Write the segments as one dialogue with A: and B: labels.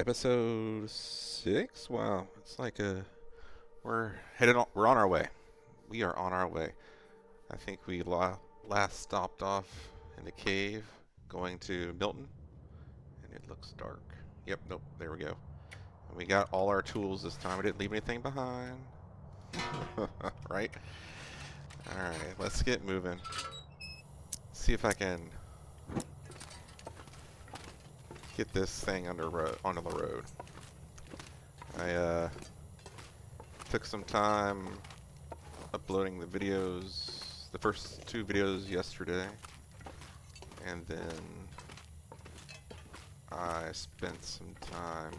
A: Episode 6? Wow, it's like we're on our way. We are on our way. I think we last stopped off in the cave going to Milton, and it looks dark. Yep, nope, there we go. And we got all our tools this time. We didn't leave anything behind. Right? Alright, let's get moving. See if I can get this thing onto the road. I took some time uploading the videos, the first two videos yesterday, and then I spent some time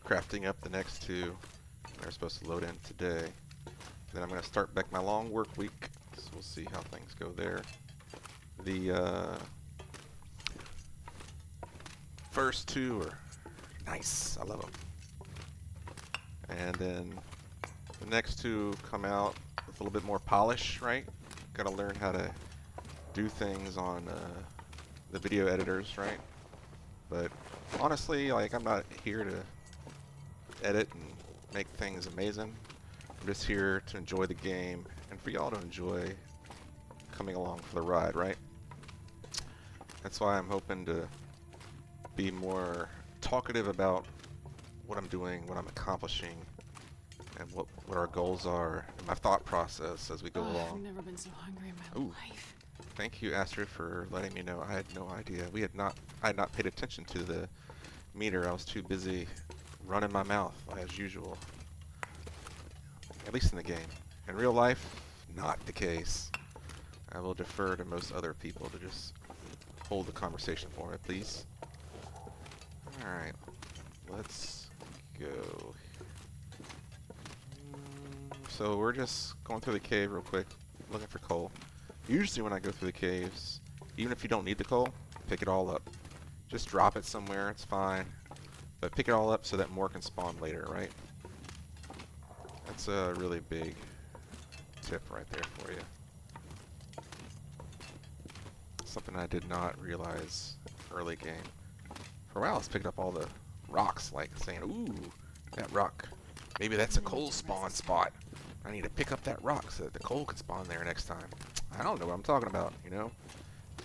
A: crafting up the next two. They're supposed to load in today. Then I'm going to start back my long work week, so we'll see how things go there. The first two are nice. I love them. And then the next two come out with a little bit more polish, right? Got to learn how to do things on the video editors, right? But honestly, like, I'm not here to edit and make things amazing. I'm just here to enjoy the game and for y'all to enjoy coming along for the ride, right? That's why I'm hoping to be more talkative about what I'm doing, what I'm accomplishing, and what our goals are, and my thought process as we go along.
B: I've never been so hungry in my life.
A: Thank you, Astrid, for letting me know. I had no idea. I had not paid attention to the meter. I was too busy running my mouth as usual. At least in the game. In real life, not the case. I will defer to most other people to just hold the conversation for me, please. Alright, let's go. So we're just going through the cave real quick, looking for coal. Usually when I go through the caves, even if you don't need the coal, pick it all up. Just drop it somewhere, it's fine. But pick it all up so that more can spawn later, right? That's a really big tip right there for you. Something I did not realize early game. For a while I was picking up all the rocks, like saying, ooh, that rock. Maybe that's a coal spawn spot. I need to pick up that rock so that the coal can spawn there next time. I don't know what I'm talking about, you know?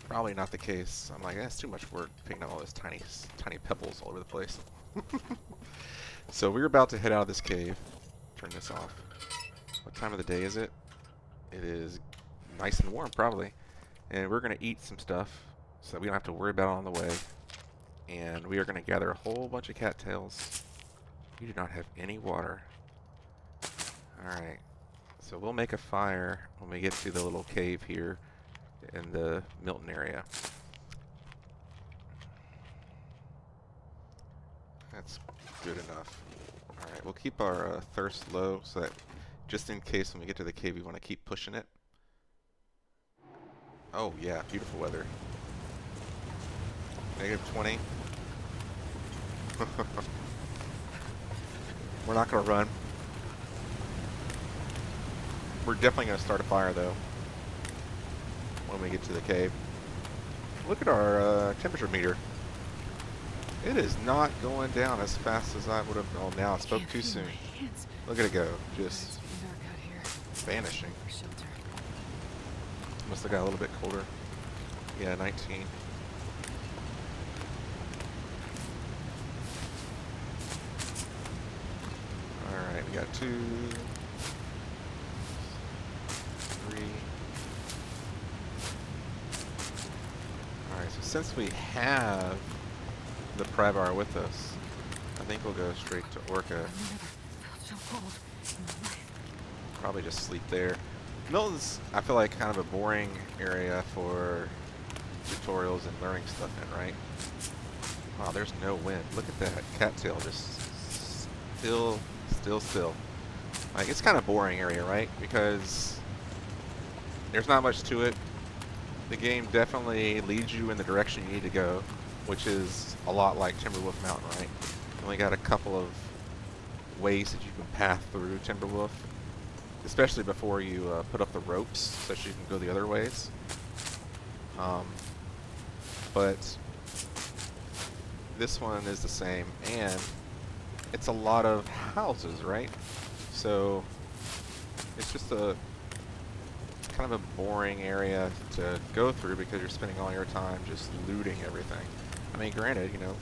A: Probably not the case. I'm like, that's too much work picking up all those tiny pebbles all over the place. So we're about to head out of this cave. Turn this off. What time of the day is it? It is nice and warm, probably. And we're going to eat some stuff so we don't have to worry about it on the way. And we are going to gather a whole bunch of cattails. We do not have any water. Alright. So we'll make a fire when we get to the little cave here in the Milton area. That's good enough. Alright, we'll keep our thirst low so that just in case when we get to the cave we want to keep pushing it. Oh yeah, beautiful weather. -20. We're not going to run. We're definitely going to start a fire though when we get to the cave. Look at our temperature meter. It is not going down as fast as I would have gone. Now I spoke too soon. Look at it go, just vanishing. Must have got a little bit colder. Yeah, 19. Alright, we got 2, 3. Alright, so since we have the pry bar with us, I think we'll go straight to Orca. Probably just sleep there. Milton's, I feel like, kind of a boring area for tutorials and learning stuff in, right? Wow, there's no wind. Look at that cattail just still. Like, it's kind of boring area, right? Because there's not much to it. The game definitely leads you in the direction you need to go, which is a lot like Timberwolf Mountain, right? You only got a couple of ways that you can path through Timberwolf, especially before you put up the ropes so that you can go the other ways. But this one is the same, and it's a lot of houses, right? So it's just a kind of a boring area to go through because you're spending all your time just looting everything. I mean, granted, you know,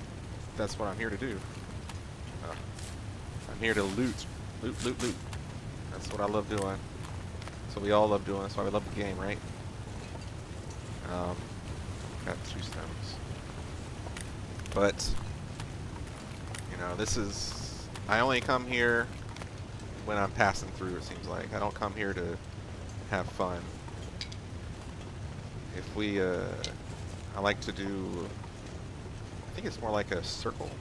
A: that's what I'm here to do. Uh, I'm here to loot. Loot, loot, loot. That's what I love doing. That's what we all love doing. That's why we love the game, right? Got 2 stones. But, you know, this is... I only come here when I'm passing through, it seems like. I don't come here to have fun. If we, I like to do... I think it's more like a circle.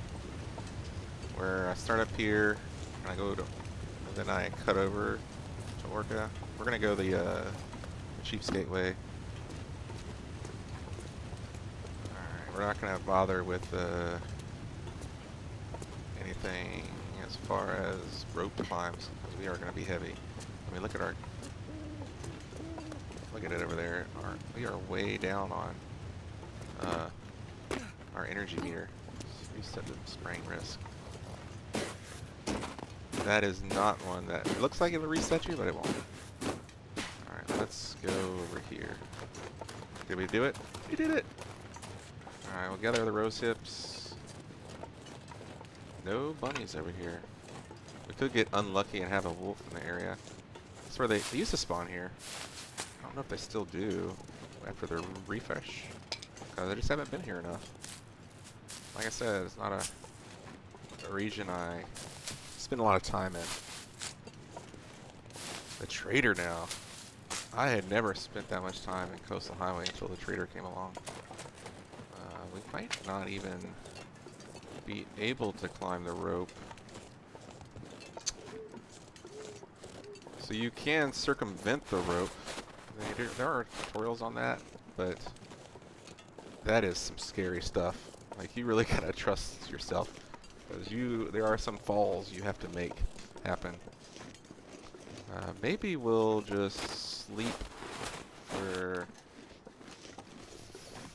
A: Where I start up here, and I go to... And then I cut over to Orca. We're gonna go the cheapskate way. Alright, we're not gonna bother with anything as far as rope climbs, because we are gonna be heavy. I mean, look at our... Look at it over there. We are way down on our energy meter. Reset the spraying risk. That is not one that... It looks like it'll reset you, but it won't. Alright, let's go over here. Did we do it? We did it! Alright, we'll gather the rose hips. No bunnies over here. We could get unlucky and have a wolf in the area. That's where they used to spawn here. I don't know if they still do after the refresh. Because I just haven't been here enough. Like I said, it's not a region I spend a lot of time in. The trader now. I had never spent that much time in Coastal Highway until the trader came along. We might not even be able to climb the rope. So you can circumvent the rope. There are tutorials on that, but that is some scary stuff. Like, you really gotta trust yourself, because there are some falls you have to make happen. Maybe we'll just sleep for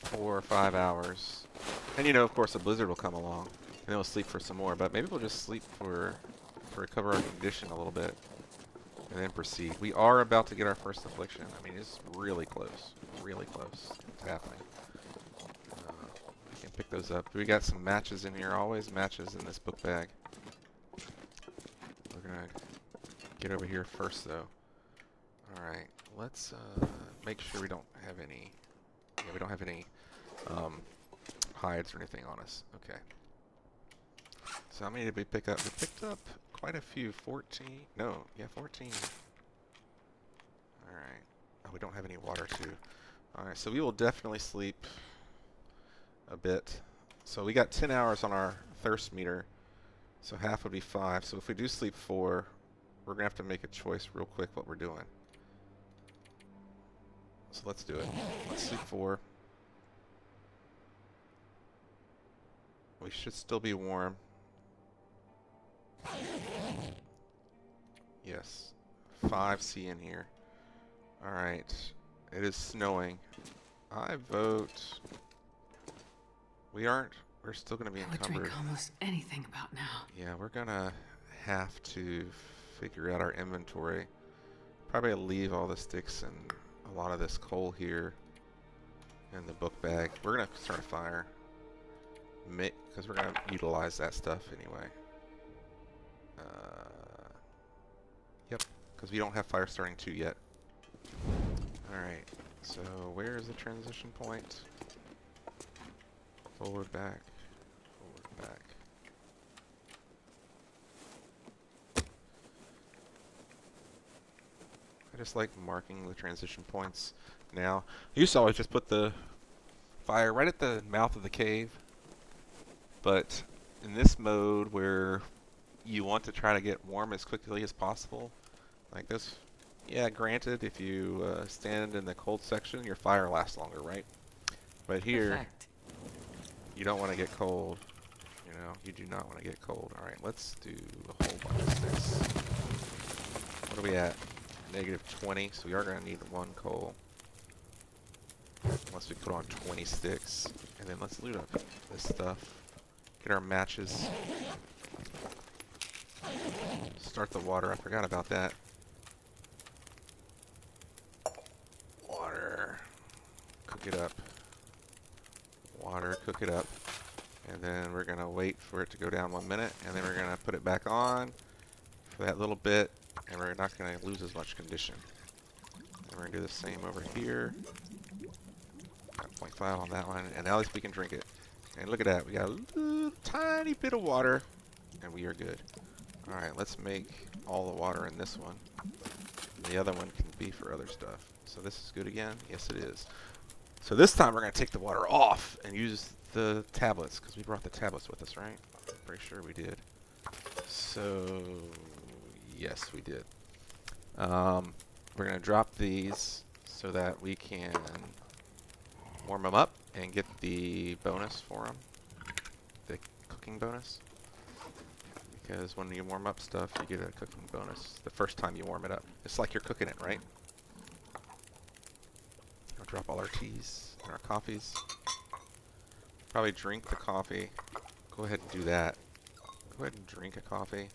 A: 4 or 5 hours, and you know, of course, a blizzard will come along, and then we'll sleep for some more. But maybe we'll just sleep to recover our condition a little bit, and then proceed. We are about to get our first affliction. I mean, it's really close to happening. We can pick those up. We got some matches in here. Always matches in this book bag. We're gonna get over here first, though. Alright, let's make sure we don't have any... Yeah, we don't have any hides or anything on us. Okay. So how many did we pick up? We picked up quite a few. 14? No, yeah, 14. Alright. Oh, we don't have any water, too. Alright, so we will definitely sleep a bit. So we got 10 hours on our thirst meter. So half would be 5. So if we do sleep 4... we're going to have to make a choice real quick what we're doing. So let's do it. Let's sleep 4. We should still be warm. Yes. 5C in here. Alright. It is snowing. I vote... We're still going to be
B: I would
A: encumbered.
B: drink almost anything about now.
A: Yeah, we're going to have to figure out our inventory. Probably leave all the sticks and a lot of this coal here in the book bag. We're going to start a fire. Because we're going to utilize that stuff anyway. Yep, because we don't have fire starting 2 yet. Alright, so where is the transition point? Forward, back. Forward, back. I just like marking the transition points now. I used to always just put the fire right at the mouth of the cave. But in this mode where you want to try to get warm as quickly as possible, like this, yeah, granted, if you stand in the cold section, your fire lasts longer, right? But here,
B: Perfect.
A: you don't want to get cold. You know, you do not want to get cold. Alright, let's do a whole bunch of sticks. What are we at? -20, so we are going to need 1 coal. Once we put on 20 sticks. And then let's loot up this stuff. Get our matches. Start the water. I forgot about that. Water. Cook it up. Water, cook it up. And then we're going to wait for it to go down 1 minute. And then we're going to put it back on for that little bit. And we're not going to lose as much condition. And we're going to do the same over here. Got 0.5 on that one. And now at least we can drink it. And look at that. We got a little tiny bit of water. And we are good. Alright, let's make all the water in this one. The other one can be for other stuff. So this is good again? Yes, it is. So this time we're going to take the water off and use the tablets, because we brought the tablets with us, right? Pretty sure we did. So, yes, we did. We're going to drop these so that we can warm them up and get the bonus for them. The cooking bonus. Because when you warm up stuff, you get a cooking bonus the first time you warm it up. It's like you're cooking it, right? We'll drop all our teas and our coffees. Probably drink the coffee. Go ahead and do that. Go ahead and drink a coffee.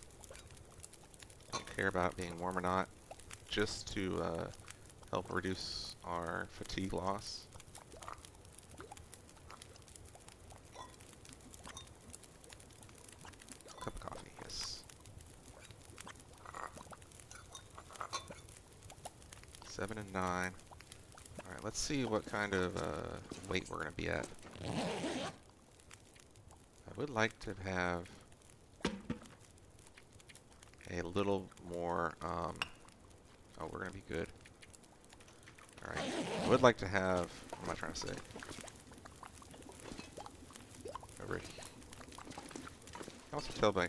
A: Don't care about being warm or not. Just to help reduce our fatigue loss. Cup of coffee, yes. 7 and 9. Alright, let's see what kind of weight we're going to be at. I would like to have a little more, oh, we're going to be good. Alright, I would like to have, what am I trying to say? Over here. You can also tell by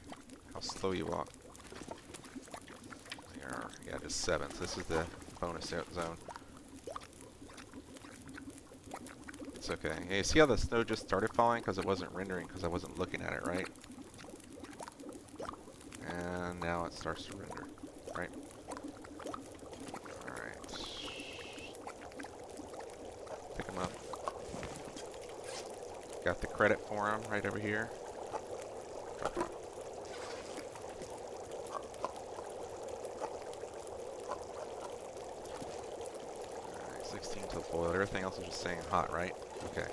A: how slow you walk. Yeah, just 7. So this is the bonus zone. It's okay. Hey, see how the snow just started falling? Because it wasn't rendering, because I wasn't looking at it, right? And now it starts to render, right? Alright. Pick them up. Got the credit for them right over here. Drop them. Alright, 16 till boil. Everything else is just saying hot, right? Okay.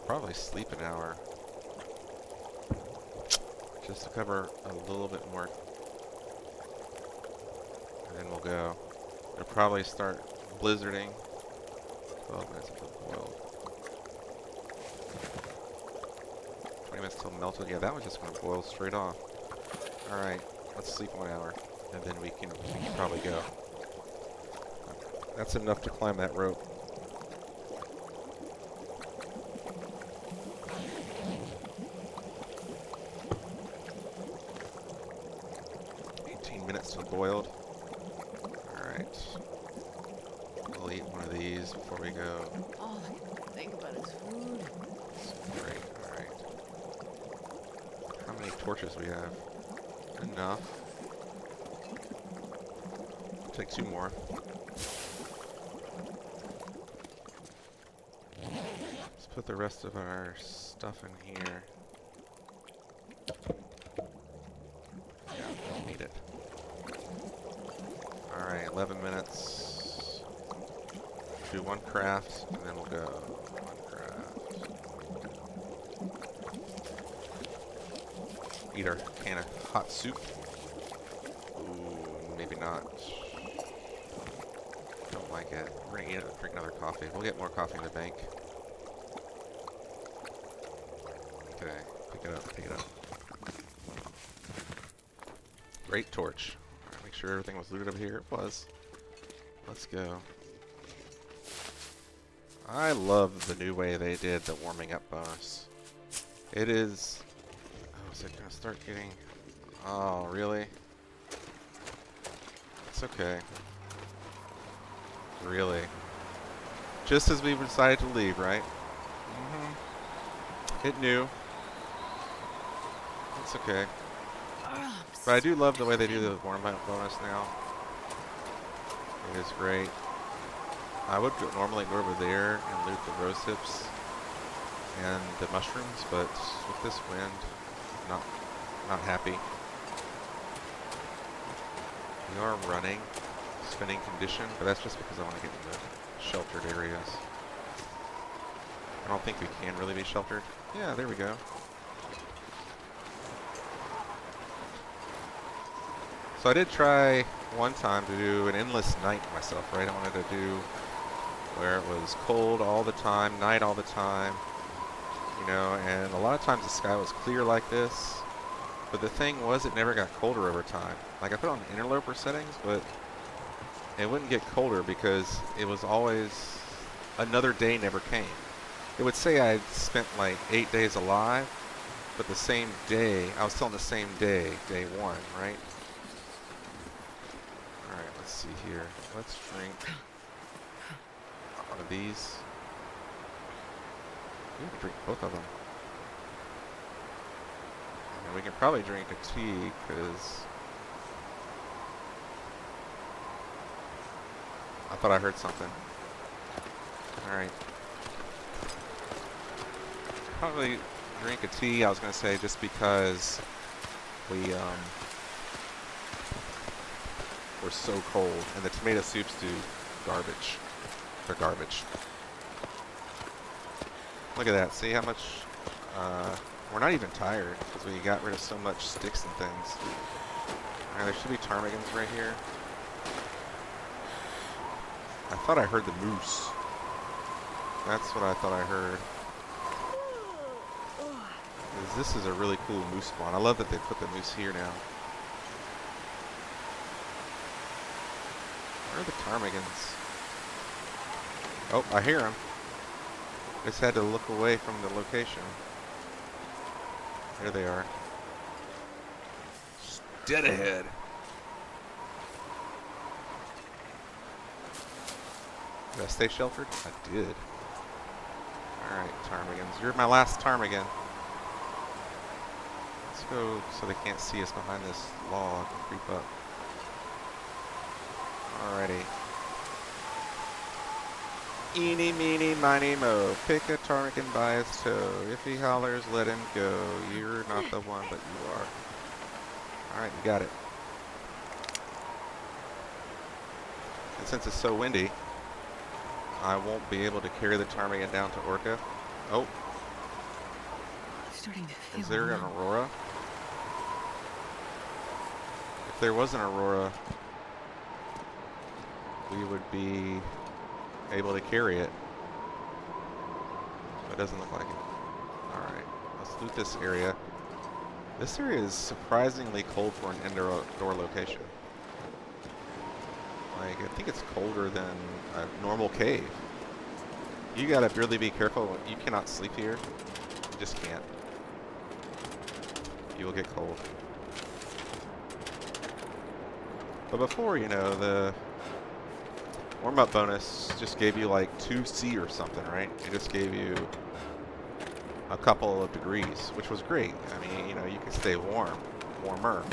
A: Probably sleep an hour. Just to cover a little bit more. And then we'll go. It'll probably start blizzarding. 12 minutes until boiled. 20 minutes till melted. Yeah, that one's just going to boil straight off. Alright, let's sleep 1 hour. And then we can probably go. That's enough to climb that rope. Minutes till boiled. Alright. We'll eat one of these before we go.
B: All I can think about is food.
A: Great, alright. How many torches we have? Enough. Take 2 more. Let's put the rest of our stuff in here. Yeah, don't need it. Alright, 11 minutes. Do 1 craft, and then we'll go 1 craft. Eat our can of hot soup. Ooh, maybe not. Don't like it. We're gonna eat it and drink another coffee. We'll get more coffee in the bank. Okay, pick it up, pick it up. Great torch. Make sure everything was looted over here. It was. Let's go. I love the new way they did the warming up bonus. It is... Oh, is it going to start getting... Oh, really? It's okay. Really. Just as we decided to leave, right? Mm-hmm. It knew. It's okay. But I do love the way they do the warm-up bonus now. It is great. I would normally go over there and loot the rose hips and the mushrooms, but with this wind, not happy. We are running spinning condition, but that's just because I want to get into sheltered areas. I don't think we can really be sheltered. Yeah, there we go. So I did try one time to do an endless night myself, right? I wanted to do where it was cold all the time, night all the time, you know, and a lot of times the sky was clear like this. But the thing was, it never got colder over time. Like, I put on interloper settings, but it wouldn't get colder because it was always, another day never came. It would say I'd spent like 8 days alive, but the same day, I was still on the same day, day one, right? Alright, let's see here. Let's drink one of these. We can drink both of them. And we can probably drink a tea, because I thought I heard something. Alright. Probably drink a tea, I was going to say, just because we're so cold, and the tomato soups do garbage. They're garbage. Look at that. See how much... we're not even tired, because we got rid of so much sticks and things. Alright, there should be ptarmigans right here. I thought I heard the moose. That's what I thought I heard. This is a really cool moose spawn. I love that they put the moose here now. Where are the ptarmigans? Oh, I hear them. Just had to look away from the location. There they are. Dead ahead. Did I stay sheltered? I did. Alright, ptarmigans. You're my last ptarmigan. Let's go so they can't see us behind this log and creep up. Alrighty. Eeny, meeny, miny, mo. Pick a ptarmigan by its toe. If he hollers, let him go. You're not the one, but you are. Alright, you got it. And since it's so windy, I won't be able to carry the ptarmigan down to Orca. Oh.
B: Starting to feel
A: Is there an
B: numb.
A: aurora? If there was an aurora, we would be able to carry it. But it doesn't look like it. Alright, let's loot this area. This area is surprisingly cold for an indoor location. Like, I think it's colder than a normal cave. You gotta really be careful. You cannot sleep here. You just can't. You will get cold. But before, you know, the warm-up bonus just gave you like 2C or something, right? It just gave you a couple of degrees, which was great. I mean, you know, you can stay warmer.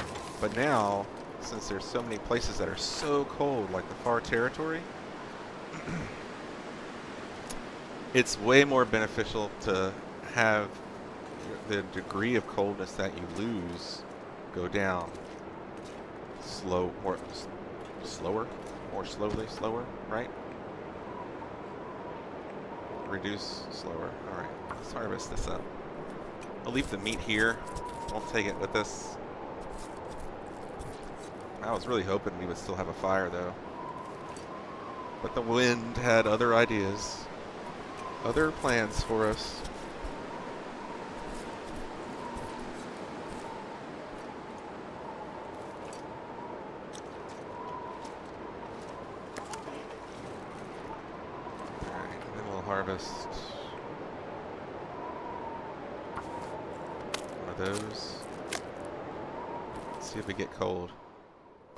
A: But now, since there's so many places that are so cold, like the far territory, it's way more beneficial to have the degree of coldness that you lose go down slower, right? Reduce slower. Alright, let's harvest this up. I'll leave the meat here. Won't take it with us. I was really hoping we would still have a fire, though. But the wind had other ideas. Other plans for us. Alright, and then we'll harvest one of those. Let's see if we get cold.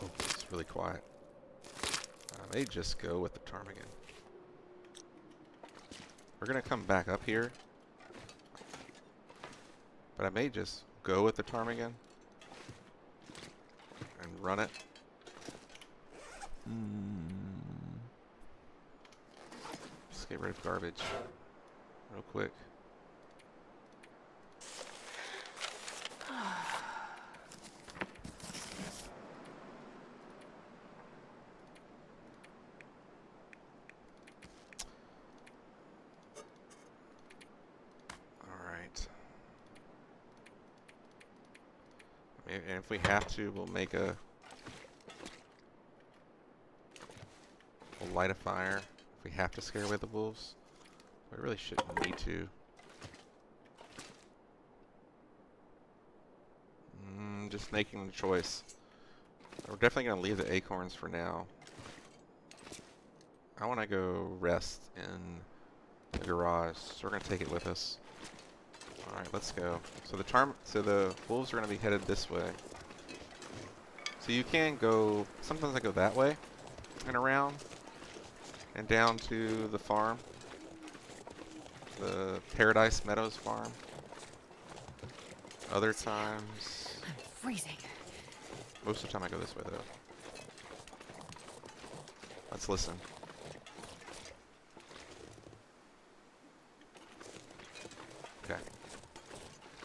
A: Oh, it's really quiet. I may just go with the ptarmigan. We're gonna come back up here, but I may just go with the ptarmigan and run it. Let's get rid of garbage real quick. And if we have to, we'll make we'll light a fire if we have to scare away the wolves. We really shouldn't need to. Just making the choice. We're definitely going to leave the acorns for now. I want to go rest in the garage, so we're going to take it with us. Alright, let's go. So the wolves are going to be headed this way. So you can go, sometimes I go that way and around and down to the farm. The Paradise Meadows farm. Other times,
B: I'm freezing.
A: most of the time I go this way though. Let's listen. Okay.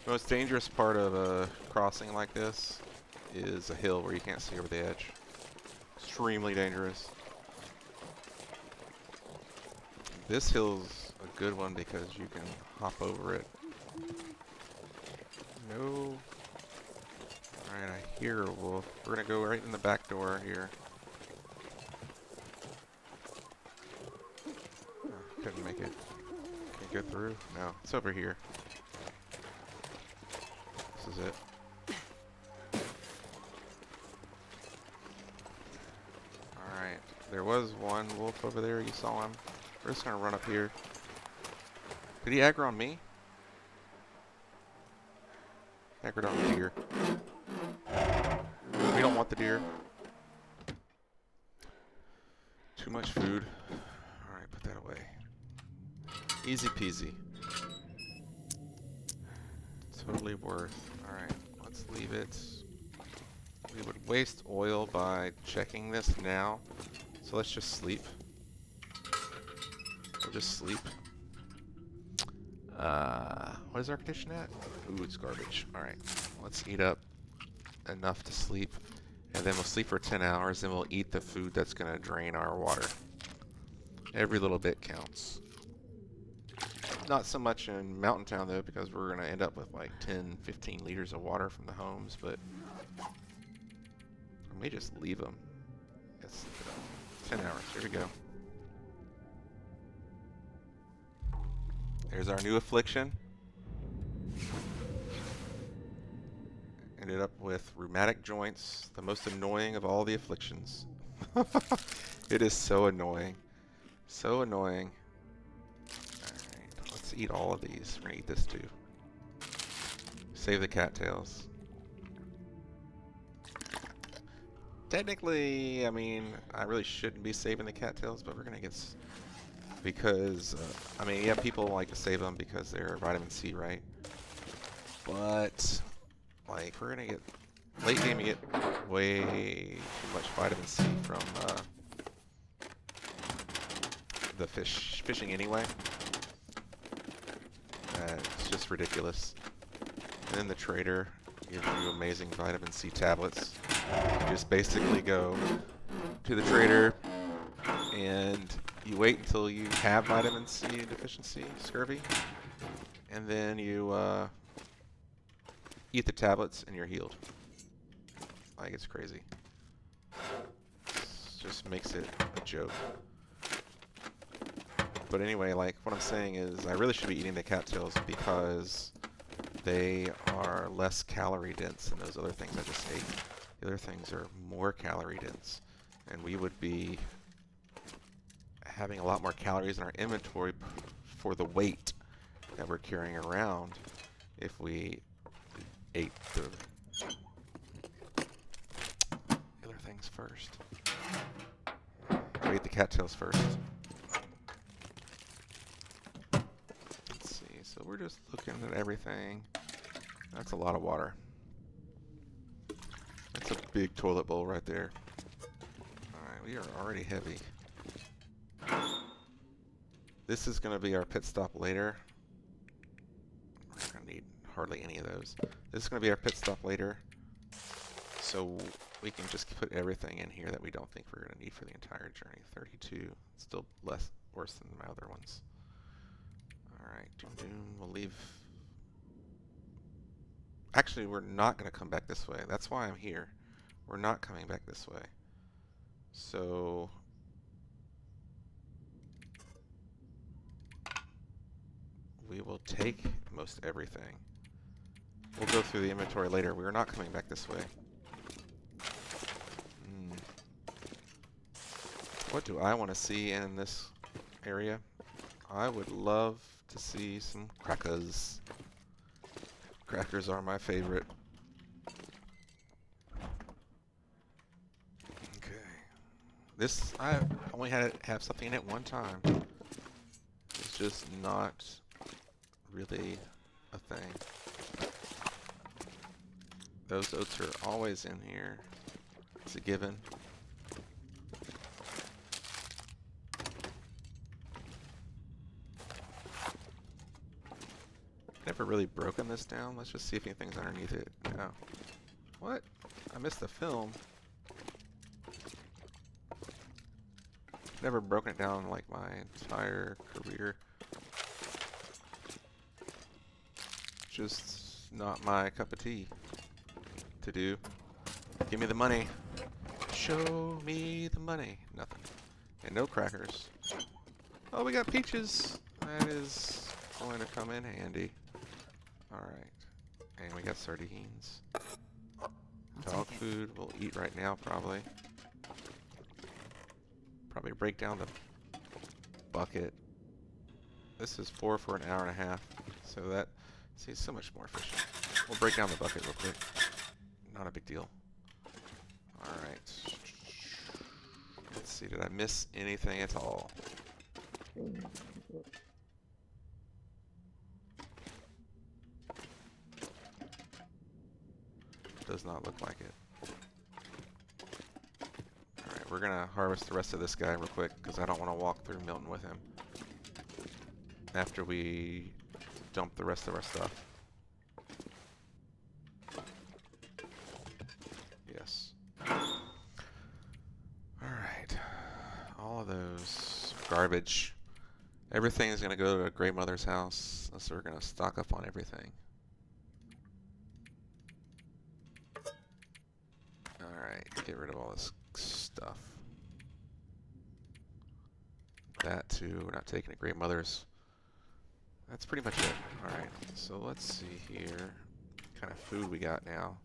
A: The most dangerous part of a crossing like this is a hill where you can't see over the edge. Extremely dangerous. This hill's a good one because you can hop over it. No. Alright, I hear a wolf. We're gonna go right in the back door here. Oh, couldn't make it. Can't go through? No, it's over here. This is it. Alright, there was one wolf over there. You saw him. We're just gonna run up here. Did he aggro on me? Aggroed on the deer. We don't want the deer. Too much food. Alright, put that away. Easy peasy. Totally worth. Alright, let's leave it. We would waste oil by checking this now. So let's just sleep. We'll just sleep. What is our condition at? Ooh, it's garbage. Alright, let's eat up enough to sleep. And then we'll sleep for 10 hours, then we'll eat the food that's going to drain our water. Every little bit counts. Not so much in Mountain Town, though, because we're going to end up with like 10, 15 liters of water from the homes, but I may just leave them. Yes, 10 hours. Here we go. There's our new affliction. Ended up with rheumatic joints, the most annoying of all the afflictions. It is so annoying. So annoying. Alright, let's eat all of these. We're gonna eat this too. Save the cattails. Technically, I mean, I really shouldn't be saving the cattails, but we're gonna get... Because, I mean, yeah, people like to save them because they're vitamin C, right? But... like, we're gonna get late game. You get way too much vitamin C from the fishing anyway. It's just ridiculous. And then the trader gives you amazing vitamin C tablets. You just basically go to the trader and you wait until you have vitamin C deficiency, scurvy, and then you eat the tablets and you're healed. Like, it's crazy. It just makes it a joke. But anyway, like, what I'm saying is I really should be eating the cattails because they are less calorie dense than those other things I just ate. The other things are more calorie dense, and we would be having a lot more calories in our inventory for the weight that we're carrying around if we ate the other things first. I ate the cattails first. Let's see, so we're just looking at everything. That's a lot of water. That's a big toilet bowl right there. Alright, we are already heavy. This is going to be our pit stop later. We're not going to need hardly any of those. This is going to be our pit stop later. So we can just put everything in here that we don't think we're going to need for the entire journey. 32. Still worse than my other ones. Alright, doom. We'll leave Actually, we're not going to come back this way. That's why I'm here. We're not coming back this way. So we will take most everything. We'll go through the inventory later. We're not coming back this way. What do I want to see in this area? I would love to see some crackers. Crackers are my favorite. Okay. This, I only had it have something in it one time. It's just not really a thing. Those oats are always in here. It's a given. Never really broken this down. Let's just see if anything's underneath it. No. What? I missed the film. Never broken it down like my entire career. Just not my cup of tea to do. Give me the money. Show me the money. Nothing. And no crackers. Oh, we got peaches. That is going to come in handy. Alright. And we got sardines. Dog food we'll eat right now, probably. Probably break down the bucket. This is 4 for an hour and a half. So that seems so much more efficient. We'll break down the bucket real quick. Not a big deal. Alright. Let's see, did I miss anything at all? Does not look like it. Alright, we're gonna harvest the rest of this guy real quick, because I don't want to walk through Milton with him after we dump the rest of our stuff. Yes. Alright. All of those garbage. Everything is gonna go to a Great Mother's house, so we're gonna stock up on everything. Alright, get rid of all this stuff. That too, we're not taking a Great Mother's. That's pretty much it. Alright, so let's see here. What kind of food we got now.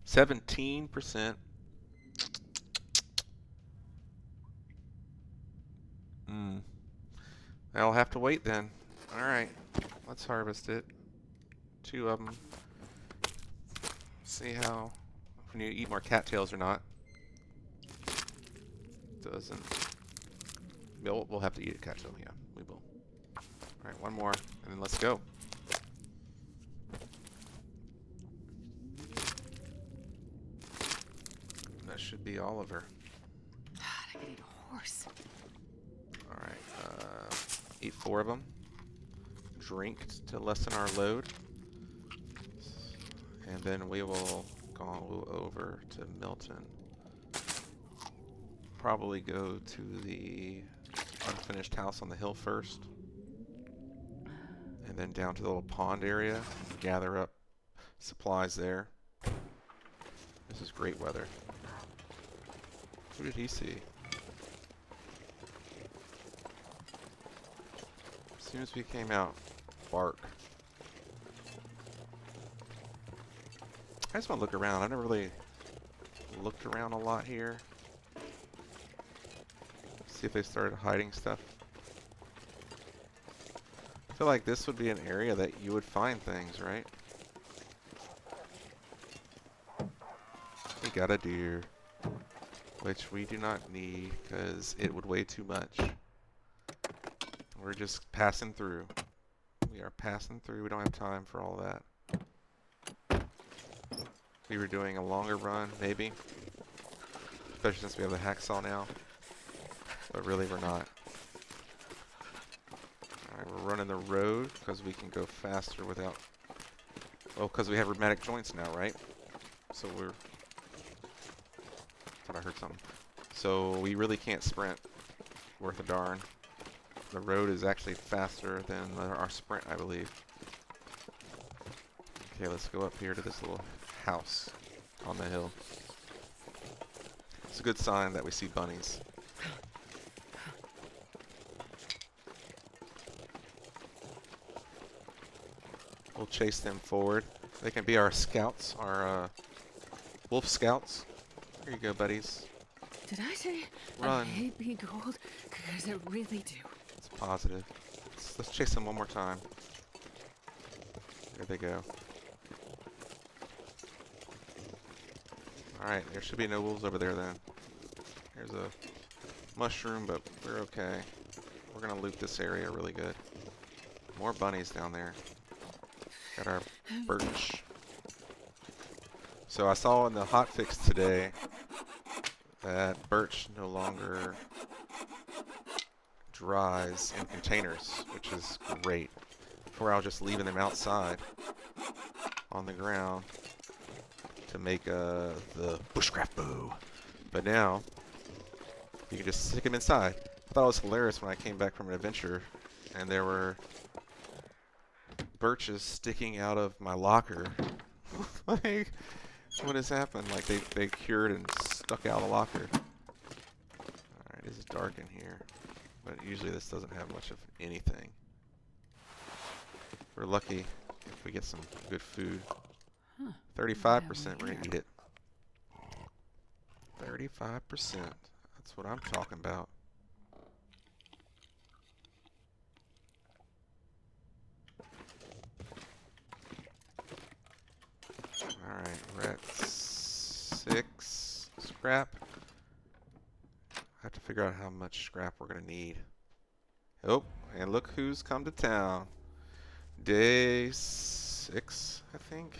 A: 17%. I'll have to wait then. Alright, let's harvest it. 2 of them. See how, if we need to eat more cattails or not. Doesn't. We'll have to eat a cattail, yeah, we will. Alright, one more, and then let's go. That should be all of her.
B: God, I could eat a horse.
A: Alright, eat 4 of them. Drink to lessen our load. And then we will go over to Milton. Probably go to the unfinished house on the hill first. And then down to the little pond area. Gather up supplies there. This is great weather. Who did he see? As soon as we came out, bark. I just want to look around. I never really looked around a lot here. See if they started hiding stuff. I feel like this would be an area that you would find things, right? We got a deer, which we do not need because it would weigh too much. We're just passing through. We are passing through. We don't have time for all that. We were doing a longer run, maybe. Especially since we have the hacksaw now. But really, we're not. Alright, we're running the road because we can go faster without... Well, because we have rheumatic joints now, right? So we're... Thought I heard something. So we really can't sprint worth a darn. The road is actually faster than our sprint, I believe. Okay, let's go up here to this little house on the hill. It's a good sign that we see bunnies. We'll chase them forward. They can be our scouts, our wolf scouts. Here you go, buddies.
B: Did I say
A: Run.
B: I hate being cold? Because I really do.
A: It's positive. Let's chase them one more time. There they go. Alright, there should be no wolves over there then. There's a mushroom, but we're okay. We're gonna loot this area really good. More bunnies down there. Got our birch. So I saw in the hotfix today that birch no longer dries in containers, which is great. Before I was just leaving them outside on the ground to make the bushcraft bow. But now you can just stick them inside. I thought it was hilarious when I came back from an adventure and there were birches sticking out of my locker. Like, what has happened? Like they cured and stuck out of the locker. Alright, it's dark in here. But usually this doesn't have much of anything. We're lucky if we get some good food. 35%, we're gonna eat it. 35%. That's what I'm talking about. Alright, we're at 6 scrap. I have to figure out how much scrap we're gonna need. Oh, and look who's come to town. Day 6, I think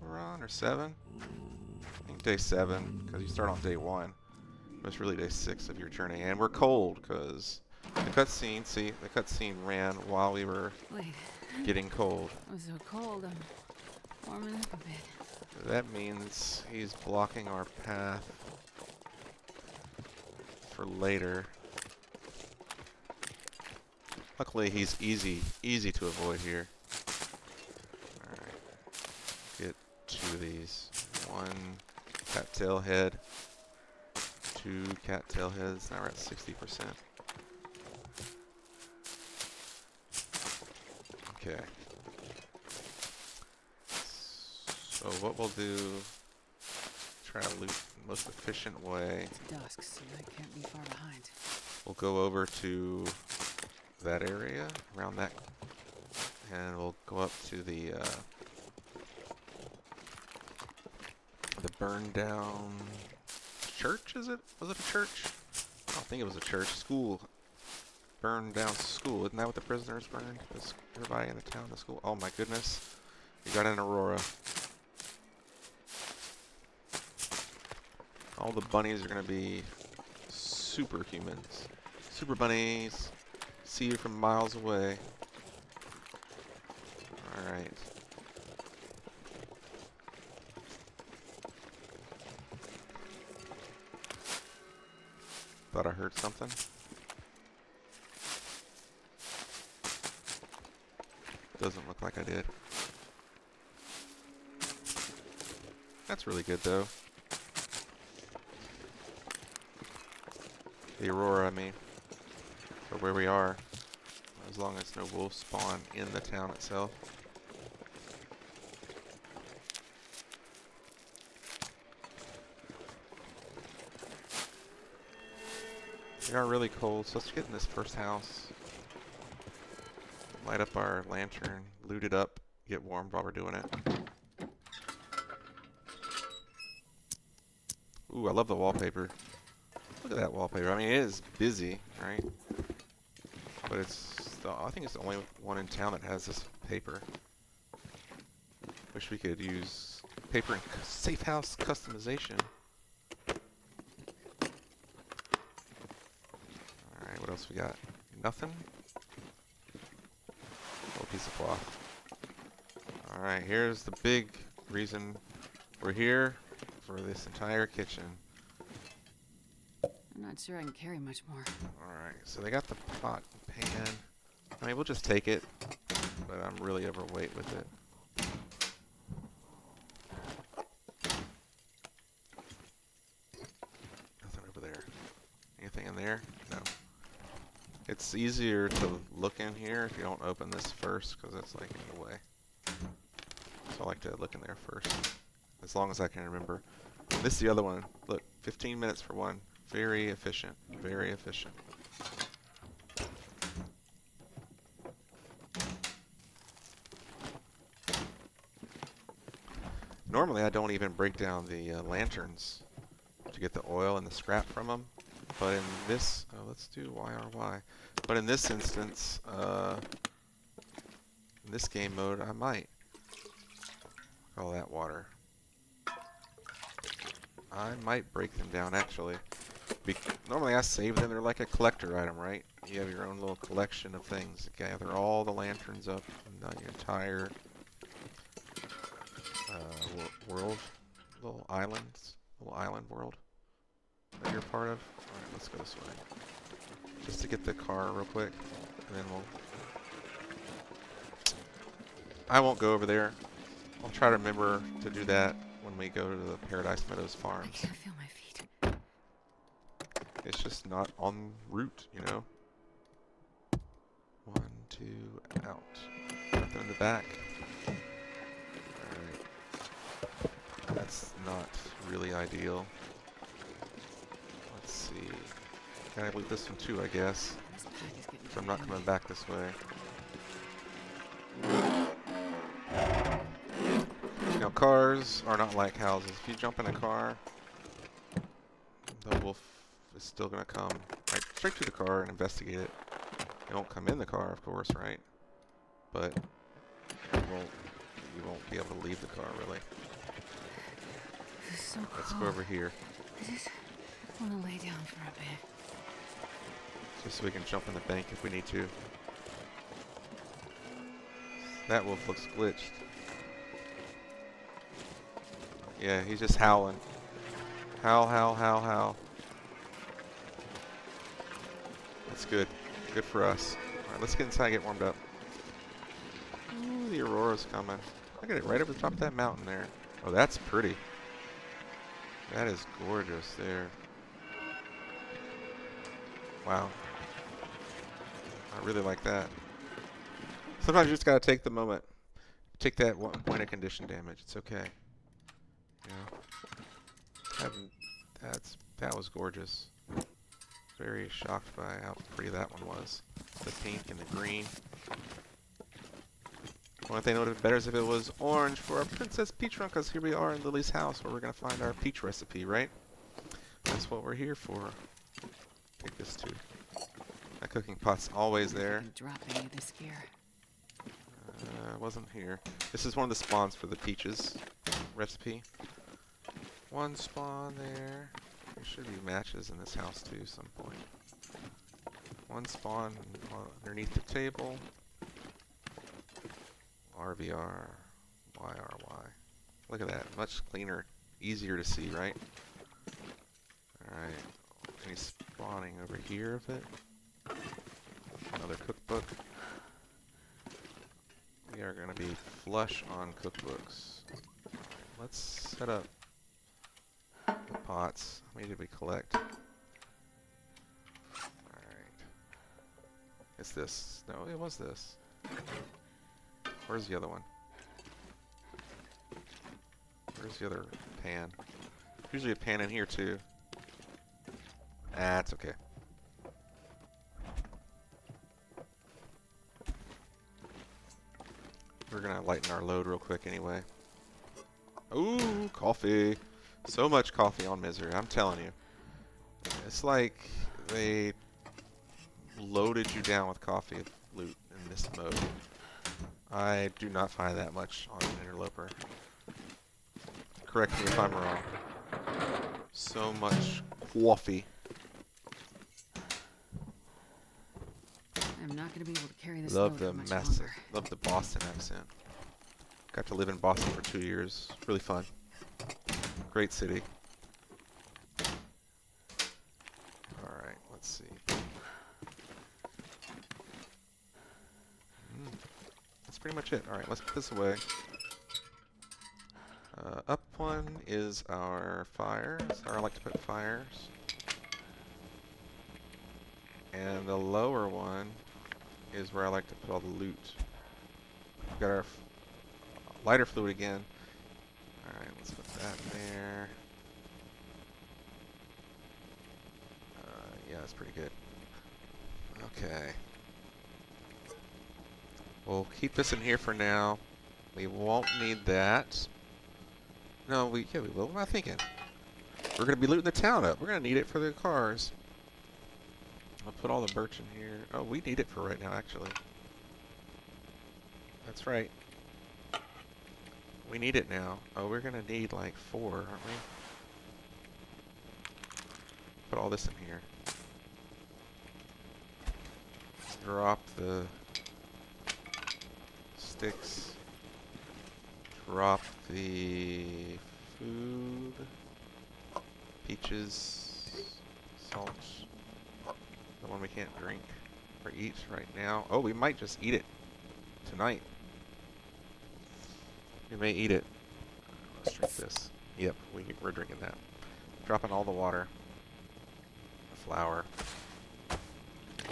A: we're on, or 7? I think day 7, because you start on day 1. But it's really day 6 of your journey. And we're cold, because the cutscene, see, the cutscene ran while we were getting cold.
B: I'm so cold, I'm warming up a bit.
A: That means he's blocking our path for later. Luckily, he's easy to avoid here. Alright. Get 2 of these. 1 cattail head. 2 cattail heads. Now we're at 60%. Okay. So what we'll do, try to loot the most efficient way.
B: It's dusk, so I can't be far behind.
A: We'll go over to that area, around that, and we'll go up to the burned down church, is it? Was it a church? I don't think it was a church. School. Burned down school. Isn't that what the prisoners burned? Everybody in the town, the school. Oh my goodness. We got an aurora. All the bunnies are going to be superhumans. Super bunnies. See you from miles away. Alright. Thought I heard something. Doesn't look like I did. That's really good though. The aurora, I mean. Or where we are. As long as no wolves spawn in the town itself. We are really cold, so let's get in this first house. Light up our lantern, loot it up, get warm while we're doing it. Ooh, I love the wallpaper. Look at that wallpaper. I mean, it is busy, right? But I think it's the only one in town that has this paper. Wish we could use paper and safe house customization. Alright, what else we got? Nothing? Oh, piece of cloth. Alright, here's the big reason we're here for this entire kitchen.
B: I'm not sure I can carry much more.
A: Alright, so they got the pot and pan. I mean, we'll just take it, but I'm really overweight with it. there? No. It's easier to look in here if you don't open this first, because it's like in the way. So I like to look in there first, as long as I can remember. This is the other one. Look, 15 minutes for one. Very efficient. Very efficient. Normally I don't even break down the lanterns to get the oil and the scrap from them. But in this, let's do YRY. But in this instance, in this game mode, I might. All that water. I might break them down actually. Normally I save them, they're like a collector item, right? You have your own little collection of things. Gather all the lanterns up in the entire world, little island world that you're part of. Alright, let's go this way. Just to get the car real quick, and then I won't go over there. I'll try to remember to do that when we go to the Paradise Meadows farms.
B: I can't feel my feet.
A: It's just not en route, you know? 1, 2, out. Nothing in the back. Alright. That's not really ideal. Let's see. Can I loot this one too, I guess?
B: This pack is getting
A: If I'm not coming back this way. You know, cars are not like houses. If you jump in a car, the wolf is still going to come right straight to the car and investigate it. It won't come in the car, of course, right? But you won't be able to leave the car, really.
B: This is so cold.
A: Let's go over here.
B: I just want to lay down for a bit.
A: Just so we can jump in the bank if we need to. That wolf looks glitched. Yeah, he's just howling. Howl, howl, howl, howl. That's good. Good for us. Alright, let's get inside and get warmed up. Ooh, the aurora's coming. Look at it right over the top of that mountain there. Oh, that's pretty. That is gorgeous there. Wow. I really like that. Sometimes you just gotta take the moment. Take that 1 point of condition damage. It's okay. You know? That was gorgeous. Very shocked by how pretty that one was. The pink and the green. Only thing that would have been better is if it was orange for our Princess Peach run, because here we are in Lily's house where we're going to find our peach recipe, right? That's what we're here for. Take this too. That cooking pot's always there.
B: Drop any of this gear.
A: Wasn't here. This is one of the spawns for the peaches recipe. One spawn there. There should be matches in this house too at some point. One spawn underneath the table. RVR, YRY. Look at that. Much cleaner, easier to see, right? Alright. Any spawning over here of it? Another cookbook. We are going to be flush on cookbooks. Let's set up the pots. How many did we collect? Alright. It's this. No, it was this. Where's the other one? Where's the other pan? Usually a pan in here too. Ah, it's okay. We're gonna lighten our load real quick anyway. Ooh, coffee. So much coffee on Misery, I'm telling you. It's like they loaded you down with coffee loot in this mode. I do not find that much on an interloper. Correct me if I'm wrong. So much coffee.
B: I'm not going to be able to carry this
A: Love
B: load
A: the
B: for much
A: massive,
B: longer.
A: love the Boston accent. Got to live in Boston for 2 years. Really fun. Great city. Alright, let's see. That's pretty much it. Alright, let's put this away. Up one is our fire. That's how I like to put fires. And the lower one is where I like to put all the loot. We've got our lighter fluid again. Alright, let's put that there. Yeah, that's pretty good. Okay. We'll keep this in here for now. We won't need that. No, we will. What am I thinking? We're going to be looting the town up. We're going to need it for the cars. I'll put all the birch in here. Oh, we need it for right now, actually. That's right. We need it now. Oh, we're going to need like 4, aren't we? Put all this in here. Drop the sticks. Drop the food. Peaches. Salt. The one we can't drink or eat right now. Oh, we might just eat it tonight. We may eat it. Let's drink this. Yep, we're drinking that. Dropping all the water. The flour.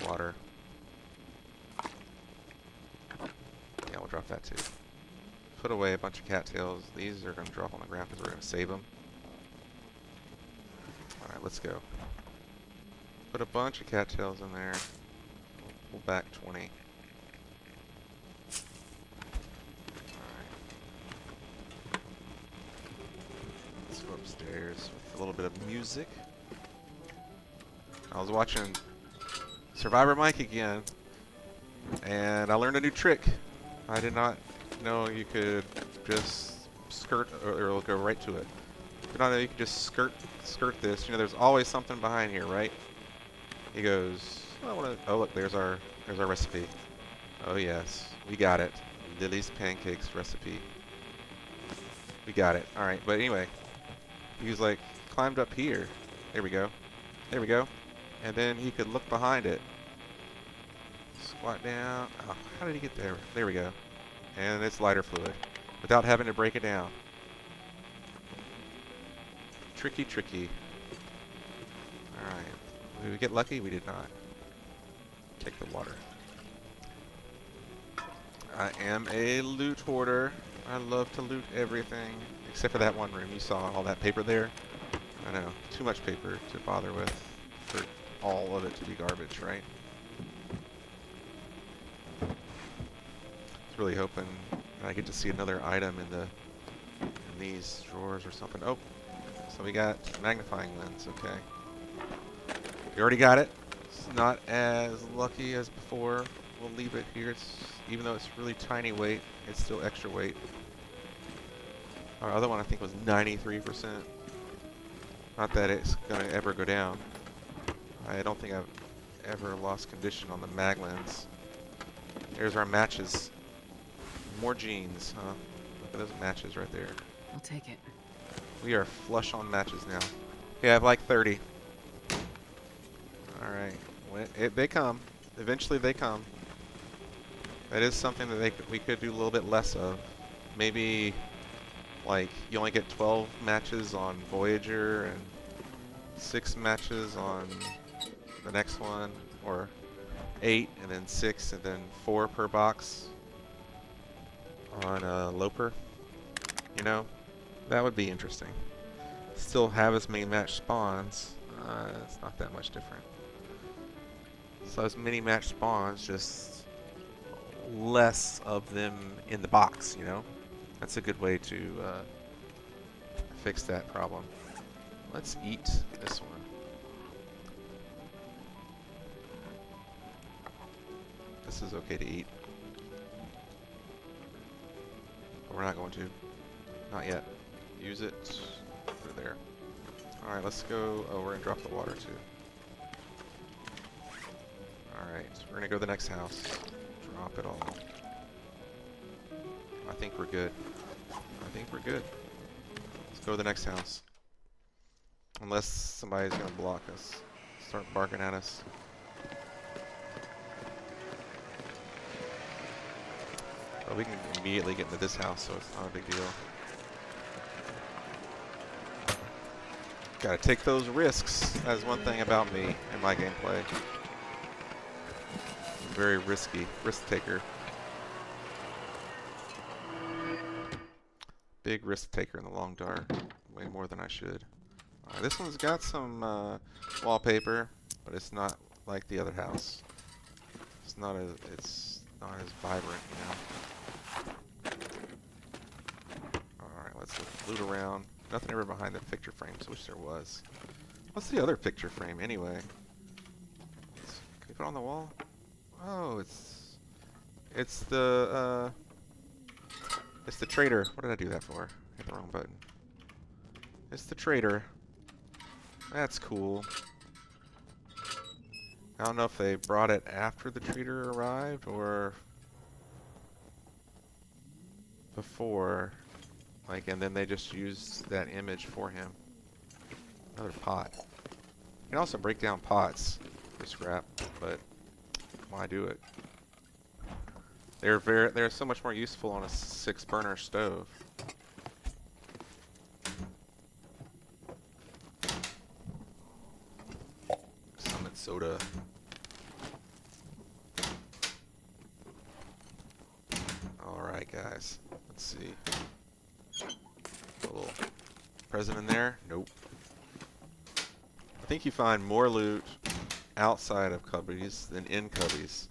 A: Water. Yeah, we'll drop that too. Put away a bunch of cattails. These are going to drop on the ground because we're going to save them. Alright, let's go. Put a bunch of cattails in there. We'll pull back 20. Let's go upstairs with a little bit of music. I was watching Survivor Mike again, and I learned a new trick. I did not know you could just skirt, or it'll go right to it. I did not know you could just skirt this. You know, there's always something behind here, right? He goes, oh look, there's our recipe. Oh yes, we got it. Lily's pancakes recipe. We got it. All right, but anyway, he was like climbed up here. There we go. There we go. And then he could look behind it. Squat down. Oh, how did he get there? There we go. And it's lighter fluid without having to break it down. Tricky, tricky. All right. Did we get lucky? We did not. Take the water. I am a loot hoarder. I love to loot everything. Except for that one room. You saw all that paper there? I know. Too much paper to bother with for all of it to be garbage, right? I was really hoping I get to see another item in these drawers or something. Oh, so we got magnifying lens. Okay. We already got it. It's not as lucky as before. We'll leave it here. Even though it's really tiny weight, it's still extra weight. Our other one I think was 93%. Not that it's going to ever go down. I don't think I've ever lost condition on the mag lens. There's our matches. More jeans, huh? Look at those matches right there.
B: I'll take it.
A: We are flush on matches now. Yeah, I have like 30. Alright. They come. Eventually they come. That is something that we could do a little bit less of. Maybe, like, you only get 12 matches on Voyager and 6 matches on the next one. Or 8 and then 6 and then 4 per box on Loper. You know? That would be interesting. Still have as many match spawns. It's not that much different. So as many match spawns, just less of them in the box, you know? That's a good way to fix that problem. Let's eat this one. This is okay to eat. But we're not going to. Not yet. Use it. Put it there. Alright, let's go. Oh, we're going to drop the water too. Alright, we're going to go to the next house. Drop it all. I think we're good. I think we're good. Let's go to the next house. Unless somebody's going to block us. Start barking at us. But we can immediately get into this house, so it's not a big deal. Gotta take those risks. That's one thing about me and my gameplay. very risky. Risk taker. Big risk taker in the long dark. Way more than I should. This one's got some wallpaper, but it's not like the other house. It's not as vibrant, you know. All right, let's loot around. Nothing ever behind the picture frames. Wish there was. What's the other picture frame anyway? Can we put it on the wall? Oh, it's the trader. What did I do that for? Hit the wrong button. It's the trader. That's cool. I don't know if they brought it after the trader arrived or before. Like, and then they just used that image for him. Another pot. You can also break down pots for scrap, but why do it? They're so much more useful on a 6-burner stove. Summit soda. Alright guys, let's see. A little present in there? Nope. I think you find more loot outside of cubbies than in cubbies.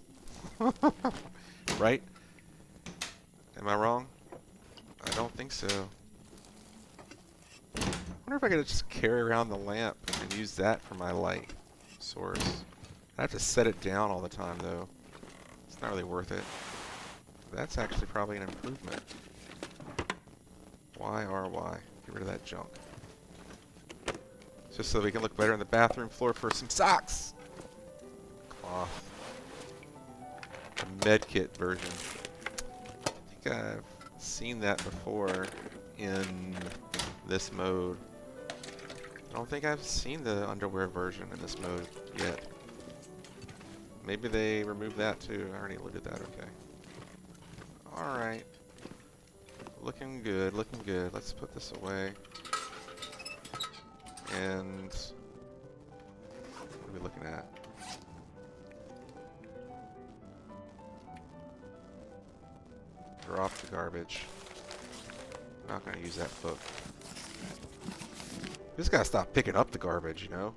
A: Right? Am I wrong? I don't think so. I wonder if I could just carry around the lamp and use that for my light source. I have to set it down all the time though. It's not really worth it. That's actually probably an improvement. Why? Get rid of that junk. Just so we can look better on the bathroom floor for some socks. Cloth. A medkit version. I think I've seen that before in this mode. I don't think I've seen the underwear version in this mode yet. Maybe they removed that too. I already looted that, okay. Alright. Looking good, looking good. Let's put this away. And what are we looking at? Drop the garbage. I'm not gonna use that book. Just gotta stop picking up the garbage, you know?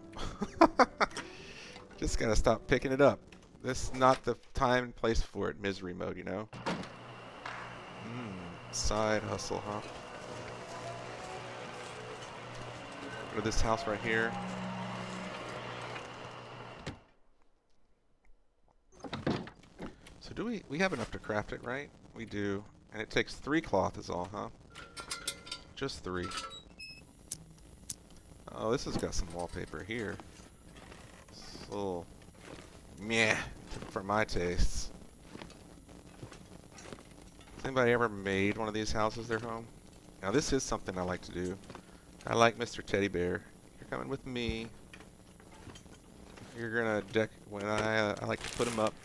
A: Just gotta stop picking it up. This is not the time and place for it, misery mode, you know? Side hustle, huh? Go to this house right here. So do we have enough to craft it, right? We do. And it takes 3 cloth is all, huh? Just 3. Oh, this has got some wallpaper here. It's a little meh for my tastes. Has anybody ever made one of these houses their home? Now this is something I like to do. I like Mr. Teddy Bear. You're coming with me. You're gonna deck when I like to put him up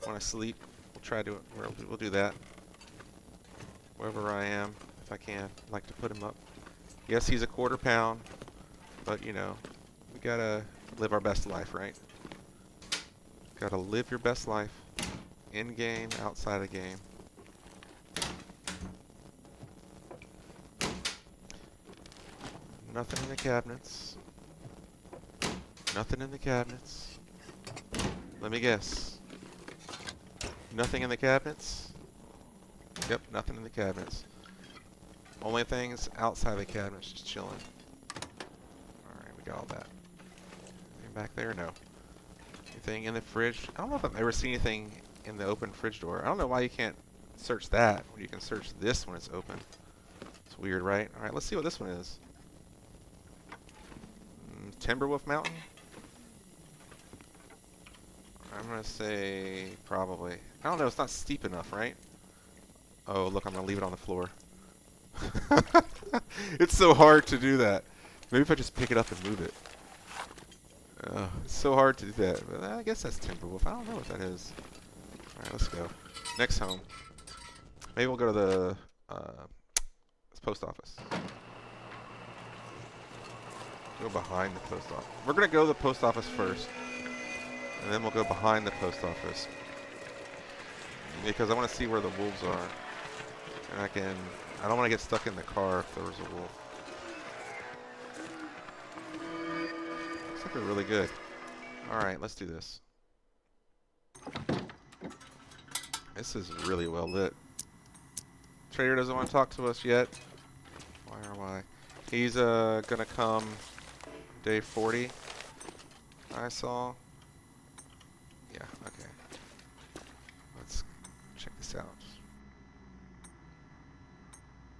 A: when I sleep. We'll try to we'll do that. Wherever I am, if I can, I like to put him up. Yes, he's a quarter pound, but you know, we gotta live our best life, right? Gotta live your best life. In game, outside of game. Nothing in the cabinets. Nothing in the cabinets. Let me guess. Nothing in the cabinets? Yep, nothing in the cabinets. Only things outside the cabinets, just chilling. Alright, we got all that. Anything back there? No. Anything in the fridge? I don't know if I've ever seen anything in the open fridge door. I don't know why you can't search that when you can search this when it's open. It's weird, right? Alright, let's see what this one is. Timberwolf Mountain? I'm gonna say probably. I don't know, it's not steep enough, right? Oh, look, I'm gonna leave it on the floor. It's so hard to do that. Maybe if I just pick it up and move it. It's so hard to do that. But I guess that's Timberwolf. I don't know what that is. Alright, let's go. Next home. Maybe we'll go to the post office. Go behind the post office. We're going to go to the post office first. And then we'll go behind the post office. Because I want to see where the wolves are. And I don't want to get stuck in the car if there was a wolf. Looks like we're really good. Alright, let's do this. This is really well lit. Trader doesn't want to talk to us yet. Why or why? He's gonna come day 40. I saw. Yeah, okay. Let's check this out.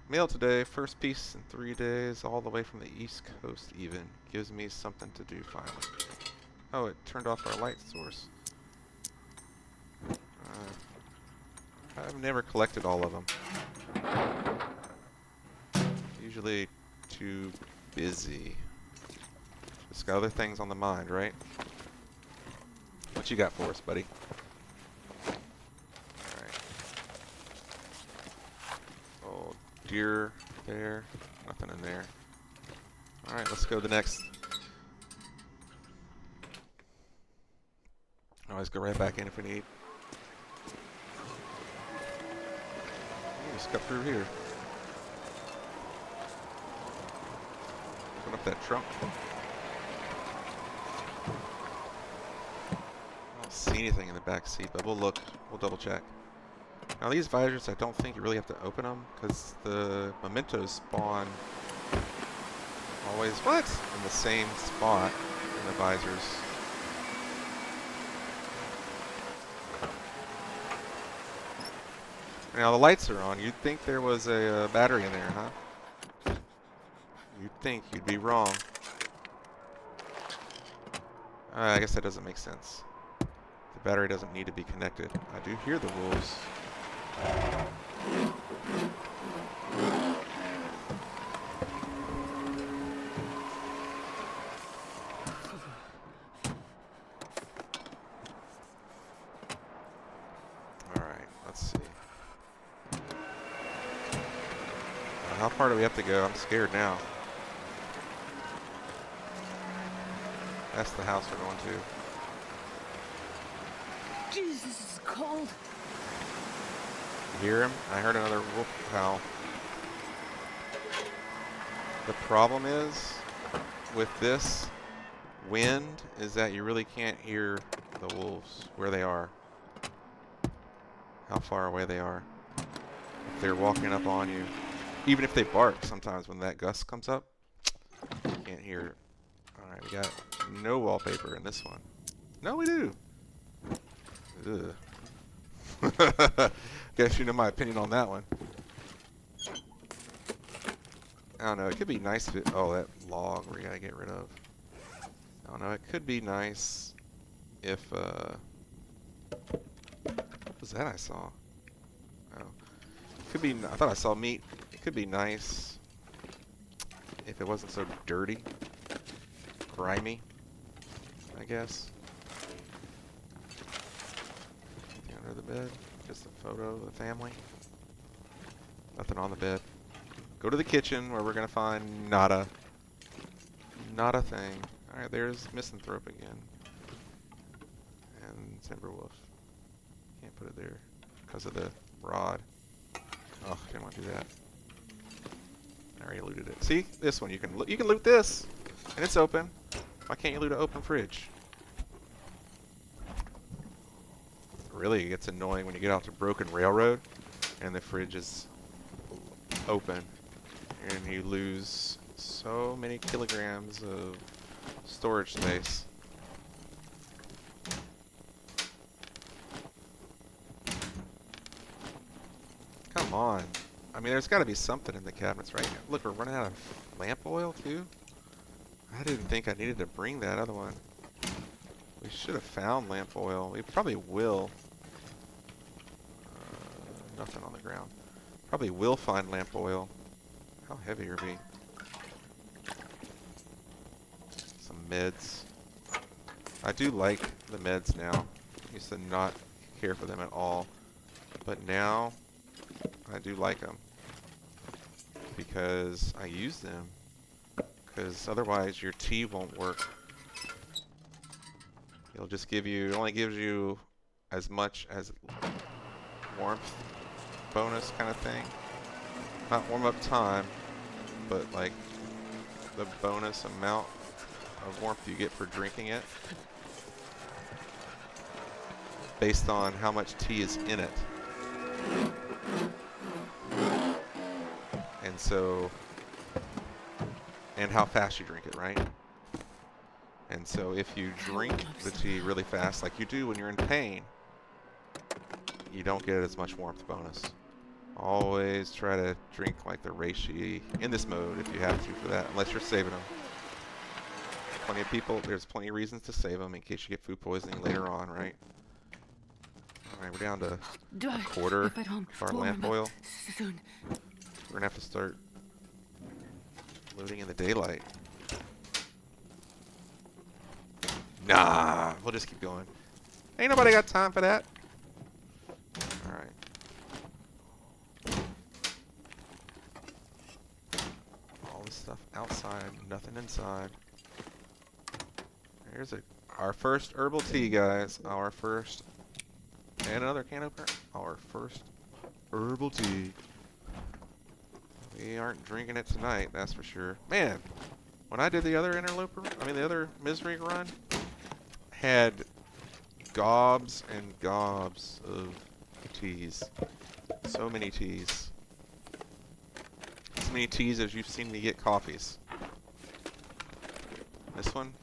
A: Mail today, first piece in 3 days, all the way from the East Coast even. Gives me something to do finally. Oh, it turned off our light source. I've never collected all of them. Usually too busy. Just got other things on the mind, right? What you got for us, buddy? Alright. Oh, deer there. Nothing in there. Alright, let's go to the next. Always go right back in if we need. Just cut through here. Open up that trunk. I don't see anything in the back seat, but we'll look. We'll double check. Now these visors, I don't think you really have to open them because the mementos spawn always in the same spot in the visors. Now the lights are on. You'd think there was a battery in there, huh? You'd think. You'd be wrong. I guess that doesn't make sense. The battery doesn't need to be connected. I do hear the wolves. Alright, let's see. How far do we have to go? I'm scared now. That's the house we're going to.
B: Jesus, this is cold.
A: You hear him? I heard another wolf howl. The problem is with this wind is that you really can't hear the wolves where they are. How far away they are. If they're walking up on you. Even if they bark sometimes when that gust comes up, you can't hear it. Alright, we got no wallpaper in this one. No, we do. Ugh. Guess you know my opinion on that one. I don't know, it could be nice if it, oh, that log we gotta get rid of. I don't know, it could be nice if, what was that I saw? Oh. Could be, I thought I saw meat. It could be nice if it wasn't so dirty. Grimy, I guess. Anything under the bed? Just a photo of the family. Nothing on the bed. Go to the kitchen where we're gonna find nada. Not a thing. Alright, there's Misanthrope again. And Timberwolf. Can't put it there because of the rod. Oh, I didn't want to do that. I already looted it. See? This one, you can loot this! And it's open. Why can't you loot an open fridge? Really, it gets annoying when you get out to Broken Railroad and the fridge is open and you lose so many kilograms of storage space. Come on. I mean, there's got to be something in the cabinets, right? Look, we're running out of lamp oil, too. I didn't think I needed to bring that other one. We should have found lamp oil. We probably will. Nothing on the ground. Probably will find lamp oil. How heavy are we? Some meds. I do like the meds now. I used to not care for them at all. But now, I do like them. Because I use them. Because otherwise your tea won't work. It'll just give you, it only gives you as much as warmth bonus kind of thing. Not warm up time, but like the bonus amount of warmth you get for drinking it based on how much tea is in it. And so, and how fast you drink it, right? And so if you drink the tea really fast, like you do when you're in pain, you don't get as much warmth bonus. Always try to drink like the reishi in this mode if you have to for that, unless you're saving them. Plenty of people, there's plenty of reasons to save them in case you get food poisoning later on, right? Alright, we're down to a quarter of our lamp oil.
B: Soon.
A: We're gonna have to start loading in the daylight. Nah, we'll just keep going. Ain't nobody got time for that. Alright. All this stuff outside, nothing inside. Here's our first herbal tea, guys. Our first, and another can opener. Our first herbal tea. We aren't drinking it tonight, that's for sure. Man, when I did the other the other misery run, had gobs and gobs of teas. So many teas. As many teas as you've seen me get coffees. This one?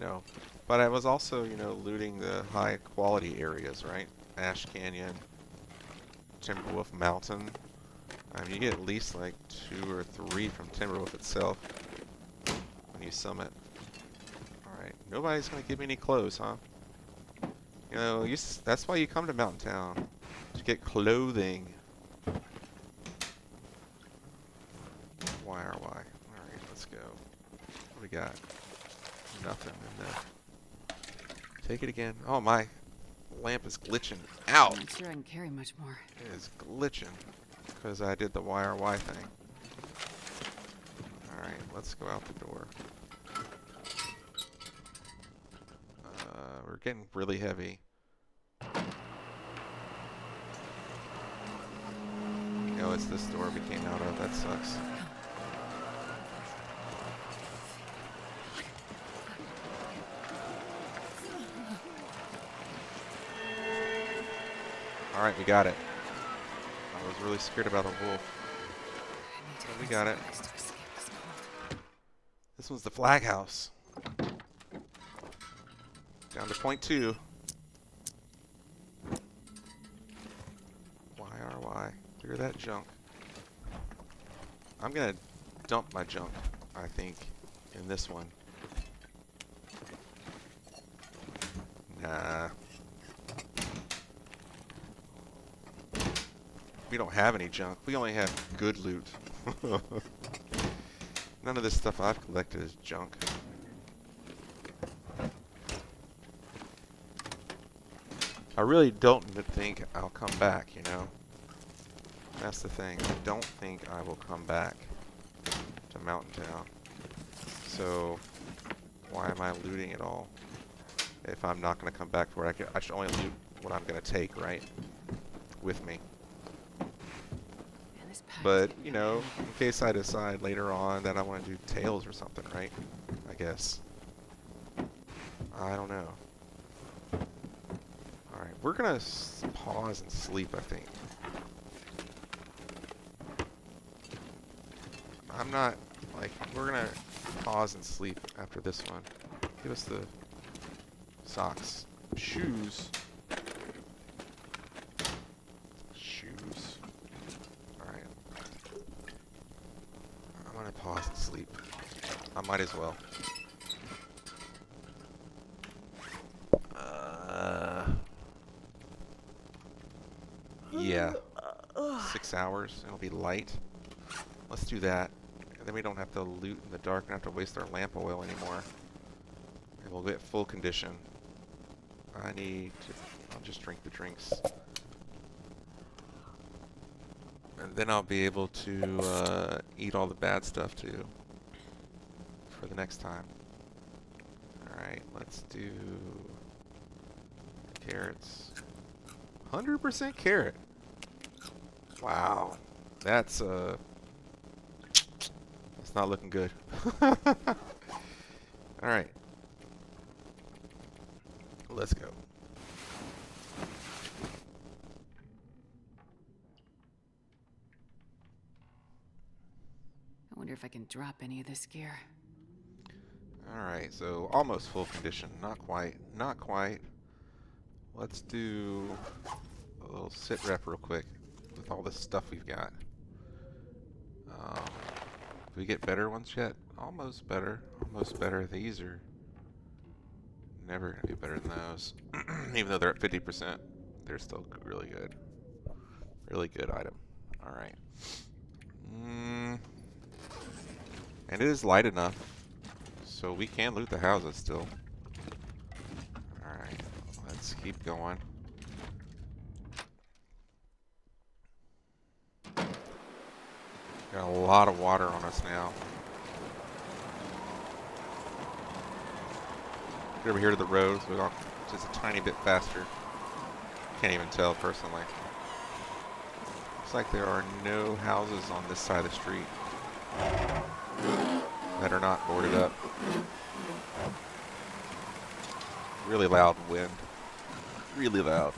A: No. But I was also, you know, looting the high quality areas, right? Ash Canyon, Timberwolf Mountain. I mean, you get at least like 2 or 3 from Timberwolf itself when you summit. Alright, nobody's going to give me any clothes, huh? You know, that's why you come to Mountain Town, to get clothing. Why? Alright, let's go. What do we got? Nothing in there. Take it again. Oh, my lamp is glitching out.
B: I'm not sure I can carry much more.
A: It is glitching because I did the YRY thing. Alright, let's go out the door. We're getting really heavy. No, it's this door we came out of. That sucks. Alright, we got it. I was really scared about a wolf. But we got it. This one's the flag house. Down to point 2. YRY. Clear that junk. I'm gonna dump my junk, I think, in this one. Nah. We don't have any junk. We only have good loot. None of this stuff I've collected is junk. I really don't think I'll come back, you know? That's the thing. I don't think I will come back to Mountain Town. So, why am I looting it all? If I'm not going to come back to where I should only loot what I'm going to take, right? With me. But, you know, in case I decide later on that I want to do tails or something, right? I guess. I don't know. Alright, we're gonna pause and sleep, I think. I'm not, like, we're gonna pause and sleep after this one. Give us the socks. Shoes. Shoes. Alright. I'm gonna pause and sleep. I might as well. Yeah. 6 hours. It'll be light. Let's do that. And then we don't have to loot in the dark and have to waste our lamp oil anymore. And we'll get full condition. I'll just drink the drinks. And then I'll be able to eat all the bad stuff too. For the next time. Alright. Alright, let's do carrots. 100% carrot. Wow. That's not looking good. Alright. Let's go.
B: I wonder if I can drop any of this gear.
A: Alright, so almost full condition. Not quite. Not quite. Let's do a little sit rep real quick with all this stuff we've got. Do we get better ones yet? Almost better. Almost better. These are never going to be better than those. Even though they're at 50%, they're still really good. Really good item. Alright. And it is light enough, so we can loot the houses still. Alright, let's keep going. Got a lot of water on us now. Get over here to the road, so we're going just a tiny bit faster. Can't even tell personally. Looks like there are no houses on this side of the street that are not boarded up. Really loud wind. Really loud.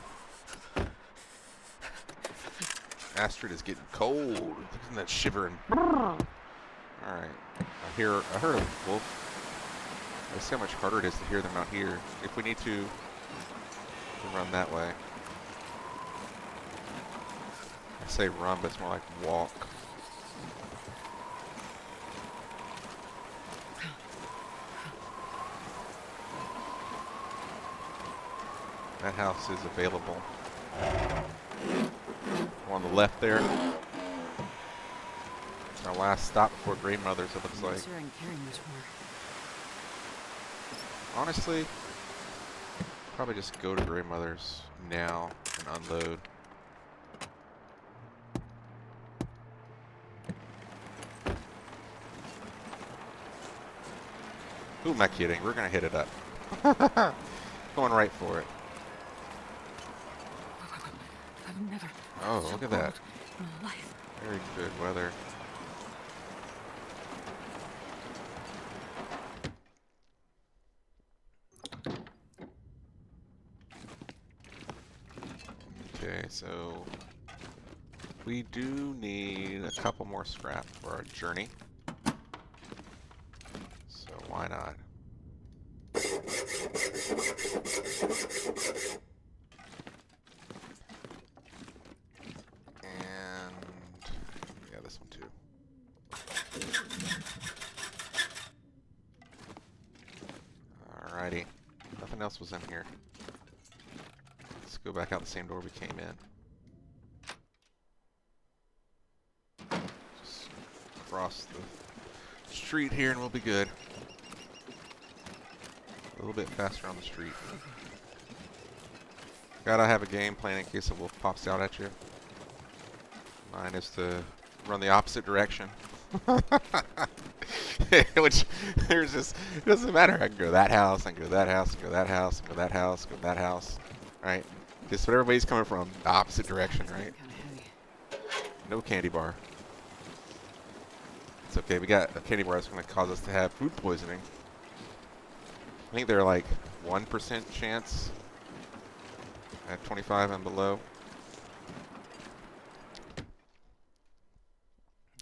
A: Astrid is getting cold. Look at that shivering. Alright. I heard a wolf. I see how much harder it is to hear them out here. If we need to run that way. I say run, but it's more like walk. That house is available. On the left there. It's our last stop before grandmother's, it looks like.
B: Sure I can carry much more.
A: Honestly, probably just go to grandmother's now and unload. Who am I kidding? We're gonna hit it up. Going right for it.
B: I've never
A: Oh,
B: so
A: look at that.
B: cold in my life.
A: Very good weather. Okay, so we do need a couple more scrap for our journey. So why not? And yeah, this one too. Alrighty. Nothing else was in here. Let's go back out the same door we came in. Just cross the street here and we'll be good. A little bit faster on the street. Gotta have a game plan in case a wolf pops out at you. Mine is to run the opposite direction. Which, there's just, it doesn't matter. I can go to that house, I can go to that house, I can go to that house, I can go to that house, go to that house. Right? Just what everybody's coming from, the opposite direction, right? No candy bar. It's okay, we got a candy bar that's going to cause us to have food poisoning. I think they're like 1% chance at 25 and below.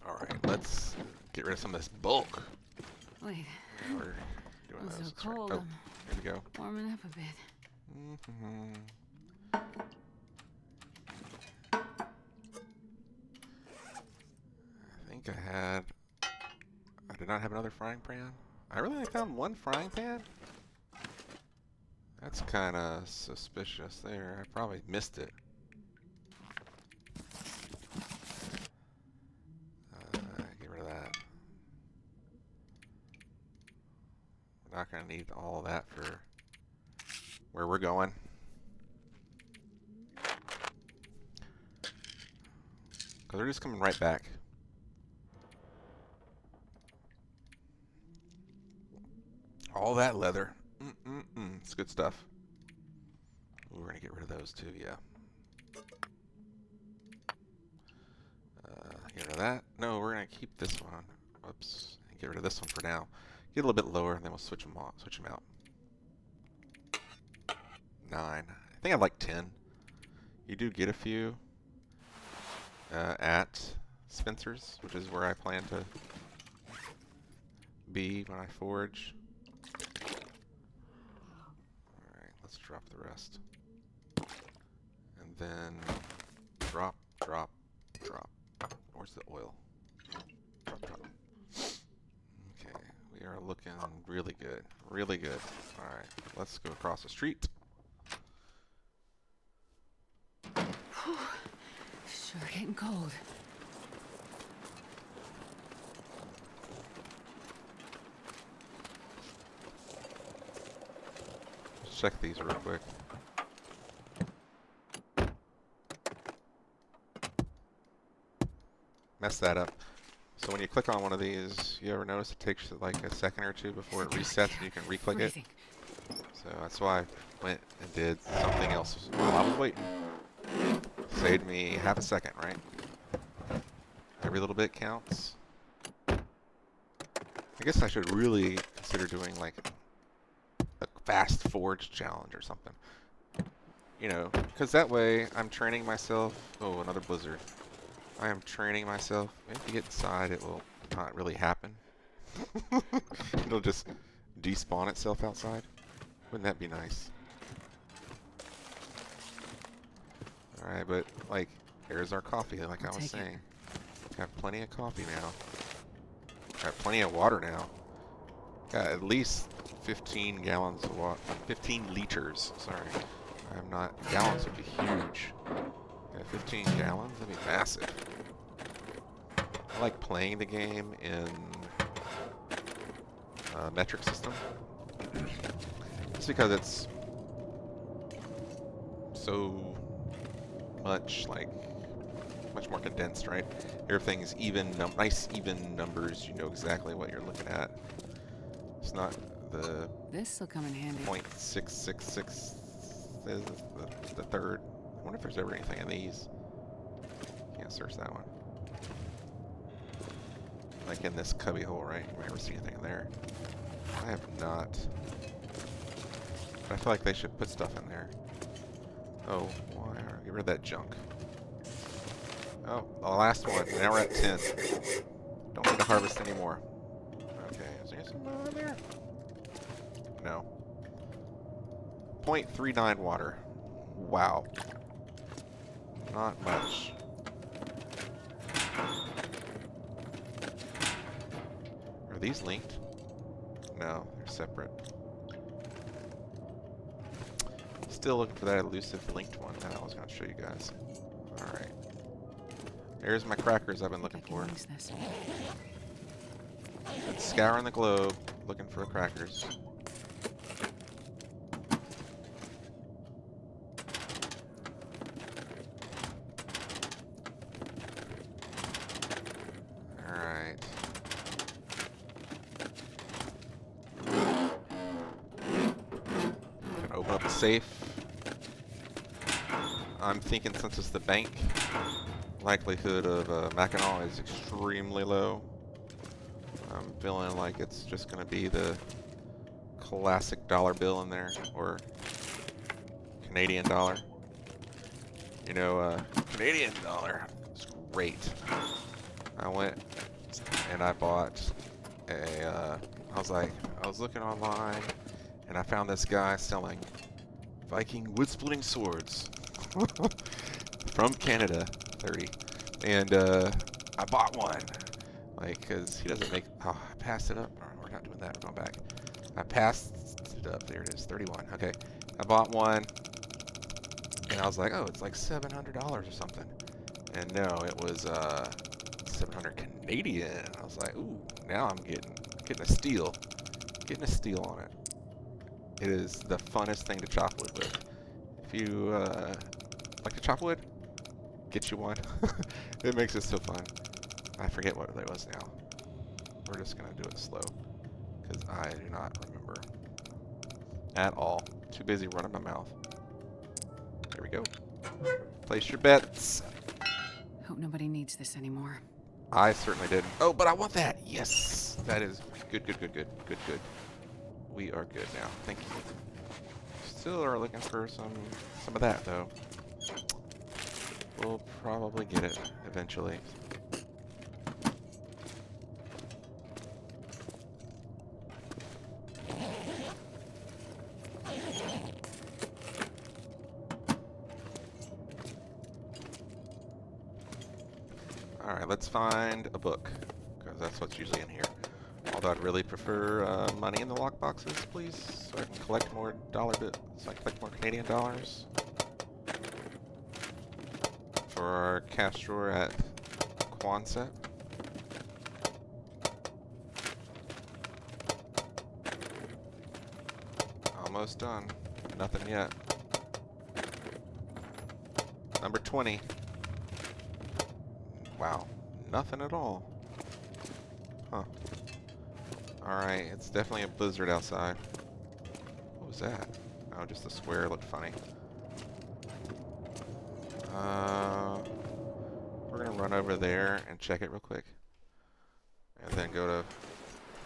A: Alright, let's get rid of some of this bulk.
B: Wait,
A: We're doing
B: I'm
A: those.
B: so
A: That's right.
B: cold.
A: Oh,
B: I'm
A: here we go.
B: warming up a bit.
A: I think I did not have another frying pan. I really only found one frying pan? That's kind of suspicious there. I probably missed it. Get rid of that. We're not going to need all of that for where we're going. Because they're just coming right back. All that leather. It's good stuff. Ooh, we're gonna get rid of those too, yeah. Get rid of that. No, we're gonna keep this one. Whoops. And get rid of this one for now. Get a little bit lower, and then we'll switch them off, switch them out. 9. I think I'd like 10. You do get a few at Spencer's, which is where I plan to be when I forge. Alright, let's drop the rest. And then drop, drop, drop. Where's the oil? Drop, drop. Okay, we are looking really good. Really good. Alright, let's go across the street.
B: Sure getting cold.
A: Let's check these real quick. Mess that up. So when you click on one of these, you ever notice it takes like a second or two before it resets and you can re-click it? So that's why I went and did something else while I was waiting. Saved me half a second, right? Every little bit counts. I guess I should really consider doing like a fast forge challenge or something. You know, because that way I'm training myself. Oh, another blizzard. I am training myself. If you get inside, it will not really happen. It'll just despawn itself outside. Wouldn't that be nice? Alright, but, like, here's our coffee, like I was saying. Got plenty of coffee now. Got plenty of water now. Got at least 15 gallons of water. 15 liters, sorry. I'm not... Gallons would be huge. Yeah, 15 gallons? That'd be massive. I like playing the game in metric system. Just because it's so much much more condensed, right? Everything's even, nice even numbers. You know exactly what you're looking at. It's not the
B: This'll come in handy.
A: 0.666 is the third. I wonder if there's ever anything in these. Can't search that one. Like in this cubby hole, right? You might ever see anything in there. I have not. But I feel like they should put stuff in there. Oh, why? Get rid of that junk. Oh, the last one. Now we're at 10. Don't need to harvest anymore. Okay, is there some more in there? No. 0.39 water. Wow. Not much. Are these linked? No, they're separate. Still looking for that elusive linked one that I was going to show you guys. Alright. Here's my crackers I've been looking for. Been scouring the globe looking for the crackers. Alright. Gonna open up the safe. I'm thinking since it's the bank, likelihood of Mackinac is extremely low. I'm feeling like it's just going to be the classic dollar bill in there, or Canadian dollar. You know, Canadian dollar is great. I went and I bought a, I was looking online and I found this guy selling Viking wood-splitting swords from Canada, 30. And I bought one, like, because he doesn't make... Oh, I passed it up. Oh, we're not doing that. We're going back. I passed it up. There it is, 31. Okay. I bought one, and I was like, oh, it's like $700 or something. And no, it was 700 Canadian. I was like, ooh, now I'm getting a steal. Getting a steal on it. It is the funnest thing to chop wood with. If you like to chop wood, get you one. It makes it so fun. I forget what it was now. We're just gonna do it slow because I do not remember at all. Too busy running my mouth. Here we go. Place your bets.
B: Hope nobody needs this anymore.
A: I certainly did. Oh, but I want that. Yes. That is good, good, good, good, good, good. We are good now. Thank you. Still are looking for some of that, though. We'll probably get it eventually. Alright, let's find a book, because that's what's usually in here. Although I'd really prefer money in the lockboxes, please, so I can collect more dollar bits, so I can collect more Canadian dollars for our cash drawer at Quonset. Almost done. Nothing yet. Number 20. Wow, nothing at all. Huh. Alright, it's definitely a blizzard outside. What was that? Oh, just the square looked funny. We're gonna run over there and check it real quick. And then go to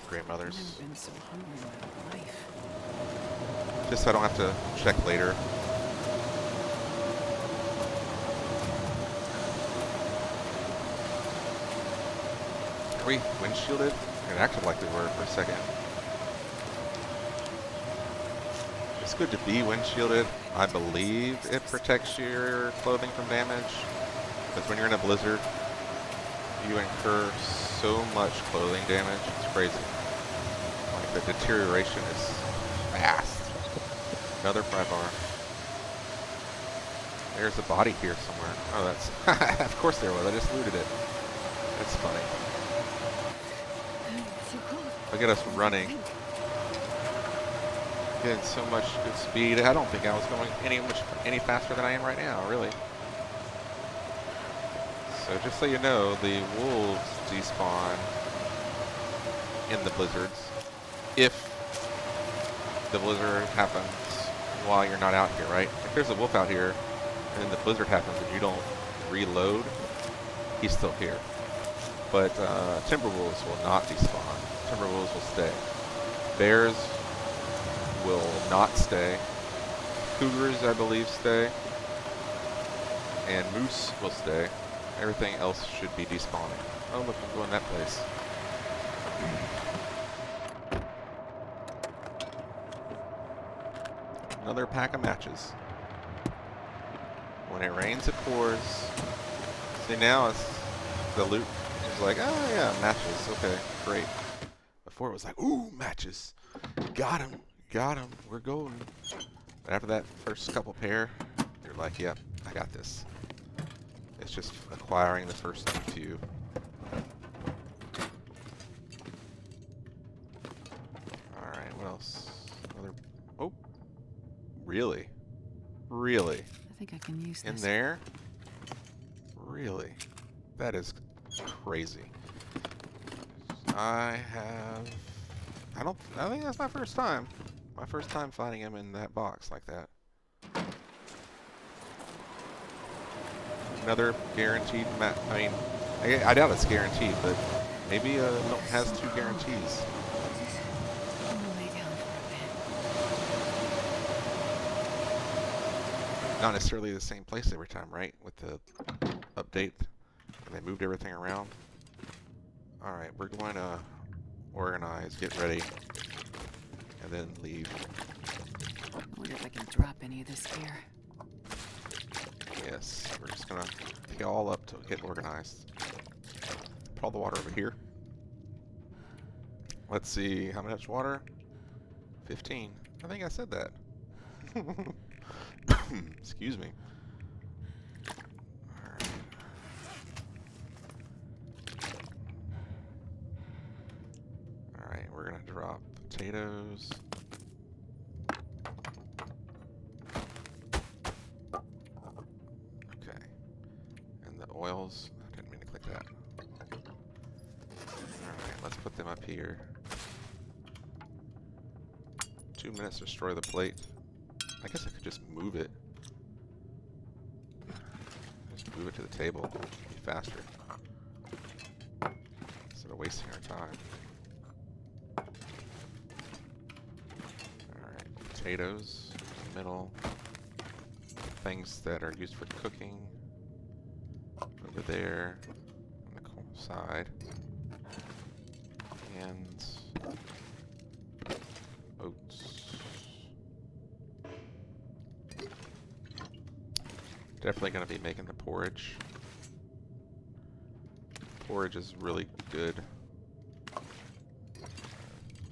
A: grandmother's.
B: I've never been so hungry in my life.
A: Just so I don't have to check later. Are we windshielded? It acted like we were for a second. It's good to be windshielded. I believe it protects your clothing from damage. Because when you're in a blizzard, you incur so much clothing damage. It's crazy. Like, the deterioration is fast. Another 5R. There's a body here somewhere. Oh, that's... Of course there was. I just looted it. It's funny. Look at us running. Getting so much good speed. I don't think I was going any faster than I am right now, really. So just so you know, the wolves despawn in the blizzards if the blizzard happens while you're not out here, right? If there's a wolf out here and then the blizzard happens and you don't reload, he's still here. But timberwolves will not despawn. Timberwolves will stay. Bears will not stay. Cougars, I believe, stay. And moose will stay. Everything else should be despawning. Oh, look, I'm going that place. Another pack of matches. When it rains, it pours. See, now it's the loot is like, oh yeah, matches. Okay, great. Before it was like, ooh, matches. Got him. Got him. We're golden. But after that first couple pair, you're like, yep, I got this. It's just acquiring the first few. Alright, what else? Another... Oh! Really? Really?
B: I think I can use this.
A: In there? Really? That is crazy. I think that's my first time. My first time finding him in that box like that. Another guaranteed I mean, I doubt it's guaranteed, but maybe Milton has 2 guarantees.
B: I'm gonna lay down for a bit.
A: Not necessarily the same place every time, right? With the update, and they moved everything around. Alright, we're going to organize, get ready, and then leave.
B: I wonder if I can drop any of this gear.
A: Yes, we're just gonna take it all up to get organized. Put all the water over here. Let's see, how much water? 15. I think I said that. Excuse me. Alright. Alright, we're gonna drop potatoes. Oils. I didn't mean to click that. Alright, let's put them up here. 2 minutes to destroy the plate. I guess I could just move it. Just move it to the table. It'd be faster. Instead of wasting our time. Alright, potatoes in the middle. Things that are used for cooking over there on the side. And oats. Definitely going to be making the porridge. Porridge is really good.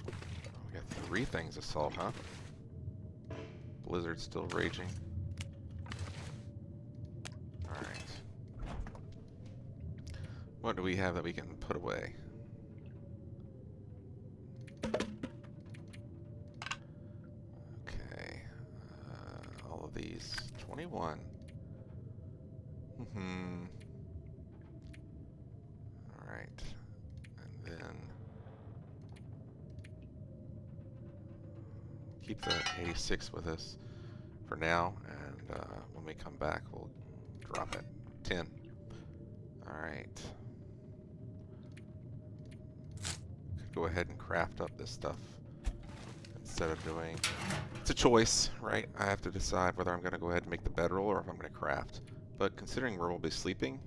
A: We got 3 things to solve, huh? Blizzard's still raging. Alright. What do we have that we can put away? Okay. All of these. 21. Alright. And then keep the 86 with us for now, and when we come back we'll drop it. 10. Alright. Could go ahead and craft up this stuff instead of doing... It's a choice, right? I have to decide whether I'm going to go ahead and make the bedroll or if I'm going to craft. But considering where we'll be sleeping,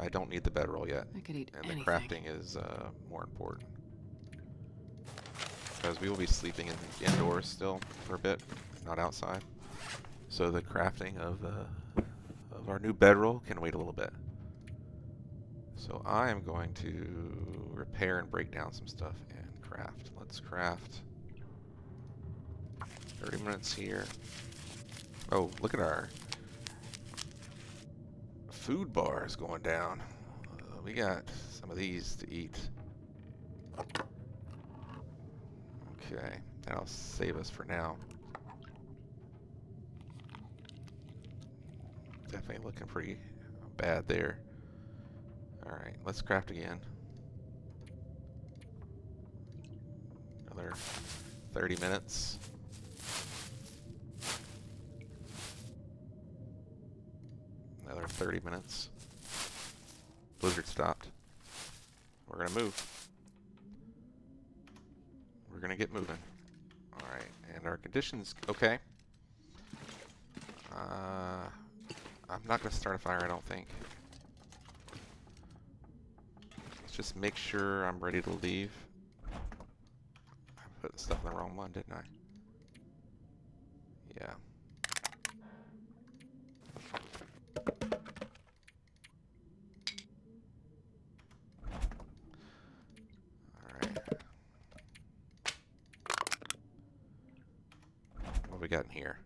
A: I don't need the bedroll yet.
B: I could eat
A: and
B: anything.
A: The crafting is more important. Because we will be sleeping indoors still for a bit, not outside. So the crafting of our new bedroll can wait a little bit. So I am going to repair and break down some stuff and craft. Let's craft. 30 minutes here. Oh, look at our food bars going down. We got some of these to eat. Okay, that'll save us for now. Definitely looking pretty bad there. Alright, let's craft again. Another 30 minutes. Another 30 minutes. Blizzard stopped. We're gonna move. We're gonna get moving. Alright, and our conditions, okay. I'm not gonna start a fire, I don't think. Let's just make sure I'm ready to leave. I put the stuff in the wrong one, didn't I? Yeah. What we got in here?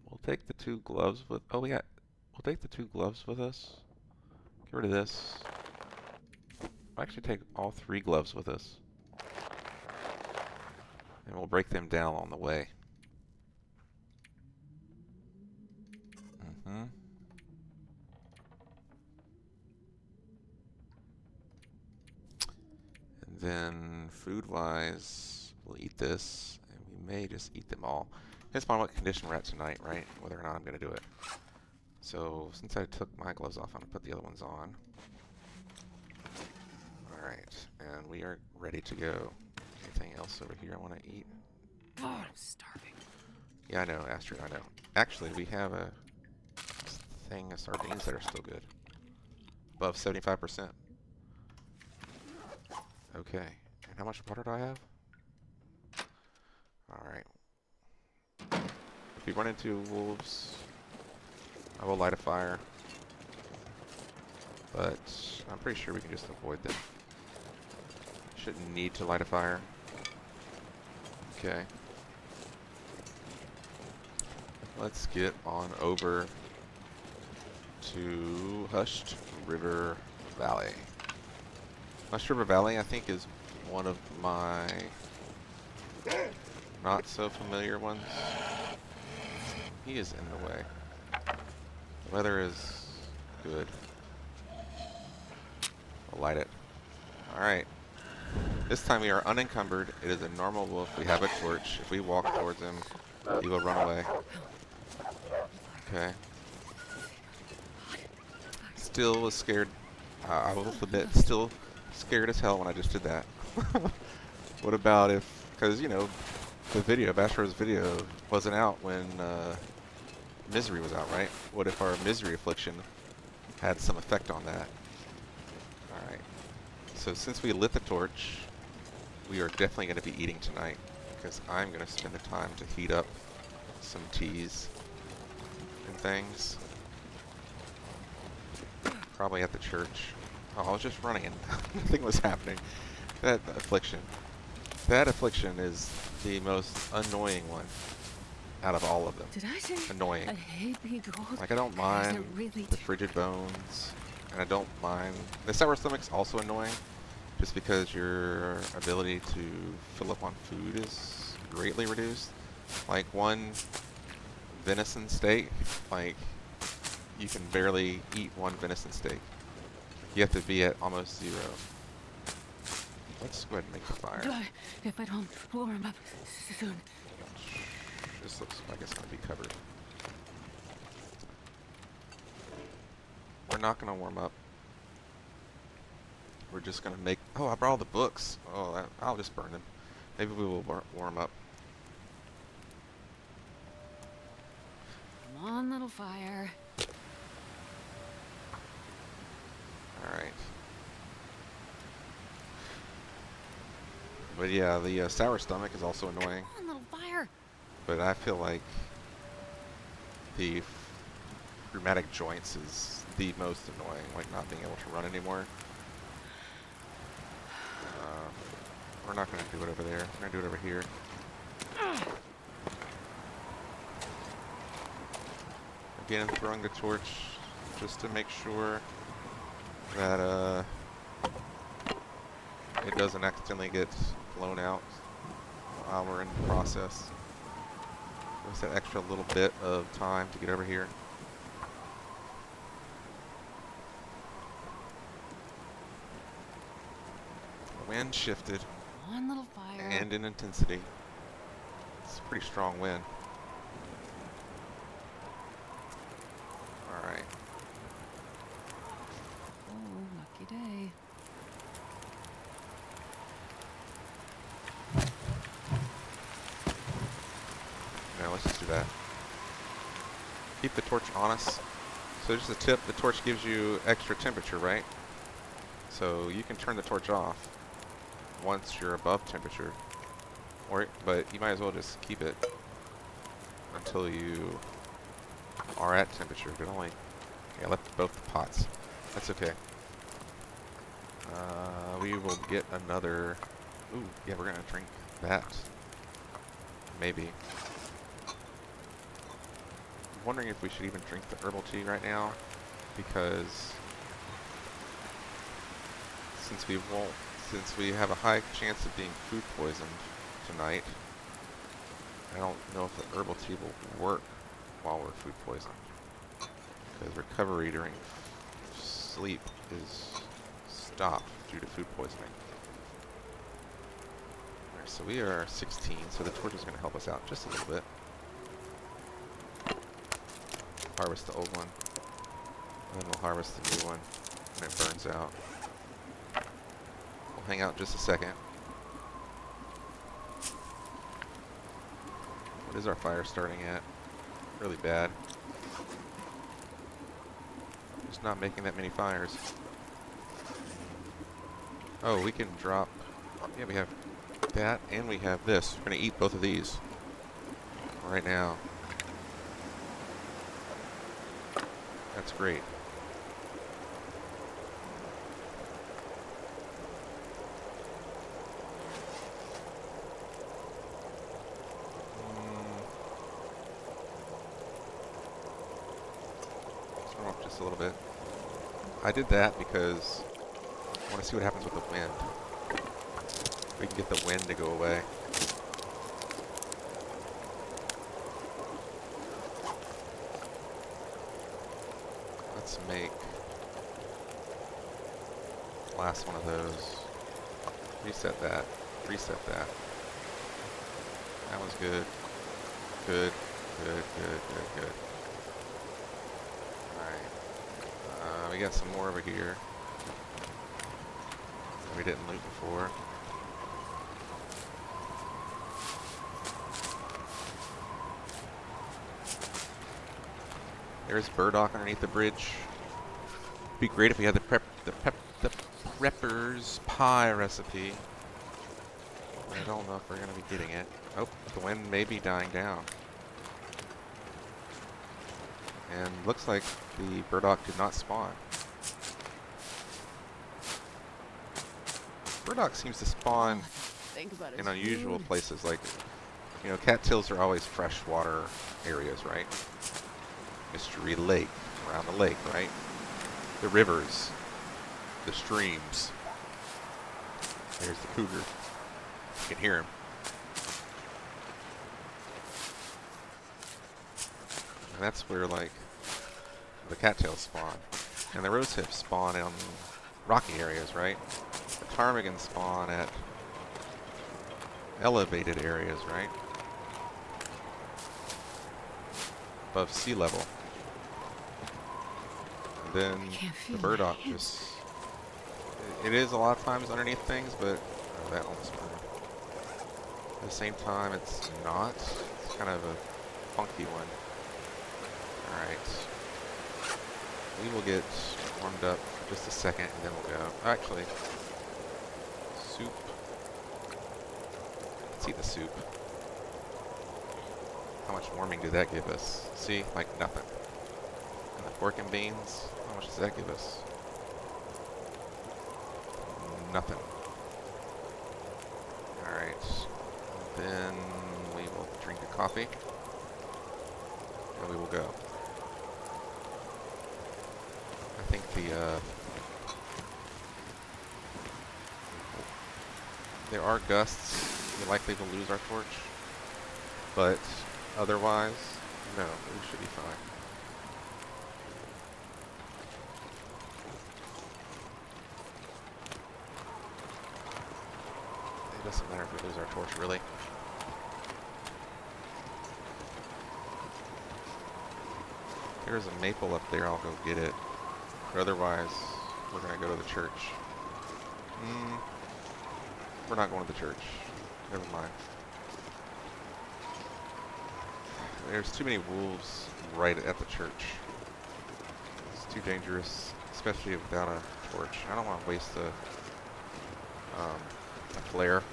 A: We'll take the 2 gloves with. Oh, we'll take the 2 gloves with us. Get rid of this. We'll actually take all 3 gloves with us, and we'll break them down on the way. And then food-wise, we'll eat this, and we may just eat them all. Depends upon what condition we're at tonight, right? Whether or not I'm going to do it. So, since I took my gloves off, I'm going to put the other ones on. Alright, and we are ready to go. Anything else over here I want to eat?
B: Oh, I'm starving.
A: Yeah, I know, Astrid, I know. Actually, we have a thing of sardines that are still good. Above 75%. Okay, and how much water do I have? Alright. If we run into wolves, I will light a fire. But I'm pretty sure we can just avoid them. Shouldn't need to light a fire. Okay. Let's get on over to Hushed River Valley. Hushed River Valley, I think, is one of my not so familiar ones. He is in the way. The weather is good. I'll light it. Alright. This time we are unencumbered. It is a normal wolf. We have a torch. If we walk towards him, he will run away. Okay. Still was scared. I will admit, still scared as hell when I just did that. What about if, because, you know, the video, Bastro's video, wasn't out when Misery was out, right? What if our Misery affliction had some effect on that? Alright. So since we lit the torch, we are definitely going to be eating tonight, because I'm going to spend the time to heat up some teas and things. Probably at the church. Oh, I was just running and nothing was happening. That affliction. That affliction is the most annoying one out of all of them.
B: Did I say
A: Annoying.
B: I hate being cold?
A: Like, I don't mind
B: really
A: the frigid bones, and I don't mind... The sour stomach's also annoying, just because your ability to fill up on food is greatly reduced. Like, one venison steak, like, you can barely eat one venison steak. You have to be at almost 0. Let's go ahead and make the fire.
B: Die if I don't warm up soon.
A: This looks like it's going to be covered. We're not going to warm up. We're just going to make... Oh, I brought all the books. Oh, I'll just burn them. Maybe we will warm up.
B: Come on, little fire.
A: Alright. But yeah, the sour stomach is also annoying.
B: Come on, little fire.
A: But I feel like the rheumatic joints is the most annoying, like not being able to run anymore. We're not going to do it over there. We're going to do it over here. Again, throwing the torch just to make sure that it doesn't accidentally get blown out while we're in the process. Just that extra little bit of time to get over here. The wind shifted.
B: Come on, little fire.
A: And in intensity. It's a pretty strong wind. Alright.
B: Oh, lucky day.
A: Now let's just do that. Keep the torch on us. So just a tip, the torch gives you extra temperature, right? So you can turn the torch off once you're above temperature. But you might as well just keep it until you are at temperature. But only... Okay, I left both the pots. That's okay. We will get another... Ooh, yeah, we're going to drink that. Maybe. I'm wondering if we should even drink the herbal tea right now, because since we have a high chance of being food poisoned tonight, I don't know if the herbal tea will work while we're food poisoned, because recovery during sleep is stopped due to food poisoning. Alright, so we are 16, so the torch is going to help us out just a little bit. Harvest the old one, and then we'll harvest the new one when it burns out. We'll hang out just a second. What is our fire starting at? Really bad. Just not making that many fires. Oh, we can drop... Yeah, we have that, and we have this. We're going to eat both of these right now. That's great. Let's turn off just a little bit. I did that because I want to see what happens with the wind. We can get the wind to go away. Let's make the last one of those. Reset that. Reset that. That was good. Good. Good, good, good, good. Alright. We got some more over here. We didn't loot before. There's burdock underneath the bridge. It'd be great if we had the prepper's pie recipe. I don't know if we're gonna be getting it. Oh, the wind may be dying down. And looks like the burdock did not spawn. Burdock seems to spawn
B: Think about
A: in
B: his
A: unusual
B: food.
A: places, like, you know, cattails are always freshwater areas, right? Mystery Lake, around the lake, right? The rivers, the streams. There's the cougar. You can hear him. And that's where, like, the cattails spawn. And the rosehips spawn in rocky areas, right? The ptarmigans spawn at elevated areas, right? Above sea level. And then the burdock just... It is a lot of times underneath things, but... Oh, that almost burned. At the same time, it's not. It's kind of a funky one. Alright. We will get warmed up for just a second, and then we'll go. Actually, soup. Let's eat the soup. How much warming did that give us? See? Like nothing. And the pork and beans, how much does that give us? Nothing. Alright. Then we will drink a coffee. And we will go. I think there are gusts. We're likely to lose our torch. But otherwise, no, we should be fine. It doesn't matter if we lose our torch, really. There's a maple up there, I'll go get it. But otherwise, we're going to go to the church. We're not going to the church. Never mind. There's too many wolves right at the church. It's too dangerous, especially without a torch. I don't want to waste a flare.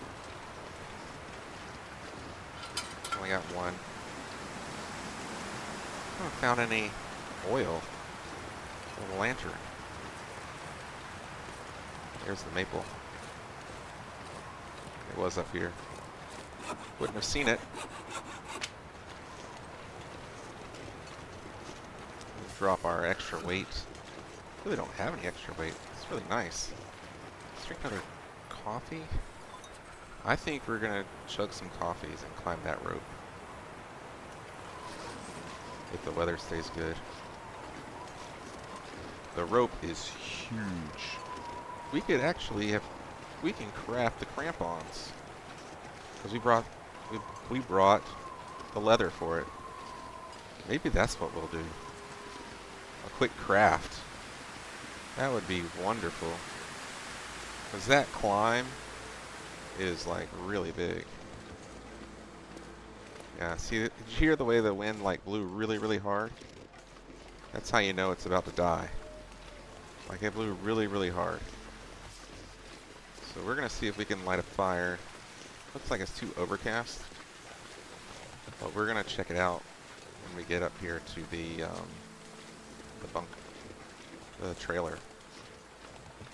A: Only got one. I haven't found any oil for the lantern. There's the maple. It was up here. Wouldn't have seen it. Drop our extra weight. Really don't have any extra weight. It's really nice. Let's drink another coffee. I think we're gonna chug some coffees and climb that rope. If the weather stays good. The rope is huge. We could actually have, we can craft the crampons. Because we brought the leather for it. Maybe that's what we'll do. A quick craft. That would be wonderful. Because that climb is like really big. Yeah, see, did you hear the way the wind like blew really, really hard? That's how you know it's about to die. Like it blew really, really hard. So we're gonna see if we can light a fire. Looks like it's too overcast. But we're gonna check it out when we get up here to the trailer.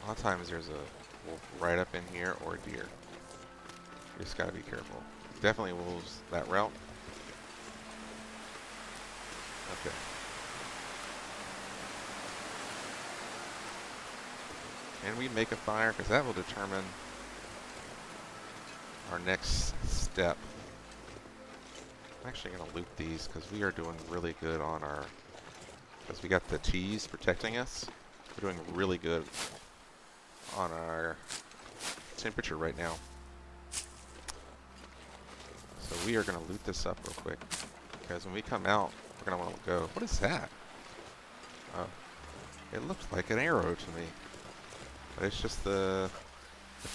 A: A lot of times there's a wolf right up in here or a deer. You just gotta be careful. Definitely wolves that route. Okay. Can we make a fire? Because that will determine our next step. I'm actually going to loot these because we are doing really good on our... Because we got the T's protecting us. We're doing really good on our temperature right now. So we are going to loot this up real quick. Because when we come out, we're going to want to go. What is that? Oh, it looks like an arrow to me. But it's just the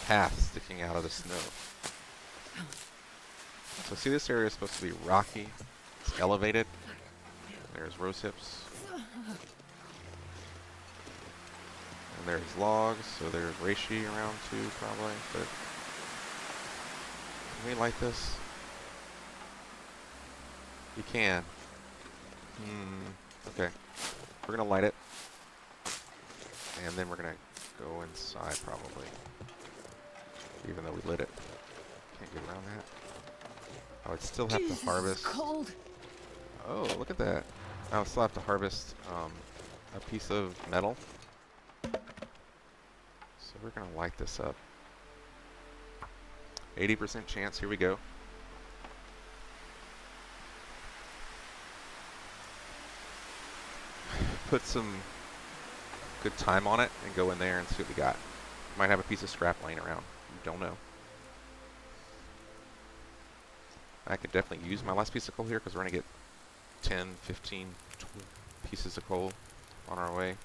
A: path sticking out of the snow. So see, this area is supposed to be rocky. It's elevated. There's rose hips. And there's logs, so there's reishi around too, probably. But can we light this? You can. Okay. We're gonna light it. And then we're gonna go inside, probably. Even though we lit it. Can't get around that. I would still have to harvest.
B: Cold.
A: Oh, look at that. I would still have to harvest a piece of metal. So we're going to light this up. 80% chance. Here we go. Put some good time on it and go in there and see what we got. Might have a piece of scrap laying around. Don't know. I could definitely use my last piece of coal here because we're going to get 10, 15 pieces of coal on our way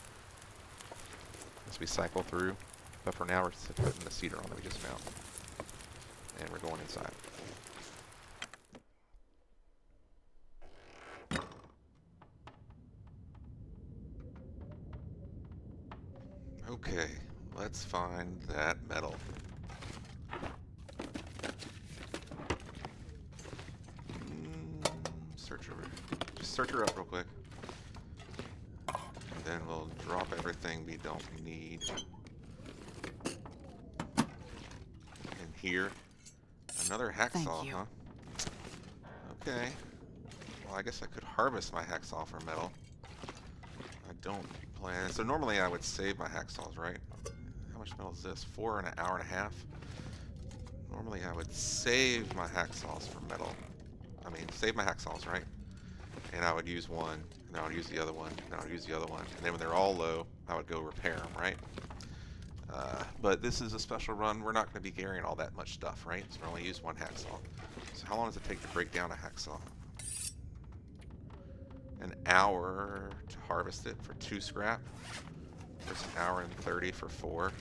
A: as we cycle through. But for now, we're just putting the cedar on that we just found. And we're going inside. Okay, let's find that metal. Search her. Just search her up real quick. And then we'll drop everything we don't need. And here, another hacksaw, huh? Okay. Well, I guess I could harvest my hacksaw for metal. I don't plan. So normally I would save my hacksaws, right? How much metal is this? 4 in an hour and a half. Normally I would save my hacksaws for metal. I mean, save my hacksaws, right? And I would use one, and I would use the other one, and I would use the other one. And then when they're all low, I would go repair them, right? But this is a special run. We're not going to be carrying all that much stuff, right? So we only use one hacksaw. So how long does it take to break down a hacksaw? An hour to harvest it for 2 scrap. There's an hour and 30 for 4.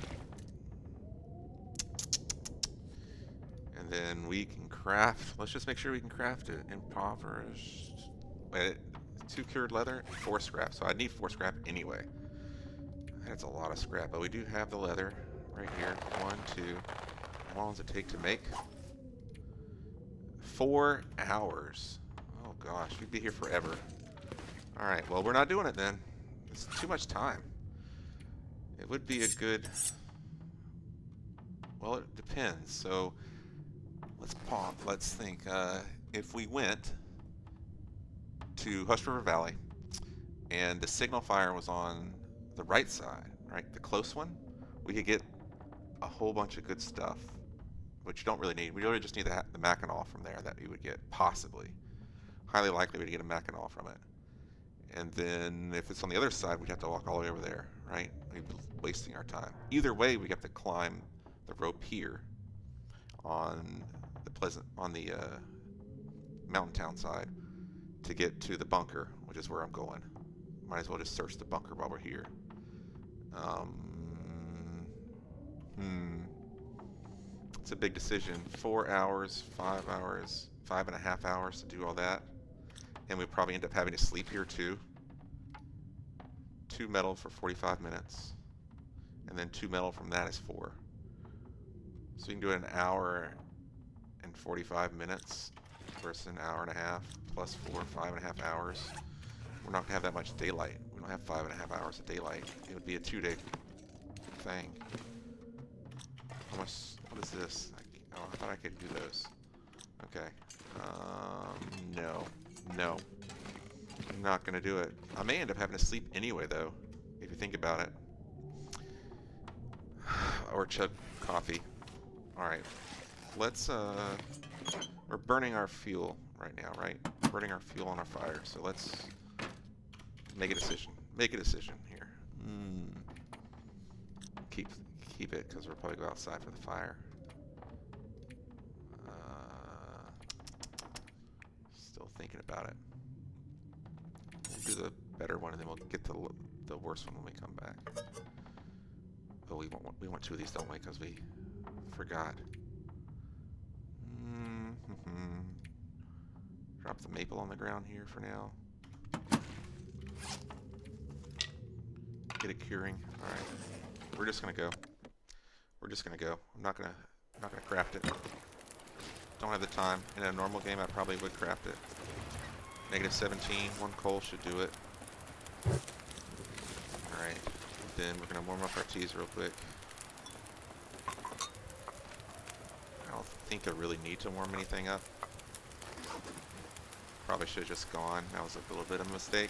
A: And then we can craft. Let's just make sure we can craft it. Impoverished. Wait, 2 cured leather and 4 scrap. So I need 4 scrap anyway. That's a lot of scrap, but we do have the leather right here. 1, 2. How long does it take to make? 4 hours. Oh gosh, we'd be here forever. Alright, well, we're not doing it then. It's too much time. It would be a good... Well, it depends. So, let's pause. Let's think. If we went to Hush River Valley and the signal fire was on the right side, right, the close one, we could get a whole bunch of good stuff, which you don't really need. We really just need the Mackinaw from there that you would get, possibly. Highly likely we'd get a Mackinaw from it. And then if it's on the other side, we'd have to walk all the way over there, right? We'd be wasting our time. Either way, we have to climb the rope here on the Mountain Town side to get to the bunker, which is where I'm going. Might as well just search the bunker while we're here. It's a big decision. 4 hours, 5 hours, 5.5 hours to do all that. And we probably end up having to sleep here too. 2 metal for 45 minutes. And then 2 metal from that is 4. So you can do it an hour and 45 minutes versus an hour and a half plus 4, 5.5 hours. We're not going to have that much daylight. We don't have 5.5 hours of daylight. It would be a 2-day thing. How much? What is this? Oh, I thought I could do those. Okay. No. No. I'm not going to do it. I may end up having to sleep anyway, though, if you think about it. Or chug coffee. Alright. Let's, we're burning our fuel right now, right? Burning our fuel on our fire. So let's make a decision. Make a decision here. Keep it, because we'll probably go outside for the fire. thinking about it. We'll do the better one, and then we'll get to the worst one when we come back. Oh, we want two of these, don't we? Because we forgot. Drop the maple on the ground here for now. Get it curing. All right, we're just gonna go. We're just gonna go. I'm not gonna craft it. Don't have the time. In a normal game, I probably would craft it. -17. 1 coal should do it. All right. Then we're gonna warm up our teas real quick. I don't think I really need to warm anything up. Probably should have just gone. That was a little bit of a mistake,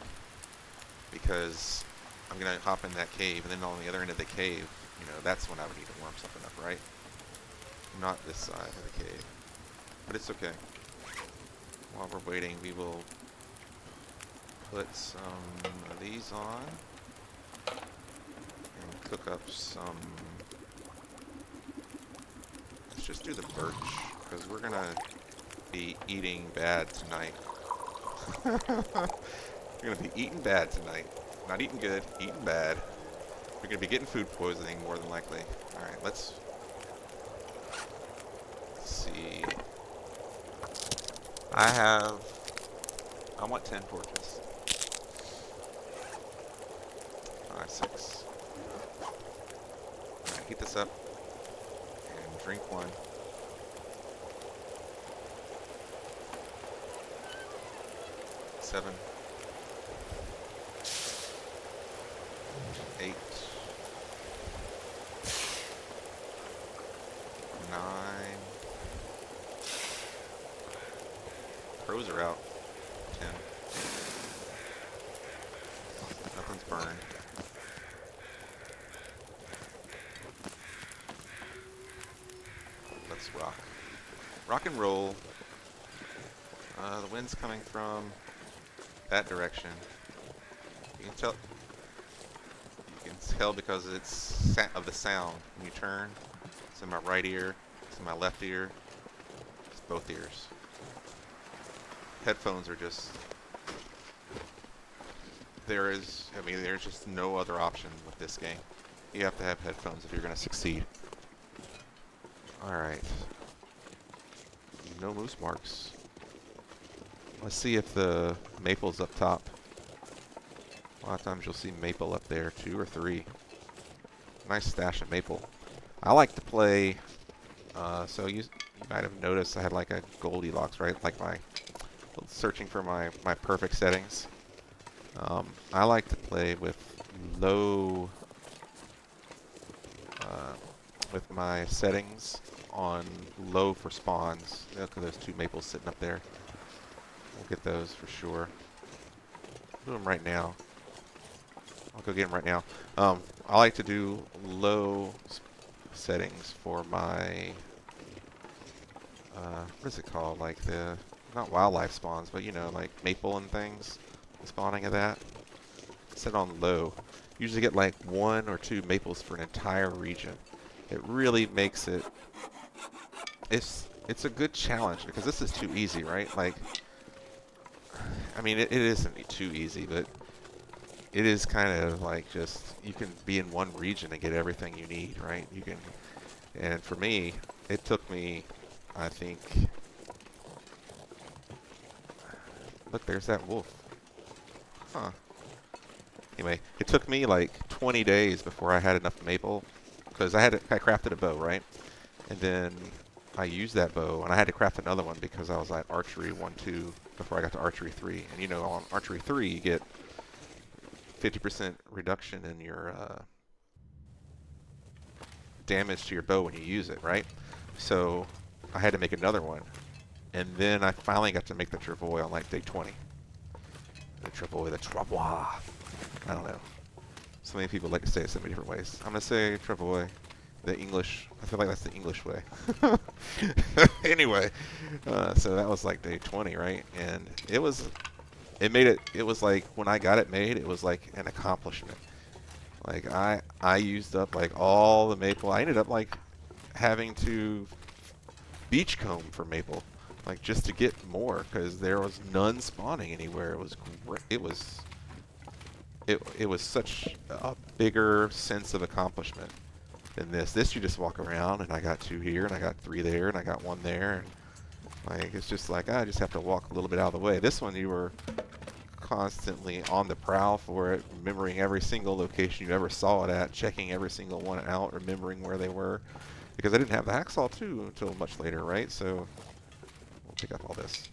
A: because I'm gonna hop in that cave, and then on the other end of the cave, you know, that's when I would need to warm something up, right? Not this side of the cave. But it's okay. While we're waiting, we will put some of these on and cook up some. Let's just do the birch, because we're gonna be eating bad tonight. We're gonna be eating bad tonight. Not eating good, eating bad. We're gonna be getting food poisoning more than likely. All right, let's see. I want 10 torches. 5, 6. All right, heat this up and drink one. 7, 8, 9. Crows are out. 10. Nothing's burned. Let's rock. Rock and roll. The wind's coming from that direction. You can tell. You can tell because it's of the sound when you turn. It's in my right ear. It's in my left ear. It's both ears. Headphones are just. There's just no other option with this game. You have to have headphones if you're going to succeed. All right. No moose marks. Let's see if the maple's up top. A lot of times you'll see maple up there, 2 or 3. Nice stash of maple. I like to play, so you might have noticed I had like a Goldilocks, right? Like my, searching for my perfect settings. I like to play with low, with my settings on low for spawns. Look at those 2 maples sitting up there. We'll get those for sure. I'll do them right now. I'll go get them right now. I like to do low settings for my, what is it called? Like the, not wildlife spawns, but you know, like maple and things. The spawning of that. Set on low. Usually get like 1 or 2 maples for an entire region. It really makes it, it's a good challenge because this is too easy, right? Like, I mean, it isn't too easy, but it is kind of like just, you can be in one region and get everything you need, right? You can, and for me, it took me, I think, look, there's that wolf. Huh. Anyway, it took me like 20 days before I had enough maple, because I crafted a bow, right? And then I used that bow, and I had to craft another one because I was at archery 1, 2 before I got to archery 3. And you know, on archery 3, you get 50% reduction in your damage to your bow when you use it, right? So I had to make another one, and then I finally got to make the travois on like day 20. The travois. I don't know. So many people like to say it so many different ways. I'm gonna say travois. The English, I feel like that's the English way. Anyway, so that was like day 20, right? And it was like, when I got it made, it was like an accomplishment. Like, I used up like all the maple. I ended up like having to beachcomb for maple. like just to get more, because there was none spawning anywhere. It was great. It was such a bigger sense of accomplishment than this. This you just walk around, and I got 2 here, and I got 3 there, and I got 1 there, and like it's just like I just have to walk a little bit out of the way. This one you were constantly on the prowl for it, remembering every single location you ever saw it at, checking every single one out, remembering where they were. Because I didn't have the hacksaw too until much later, right? So we'll pick up all this.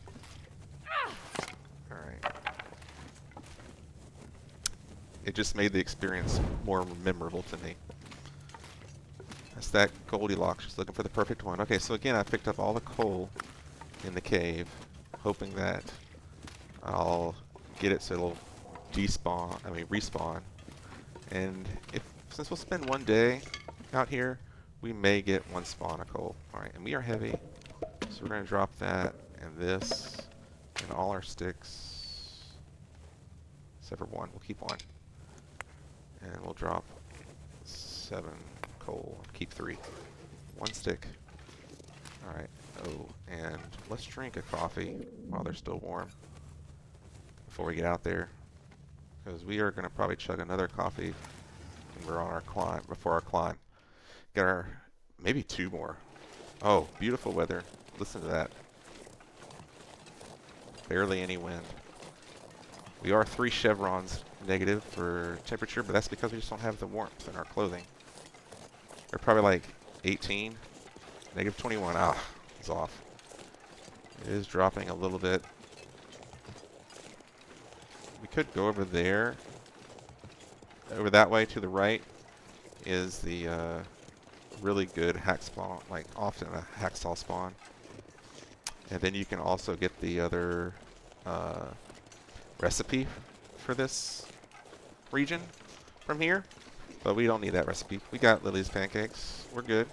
A: Alright. It just made the experience more memorable to me. That's that Goldilocks, just looking for the perfect one. Okay, so again, I picked up all the coal in the cave, hoping that I'll get it so it'll respawn. And since we'll spend 1 day out here, we may get 1 spawn of coal. Alright, and we are heavy, so we're going to drop that and this and all our sticks, except for 1. We'll keep 1. And we'll drop 7 coal, keep 3. 1 stick. Alright, oh, and let's drink a coffee while they're still warm before we get out there, because we are going to probably chug another coffee when we're on our climb, before our climb. Got our, maybe 2 more. Oh, beautiful weather. Listen to that. Barely any wind. We are 3 chevrons negative for temperature, but that's because we just don't have the warmth in our clothing. They're probably like 18, negative 21. Ah, it's off. It is dropping a little bit. We could go over there. Over that way to the right is the really good hack spawn, like often a hacksaw spawn. And then you can also get the other recipe for this region from here. But we don't need that recipe. We got Lily's pancakes. We're good.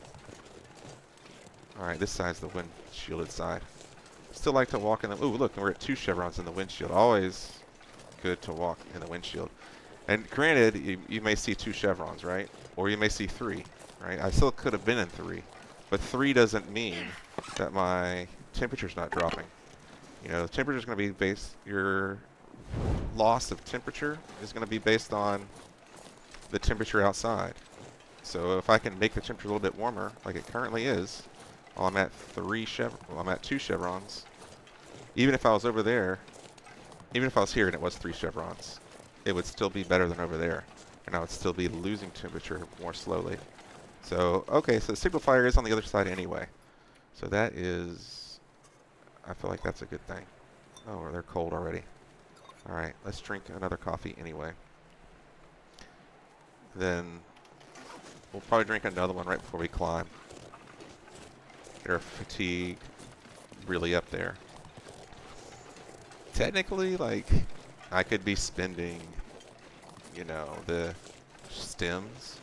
A: Alright, this side's the wind shielded side. Still like to walk in the... Ooh, look, we're at 2 chevrons in the windshield. Always good to walk in the windshield. And granted, you may see 2 chevrons, right? Or you may see 3, right? I still could have been in 3. But 3 doesn't mean that my temperature's not dropping. You know, the temperature's going to be based... Your loss of temperature is going to be based on the temperature outside. So if I can make the temperature a little bit warmer, like it currently is, while I'm at 2 chevrons, even if I was over there, even if I was here and it was 3 chevrons, it would still be better than over there, and I would still be losing temperature more slowly. So, okay, so the signal fire is on the other side anyway. So that is, I feel like that's a good thing. Oh, they're cold already. Alright, let's drink another coffee anyway. Then we'll probably drink another one right before we climb. Get our fatigue really up there. Technically, like, I could be spending, you know, the stems.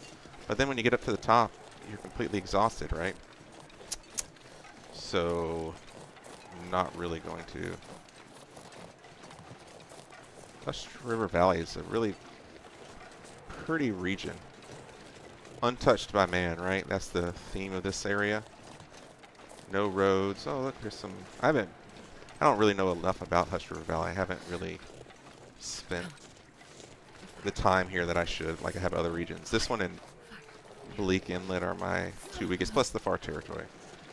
A: But then when you get up to the top, you're completely exhausted, right? So, I'm not really going to. Lush River Valley is a really pretty region. Untouched by man, right? That's the theme of this area. No roads. Oh, look, there's some... I don't really know enough about Hush River Valley. I haven't really spent the time here that I should, like I have other regions. This one and Bleak Inlet are my 2 weakest, plus the Far Territory.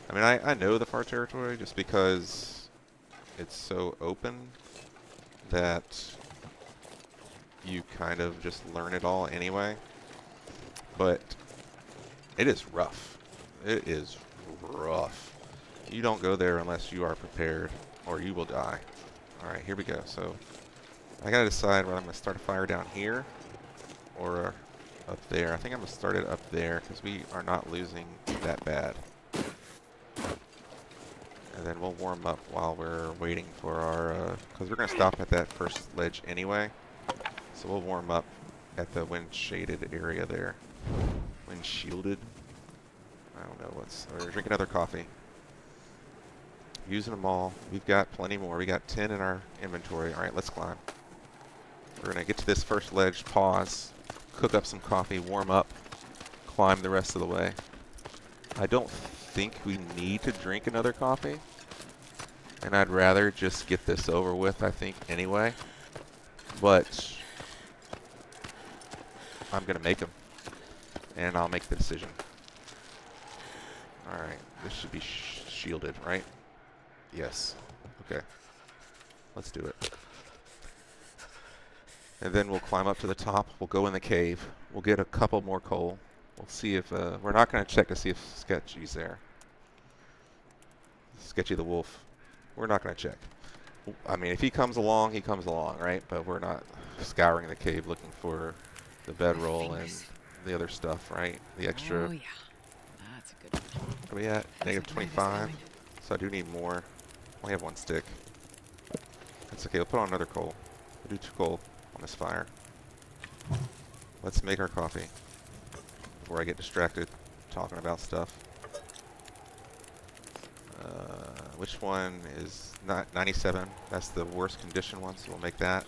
A: I mean, I know the Far Territory just because it's so open that you kind of just learn it all anyway. But it is rough. It is rough. You don't go there unless you are prepared, or you will die. Alright, here we go. So, I gotta decide whether I'm gonna start a fire down here, or up there. I think I'm gonna start it up there, because we are not losing that bad. And then we'll warm up while we're waiting for our, because we're gonna stop at that first ledge anyway. So we'll warm up at the wind-shaded area there. Wind-shielded? I don't know what's... Or drink another coffee. Using them all. We've got plenty more. We got 10 in our inventory. Alright, let's climb. We're going to get to this first ledge, pause, cook up some coffee, warm up, climb the rest of the way. I don't think we need to drink another coffee. And I'd rather just get this over with, I think, anyway. But I'm going to make them. And I'll make the decision. Alright, this should be shielded, right? Yes. Okay. Let's do it. And then we'll climb up to the top. We'll go in the cave. We'll get a couple more coal. We'll see if... we're not going to check to see if Sketchy's there. Sketchy the Wolf. We're not going to check. I mean, if he comes along, he comes along, right? But we're not scouring the cave looking for the bedroll and the other stuff, right? The extra...
B: Oh, yeah. That's a good one.
A: What are we at? Negative 25. So I do need more. I only have one stick. That's okay. We'll put on another coal. We'll do 2 coal on this fire. Let's make our coffee before I get distracted talking about stuff. Which one is not 97? That's the worst condition one, so we'll make that.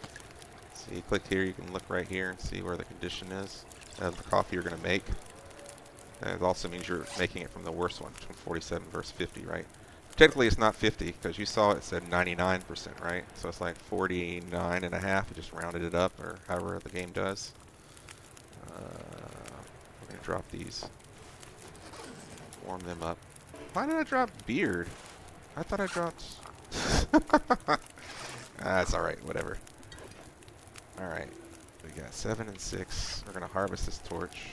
A: So you click here, you can look right here and see where the condition is of the coffee you're going to make. And it also means you're making it from the worst one, from 47 versus 50, right? Technically it's not 50 because you saw it said 99%, right? So it's like 49 and a half. You just rounded it up, or however the game does. We're going to drop these. Warm them up. Why did I drop beard? I thought I dropped... That's alright, whatever. Alright, we got 7 and 6. We're going to harvest this torch.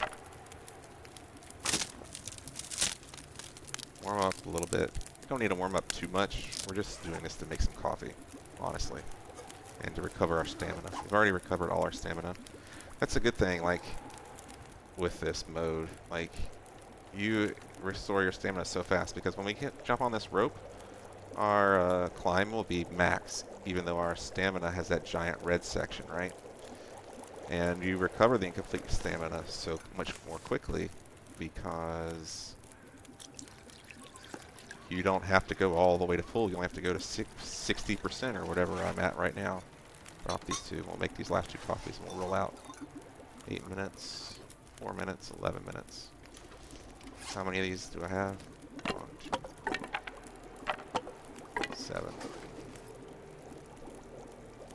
A: Warm up a little bit. Don't need to warm up too much. We're just doing this to make some coffee, honestly. And to recover our stamina. We've already recovered all our stamina. That's a good thing, like, with this mode. Like, you restore your stamina so fast, because when we jump on this rope, our climb will be max, even though our stamina has that giant red section, right? And you recover the incomplete stamina so much more quickly because you don't have to go all the way to full. You only have to go to 60% or whatever I'm at right now. Drop these 2. We'll make these last 2 coffees and we'll roll out. 8 minutes, 4 minutes, 11 minutes. How many of these do I have? 1, 2, 7.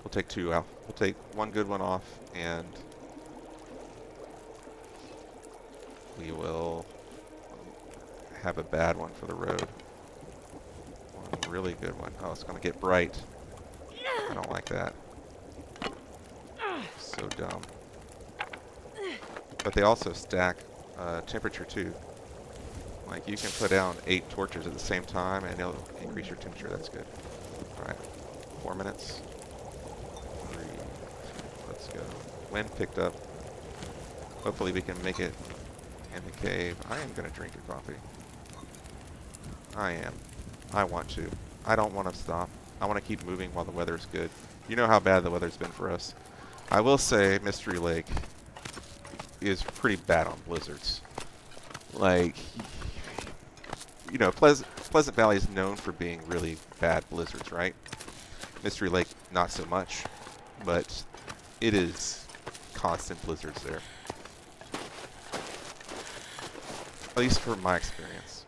A: We'll take 2 out. We'll take 1 good one off, and we will have a bad one for the road. 1 really good one. Oh, it's going to get bright. I don't like that. So dumb. But they also stack temperature too. Like, you can put down 8 torches at the same time and it'll increase your temperature. That's good. Alright. 4 minutes. 3, 2, let's go. Wind picked up. Hopefully we can make it in the cave. I am going to drink your coffee. I am. I want to. I don't want to stop. I want to keep moving while the weather's good. You know how bad the weather's been for us. I will say Mystery Lake is pretty bad on blizzards. Like, you know, Pleasant Valley is known for being really bad blizzards, right? Mystery Lake, not so much, but it is constant blizzards there. At least from my experience.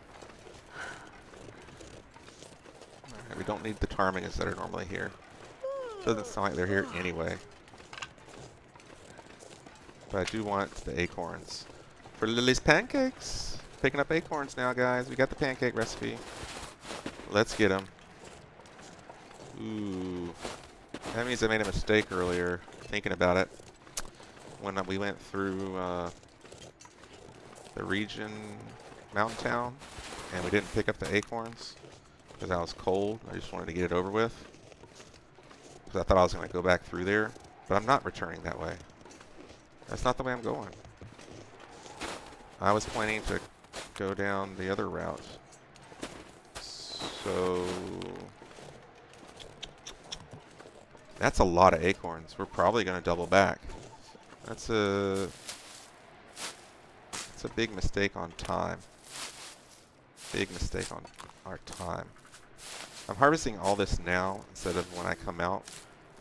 A: Alright, we don't need the ptarmigans that are normally here. Doesn't sound like they're here anyway. But I do want the acorns for Lily's pancakes. Picking up acorns now, guys. We got the pancake recipe. Let's get them. Ooh. That means I made a mistake earlier, thinking about it. When we went through the region, mountain town, and we didn't pick up the acorns because I was cold. I just wanted to get it over with. Because I thought I was going to go back through there. But I'm not returning that way. That's not the way I'm going. I was planning to go down the other route. So that's a lot of acorns. We're probably going to double back. That's a big mistake on time. Big mistake on our time. I'm harvesting all this now instead of when I come out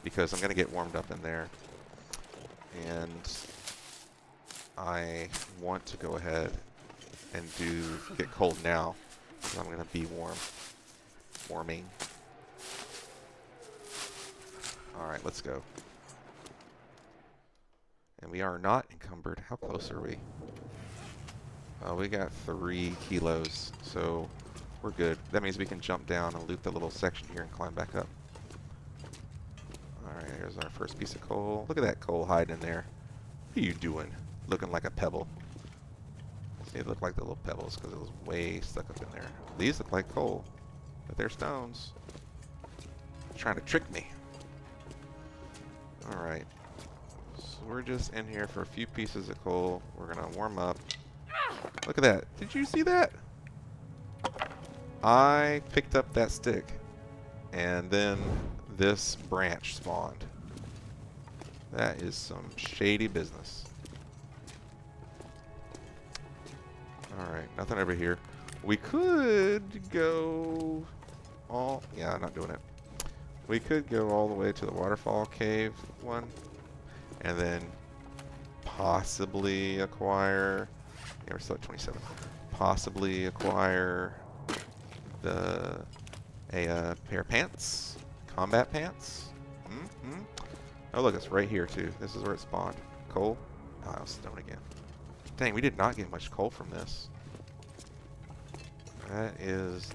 A: because I'm going to get warmed up in there. And I want to go ahead and get cold now because I'm going to be warming. Alright, let's go. And we are not encumbered. How close are we? We got 3 kilos, so we're good. That means we can jump down and loot the little section here and climb back up. Alright, here's our first piece of coal. Look at that coal hiding in there. What are you doing? Looking like a pebble. See, they look like the little pebbles because it was way stuck up in there. These look like coal, but they're stones. Trying to trick me. Alright. So we're just in here for a few pieces of coal. We're going to warm up. Look at that. Did you see that? I picked up that stick, and then this branch spawned. That is some shady business. Alright, nothing over here. We could go all... Yeah, I'm not doing it. We could go all the way to the waterfall cave one, and then possibly acquire... Yeah, we're still at 27. Possibly acquire a pair of pants. Combat pants. Mm-hmm. Oh, look, it's right here, too. This is where it spawned. Coal. Oh, stone again. Dang, we did not get much coal from this. That is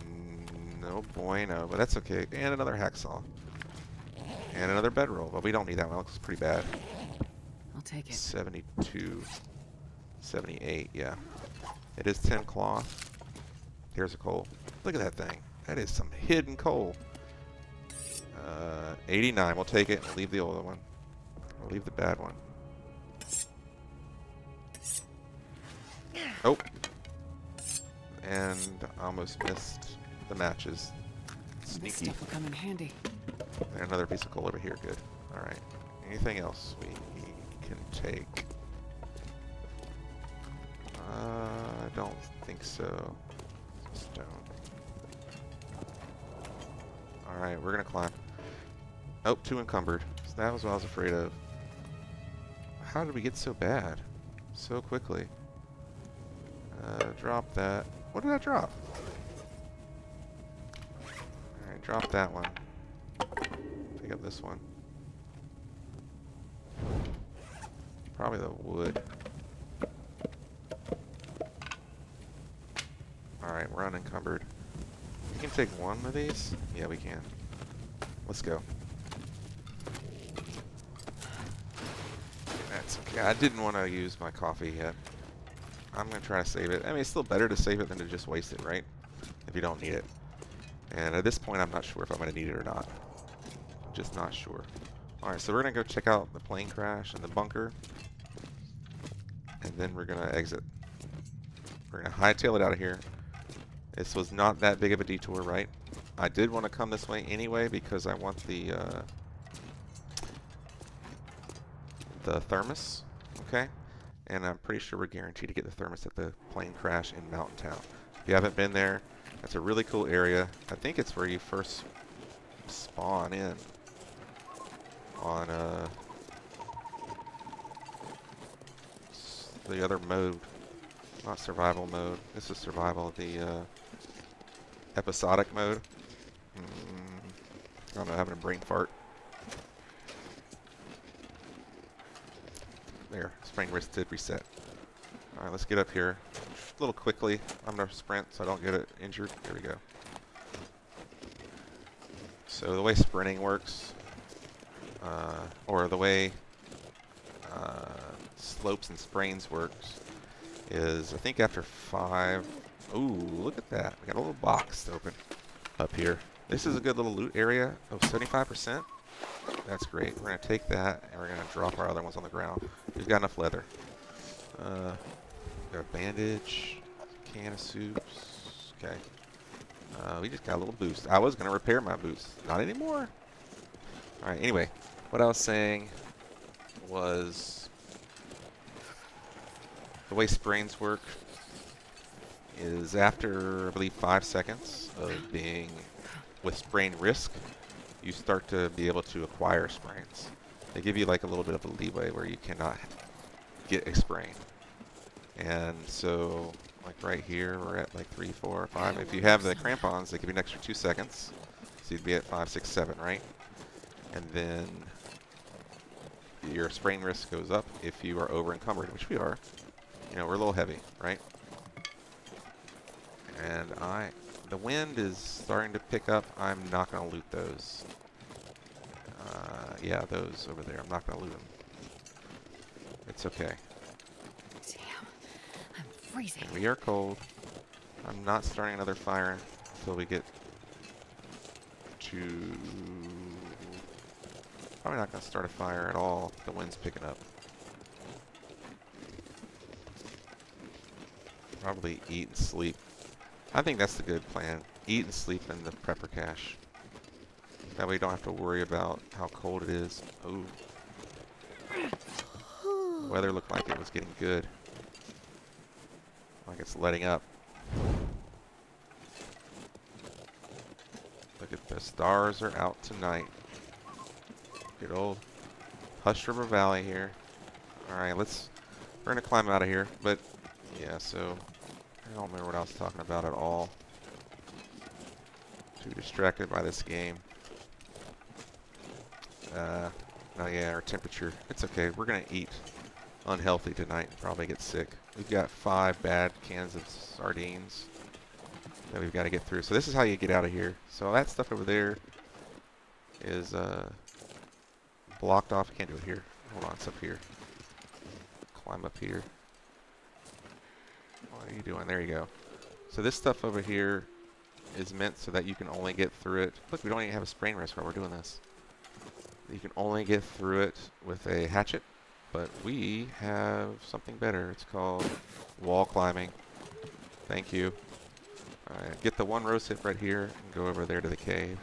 A: no bueno, but that's okay. And another hacksaw. And another bedroll. But we don't need that one. It looks pretty bad.
B: I'll take it.
A: 72. 78, yeah. It is 10 cloth. Here's a coal. Look at that thing. That is some hidden coal. 89. We'll take it and leave the old one. We'll leave the bad one. Oh. And almost missed the matches.
B: This
A: Sneaky.
B: stuff will come in handy.
A: And another piece of coal over here. Good. Alright. Anything else we can take? I don't think so. Stone. Alright, we're gonna climb. Oh, 2 encumbered. So that was what I was afraid of. How did we get so bad? So quickly. Drop that. What did I drop? Alright, drop that one. Pick up this one. Probably the wood. Alright, we're unencumbered. We can take one of these? Yeah, we can. Let's go. That's okay. I didn't want to use my coffee yet. I'm going to try to save it. I mean, it's still better to save it than to just waste it, right? If you don't need it. And at this point, I'm not sure if I'm going to need it or not. I'm just not sure. Alright, so we're going to go check out the plane crash and the bunker. And then we're going to exit. We're going to hightail it out of here. This was not that big of a detour, right? I did want to come this way anyway because I want the thermos, okay? And I'm pretty sure we're guaranteed to get the thermos at the plane crash in Mountain Town. If you haven't been there, that's a really cool area. I think it's where you first spawn in on the other mode. Not survival mode. This is survival. The episodic mode. I don't know, having a brain fart. There, spring wrist did reset. Alright, let's get up here. A little quickly. I'm going to sprint so I don't get it injured. There we go. So the way sprinting works, or the way slopes and sprains works, is I think after 5... Ooh, look at that. We got a little box open up here. This is a good little loot area of 75%. That's great. We're going to take that and we're going to drop our other ones on the ground. We've got enough leather. Got a bandage, can of soups. Okay. We just got a little boost. I was going to repair my boots. Not anymore. Alright, anyway. What I was saying was the way sprains work is after, I believe, 5 seconds of being with sprain risk, you start to be able to acquire sprains. They give you like a little bit of a leeway where you cannot get a sprain. And so, like right here, we're at like 3, 4, 5. If you have the crampons, they give you an extra 2 seconds. So you'd be at 5, 6, 7, right? And then your sprain risk goes up if you are over encumbered, which we are. You know, we're a little heavy, right? And the wind is starting to pick up. I'm not going to loot those. Yeah, those over there. I'm not going to loot them. It's okay.
B: Damn, I'm freezing.
A: And we are cold. I'm not starting another fire until we get to... Probably not going to start a fire at all. The wind's picking up. Probably eat and sleep. I think that's the good plan. Eat and sleep in the prepper cache. That way you don't have to worry about how cold it is. Ooh. The weather looked like it was getting good. Like it's letting up. Look at the stars are out tonight. Good old Hush River Valley here. Alright, we're gonna climb out of here. But yeah, so I don't remember what I was talking about at all. Too distracted by this game. Oh yeah, our temperature. It's okay. We're gonna eat unhealthy tonight and probably get sick. We've got 5 bad cans of sardines that we've got to get through. So this is how you get out of here. So that stuff over there is blocked off. I can't do it here. Hold on, it's up here. Climb up here. What are you doing? There you go. So this stuff over here is meant so that you can only get through it. Look, we don't even have a sprain risk while we're doing this. You can only get through it with a hatchet, but we have something better. It's called wall climbing. Thank you. Alright, get the one rose hip right here and go over there to the cave.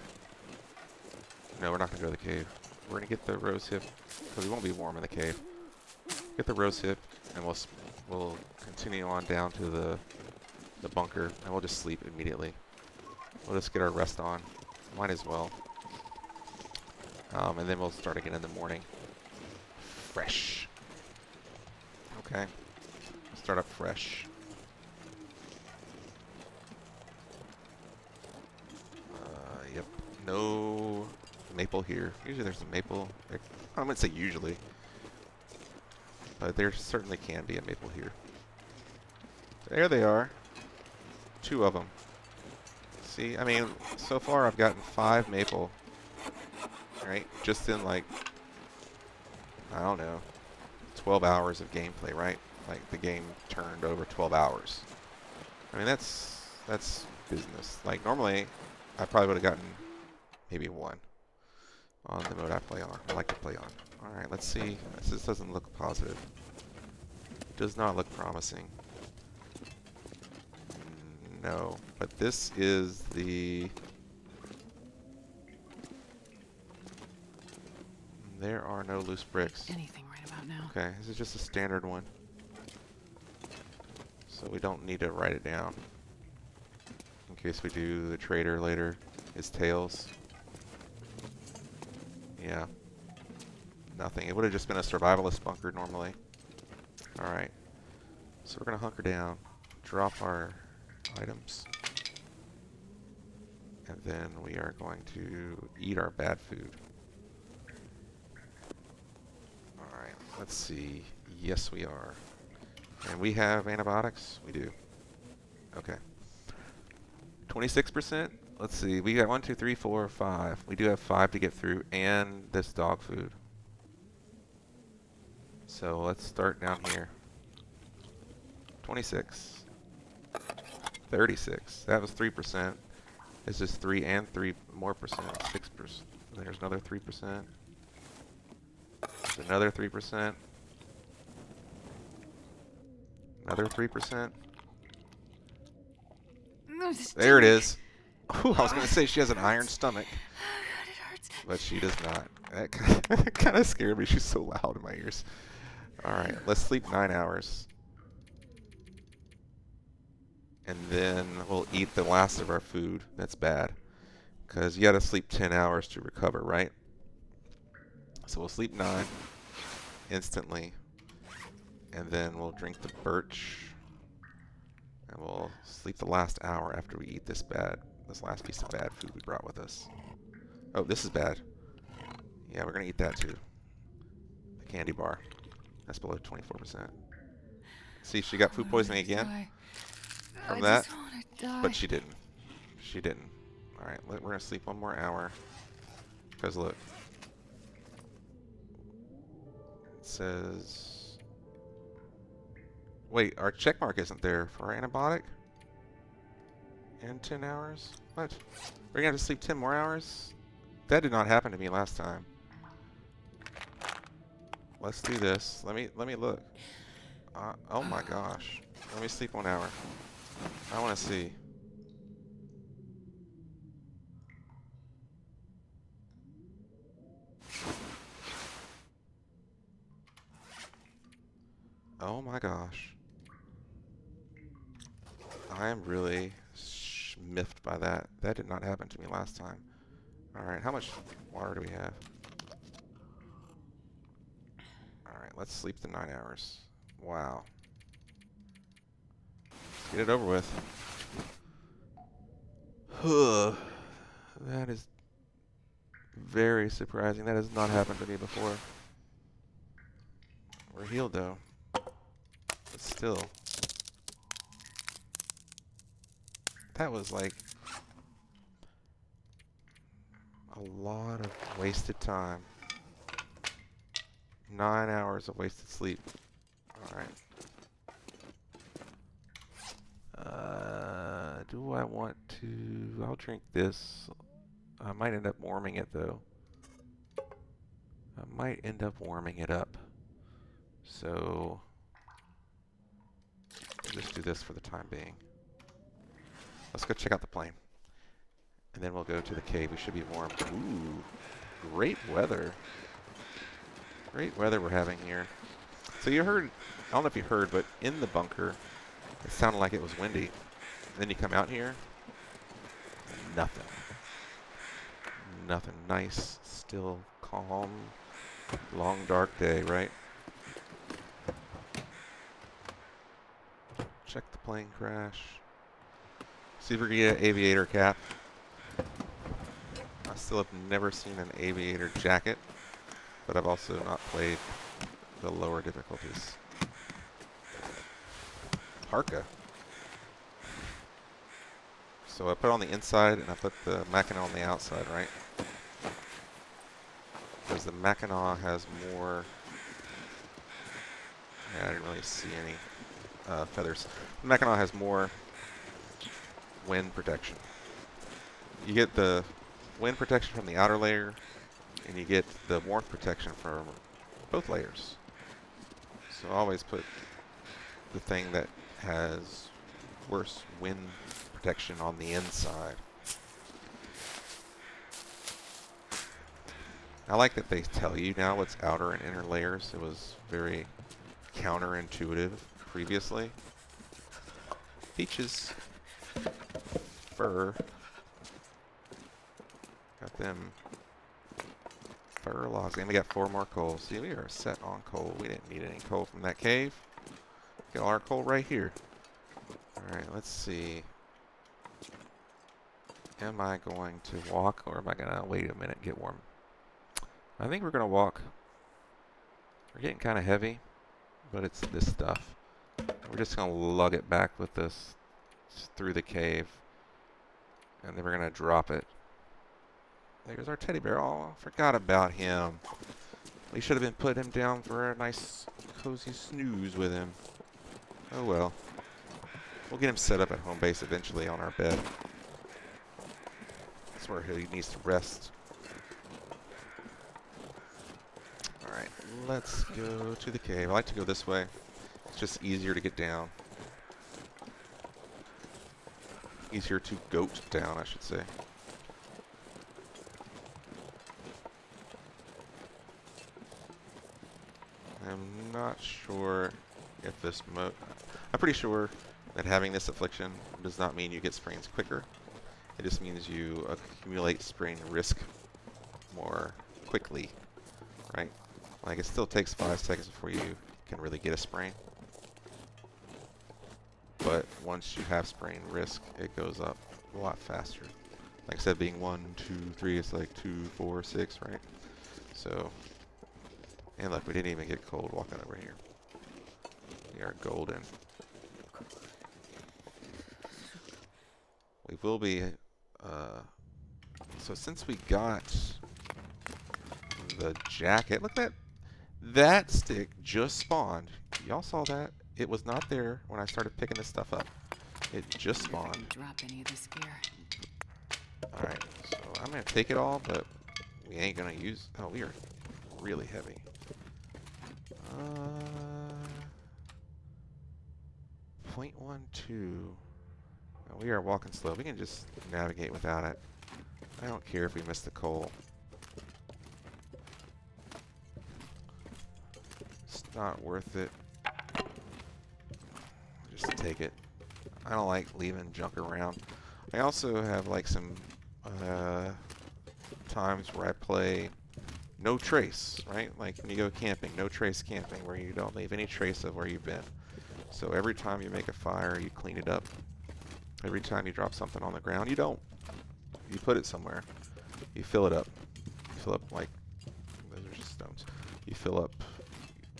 A: No, we're not going to go to the cave. We're going to get the rose hip because we won't be warm in the cave. Get the rose hip and we'll continue on down to the bunker and we'll just sleep immediately. We'll just get our rest on. Might as well. And then we'll start again in the morning. Fresh. Okay. Start up fresh. Yep. No maple here. Usually there's a maple. I wouldn't say usually. But there certainly can be a maple here. There they are. 2 of them. See, I mean, so far I've gotten 5 maple. Right? Just in like, I don't know, 12 hours of gameplay, right? Like the game turned over 12 hours. I mean, that's business. Like normally, I probably would have gotten maybe 1 on the mode I like to play on. All right, let's see. This doesn't look positive. It does not look promising. No, but this is the... There are no loose bricks.
B: Anything right about now.
A: Okay, this is just a standard one. So we don't need to write it down. In case we do the trader later. His tails. Yeah. Nothing. It would have just been a survivalist bunker normally. Alright. So we're going to hunker down. Drop our items. And then we are going to eat our bad food. Let's see. Yes, we are. And we have antibiotics? We do. Okay. 26%? Let's see. We got 1, 2, 3, 4, 5. We do have 5 to get through, and this dog food. So let's start down here. 26. 36. That was 3%. This is 3 and 3 more percent. 6%. There's another 3%. Another 3%. Another 3%. There it is. Ooh, I was going to say she has an iron stomach.
B: God, it hurts.
A: But she does not. That kind of scared me. She's so loud in my ears. Alright, let's sleep 9 hours. And then we'll eat the last of our food. That's bad. Because you got to sleep 10 hours to recover, right? So we'll sleep 9 instantly, and then we'll drink the birch, and we'll sleep the last hour after we eat this last piece of bad food we brought with us. Oh, this is bad. Yeah, we're gonna eat that too. The candy bar. That's below 24%. See, she got
B: I
A: food
B: wanna
A: poisoning again
B: die.
A: from
B: I
A: that,
B: just wanna die.
A: but she didn't. She didn't. Alright, we're gonna sleep one more hour. Because look. It says... Wait, our check mark isn't there for our antibiotic? In 10 hours? What? We're gonna have to sleep 10 more hours? That did not happen to me last time. Let's do this. Let me look. Oh my gosh. Let me sleep 1 hour. I want to see. Oh my gosh. I am really miffed by that. That did not happen to me last time. Alright, how much water do we have? Alright, let's sleep the 9 hours. Wow. Let's get it over with. That is very surprising. That has not happened to me before. We're healed though. But still. That was like a lot of wasted time. 9 hours of wasted sleep. Alright. Do I want to... I'll drink this. I might end up warming it though. I might end up warming it up. So... I'll just do this for the time being. Let's go check out the plane. And then we'll go to the cave. We should be warm. Ooh. Great weather. Great weather we're having here. So you heard... I don't know if you heard, but in the bunker, it sounded like it was windy. And then you come out here, nothing. Nothing. Nice, still, calm, long, dark day, right? Check the plane crash. See if we can get an aviator cap. I still have never seen an aviator jacket, but I've also not played the lower difficulties. Parka. So I put on the inside and I put the Mackinac on the outside, right? Because the Mackinac has more... Yeah, I didn't really see any feathers. The Mackinac has more wind protection. You get the wind protection from the outer layer, and you get the warmth protection from both layers. So I always put the thing that has worse wind protection on the inside. I like that they tell you now what's outer and inner layers. It was very counterintuitive previously. Peaches. Fur. Got them fur logs. And we got 4 more coal. See, we are set on coal. We didn't need any coal from that cave. Got all our coal right here. Alright, let's see. Am I going to walk or am I going to wait a minute and get warm? I think we're going to walk. We're getting kind of heavy, but it's this stuff. We're just going to lug it back with this through the cave. And then we're going to drop it. There's our teddy bear. Oh, I forgot about him. We should have been putting him down for a nice cozy snooze with him. Oh well. We'll get him set up at home base eventually on our bed. That's where he needs to rest. Alright, let's go to the cave. I like to go this way. It's just easier to get down. Easier to goat down, I should say. I'm not sure if this I'm pretty sure that having this affliction does not mean you get sprains quicker. It just means you accumulate sprain risk more quickly, right? Like it still takes 5 seconds before you can really get a sprain. But once you have sprain risk, it goes up a lot faster. Like I said, being 1, 2, 3, it's like 2, 4, 6, right? So, and look, we didn't even get cold walking over here. We are golden. We will be, so since we got the jacket, look at that stick just spawned. Y'all saw that? It was not there when I started picking this stuff up. It just spawned.
B: Never can drop any of this gear.
A: Alright, so I'm going to take it all, but we ain't going to use... Oh, we are really heavy. 0.12. We are walking slow. We can just navigate without it. I don't care if we miss the coal. It's not worth it. Just take it. I don't like leaving junk around. I also have like some times where I play no trace, right? Like when you go camping, no trace camping, where you don't leave any trace of where you've been. So every time you make a fire, you clean it up. Every time you drop something on the ground, you don't. You put it somewhere. You fill it up. You fill up like, those are just stones. You fill up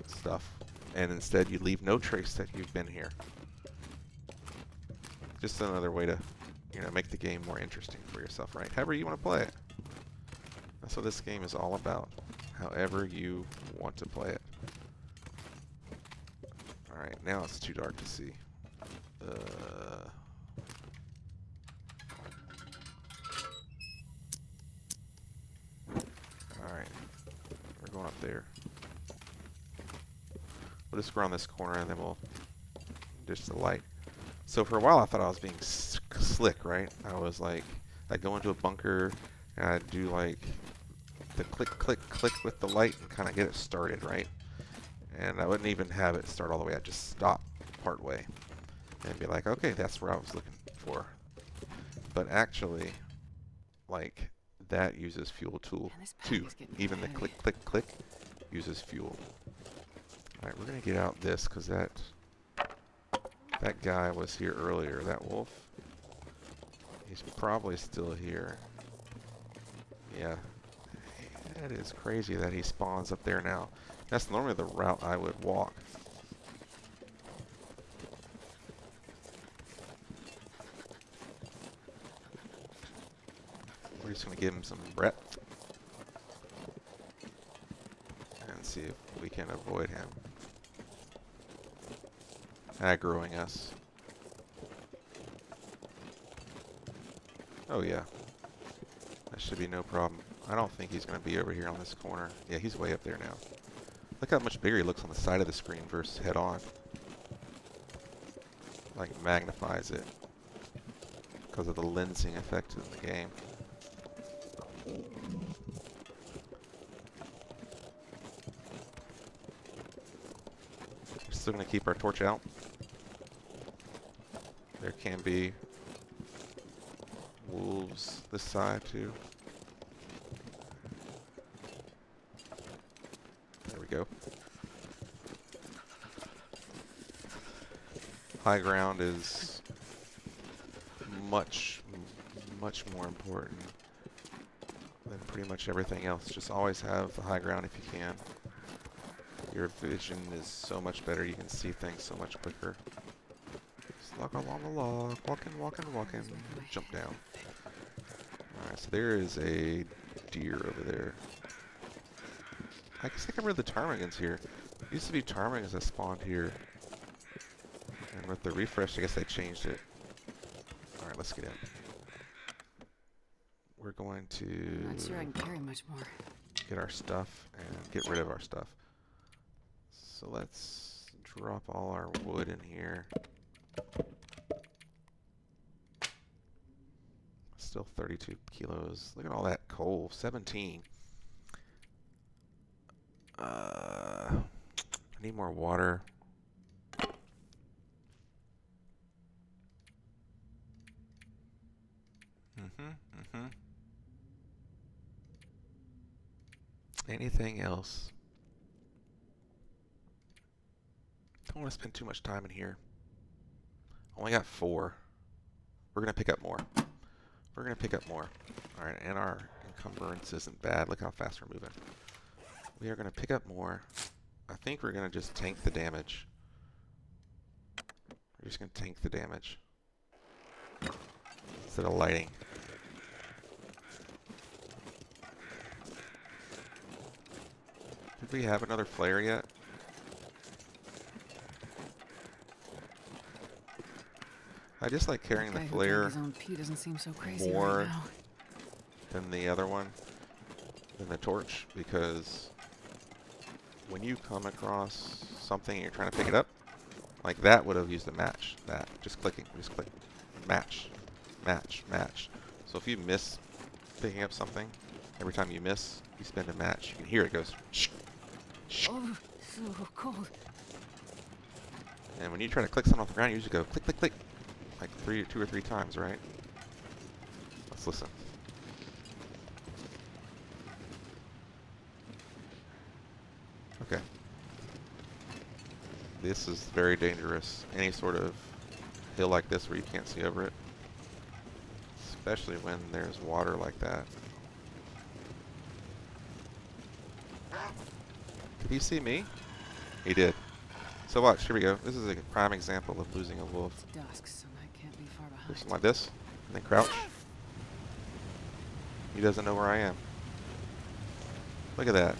A: stuff. And instead you leave no trace that you've been here. Just another way to, you know, make the game more interesting for yourself, right? However you want to play it. That's what this game is all about. However you want to play it. Alright, now it's too dark to see. Alright. We're going up there. We'll just go around this corner and then we'll ditch the light. So for a while I thought I was being slick, right? I was like, I'd go into a bunker and I'd do like the click, click, click with the light and kind of get it started, right? And I wouldn't even have it start all the way. I'd just stop part way and be like, okay, that's where I was looking for. But actually, like, that uses fuel tool too. Even the click, click, click uses fuel. Alright, we're going to get out this because that guy was here earlier, that wolf. He's probably still here. Yeah. That is crazy that he spawns up there now. That's normally the route I would walk. We're just going to give him some breadth. And see if we can avoid him aggroing us. Oh yeah. That should be no problem. I don't think he's going to be over here on this corner. Yeah, he's way up there now. Look how much bigger he looks on the side of the screen versus head on. Like magnifies it because of the lensing effect in the game. We're still going to keep our torch out. There can be wolves this side too. There we go. High ground is much more important than pretty much everything else. Just always have the high ground if you can. Your vision is so much better. You can see things so much quicker. Log along the log, walking, walking, walking, jump down. Alright, so there is a deer over there. I guess I got rid of the ptarmigans here. It used to be ptarmigans that spawned here. And with the refresh, I guess they changed it. Alright, let's get in. We're going to
B: Not sure I can carry much more.
A: get our stuff and get rid of our stuff. So let's drop all our wood in here. Still 32 kilos. Look at all that coal. 17. I need more water. Anything else? Don't want to spend too much time in here. Only got 4. We're going to pick up more. We're going to pick up more. Alright, and our encumbrance isn't bad. Look how fast we're moving. We are going to pick up more. I think we're going to just tank the damage. We're just going to tank the damage instead of lighting. Did we have another flare yet? I just like carrying the flare
B: his own pee doesn't seem so crazy
A: more
B: right now.
A: than the other one, than the torch, because when you come across something and you're trying to pick it up, like that would have used a match. That just clicking, just click, match, match, match. So if you miss picking up something, every time you miss, you spend a match. You can hear it goes. Shh, shh.
B: Oh, so cold.
A: And when you try to click something off the ground, you usually go click, click, click, like 2 or 3 times, right? Let's listen. Okay. This is very dangerous. Any sort of hill like this where you can't see over it, especially when there's water like that. Did he see me? He did. So watch, here we go. This is a prime example of losing a wolf.
B: It's dusk, so I can't be far
A: Do
B: behind.
A: something like this, and then crouch. He doesn't know where I am. Look at that.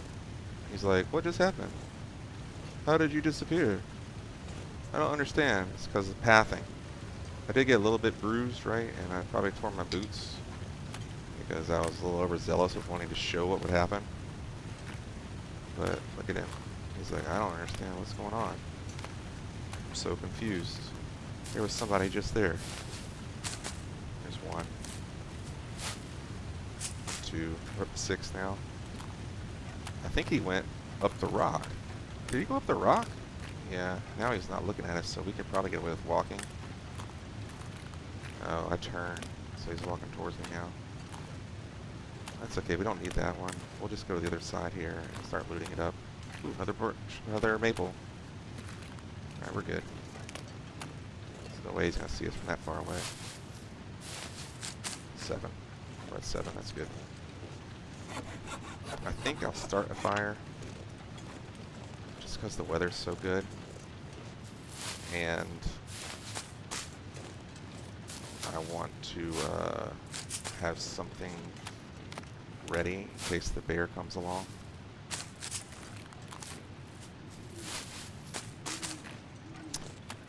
A: He's like, what just happened? How did you disappear? I don't understand. It's because of pathing. I did get a little bit bruised, right? And I probably tore my boots because I was a little overzealous with wanting to show what would happen. But look at him. He's like, I don't understand what's going on. I'm so confused. There was somebody just there. There's 1, 2, we're up to 6 now. I think he went up the rock. Did he go up the rock? Yeah, now he's not looking at us, so we could probably get away with walking. Oh, I turned, so he's walking towards me now. That's okay, we don't need that one. We'll just go to the other side here and start looting it up. Ooh, another birch, another maple. Alright, we're good. There's no way he's going to see us from that far away. 7. We're at 7, that's good. I think I'll start a fire just because the weather's so good. And I want to have something ready in case the bear comes along.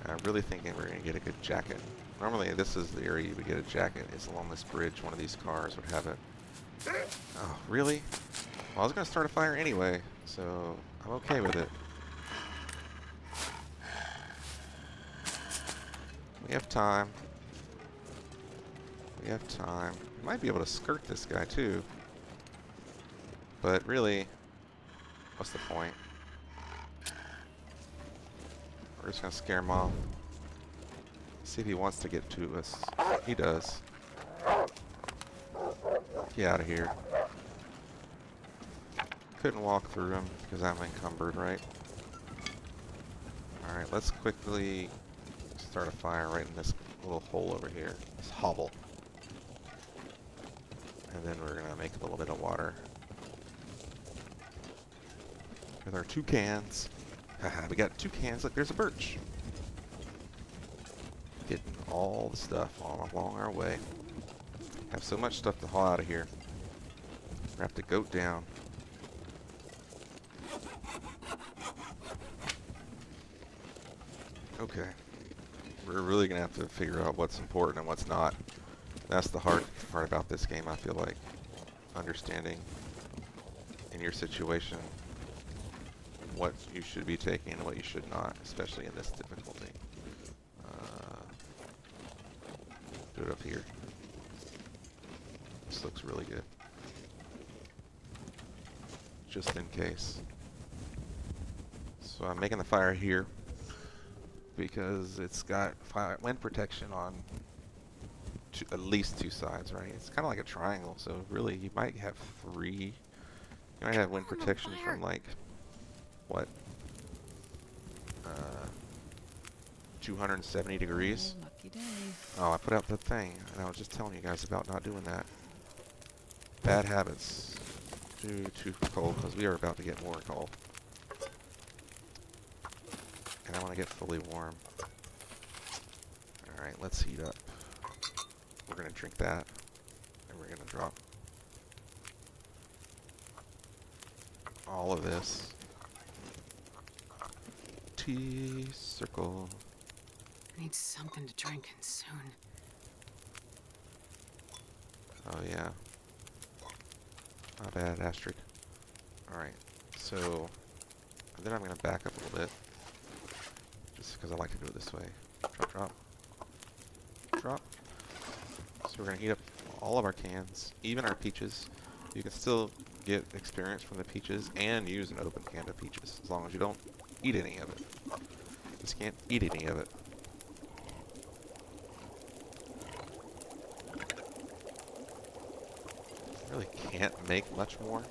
A: I'm really thinking we're going to get a good jacket. Normally this is the area you would get a jacket. It's along this bridge. One of these cars would have it. Oh, really? Well, I was going to start a fire anyway, so I'm okay with it. We have time. We have time. We might be able to skirt this guy too. But really, what's the point? We're just going to scare him off. See if he wants to get to us. He does. Get out of here. Couldn't walk through him because I'm encumbered, right? Alright, let's quickly start a fire right in this little hole over here. This hovel. And then we're going to make a little bit of water. With our 2 cans. Haha, we got 2 cans. Look, there's a birch. Getting all the stuff all along our way. Have so much stuff to haul out of here. We have to goat down. Okay. We're really going to have to figure out what's important and what's not. That's the hard part about this game, I feel like. Understanding in your situation what you should be taking and what you should not, especially in this difficulty. Do it up here. This looks really good. Just in case. So I'm making the fire here because it's got wind protection on at least 2 sides, right? It's kind of like a triangle, so really you might have 3. You might have wind protection from like, what? 270 degrees.
B: Oh, lucky day.
A: Oh, I put out the thing, and I was just telling you guys about not doing that. Bad habits. do 2 for cold because we are about to get more cold. And I want to get fully warm. Alright, let's heat up. We're going to drink that. And we're going to drop all of this. Tea circle.
B: I need something to drink and soon.
A: Oh yeah. Not bad, asterisk. Alright, so then I'm going to back up a little bit. Just because I like to do it this way. Drop, drop. Drop. So we're going to heat up all of our cans, even our peaches. You can still get experience from the peaches and use an open can of peaches, as long as you don't eat any of it. Just can't eat any of it. Really can't make much more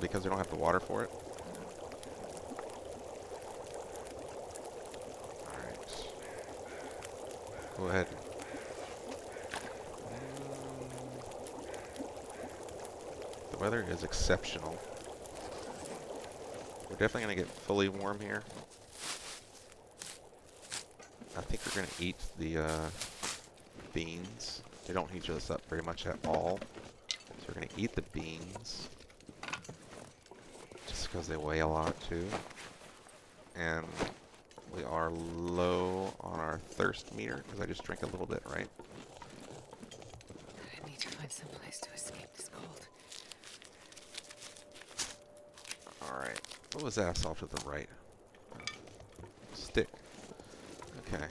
A: because we don't have the water for it. Alright. Go ahead. The weather is exceptional. We're definitely going to get fully warm here. I think we're going to eat the beans. They don't heat us up very much at all. So we're going to eat the beans. Just because they weigh a lot too. And we are low on our thirst meter because I just drank a little bit, right?
B: I need to find some place to escape this cold.
A: Alright. What was that off to the right? Stick. Okay.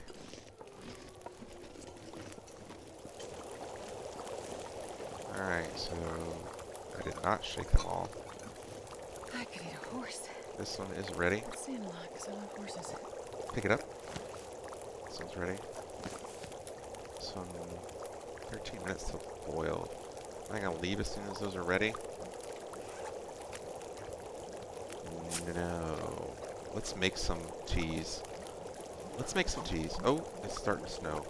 A: Alright, so I did not shake them all.
B: I could eat a horse.
A: This one is ready.
B: Sand a lot because I love horses.
A: Pick it up. This one's ready. This one, 13 minutes till boiled. I'm going to leave as soon as those are ready. No. Let's make some teas. Let's make some teas. Oh, it's starting to snow.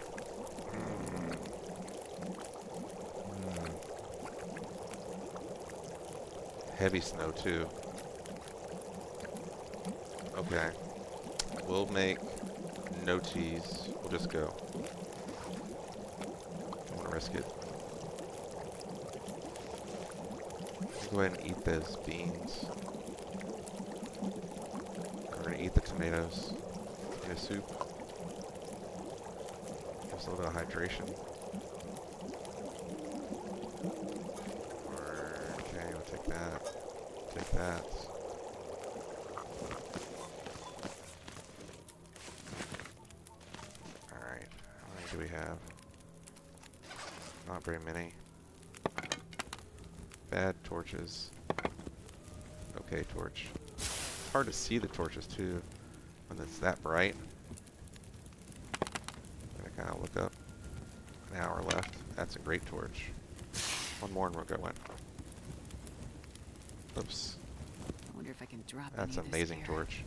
A: Heavy snow too. Okay. We'll make no teas. We'll just go. Don't want to risk it. Go ahead and eat those beans. We're going to eat the tomatoes. Tomato soup. Just a little bit of hydration. Okay, we'll take that. Take that. Alright, how many do we have? Not very many. Bad torches. Okay, torch. It's hard to see the torches too when it's that bright. I'm gonna kind of look up. An hour left. That's a great torch. One more and we're going. Oops.
B: I wonder if I can drop
A: That's
B: any of
A: amazing
B: this air.
A: torch.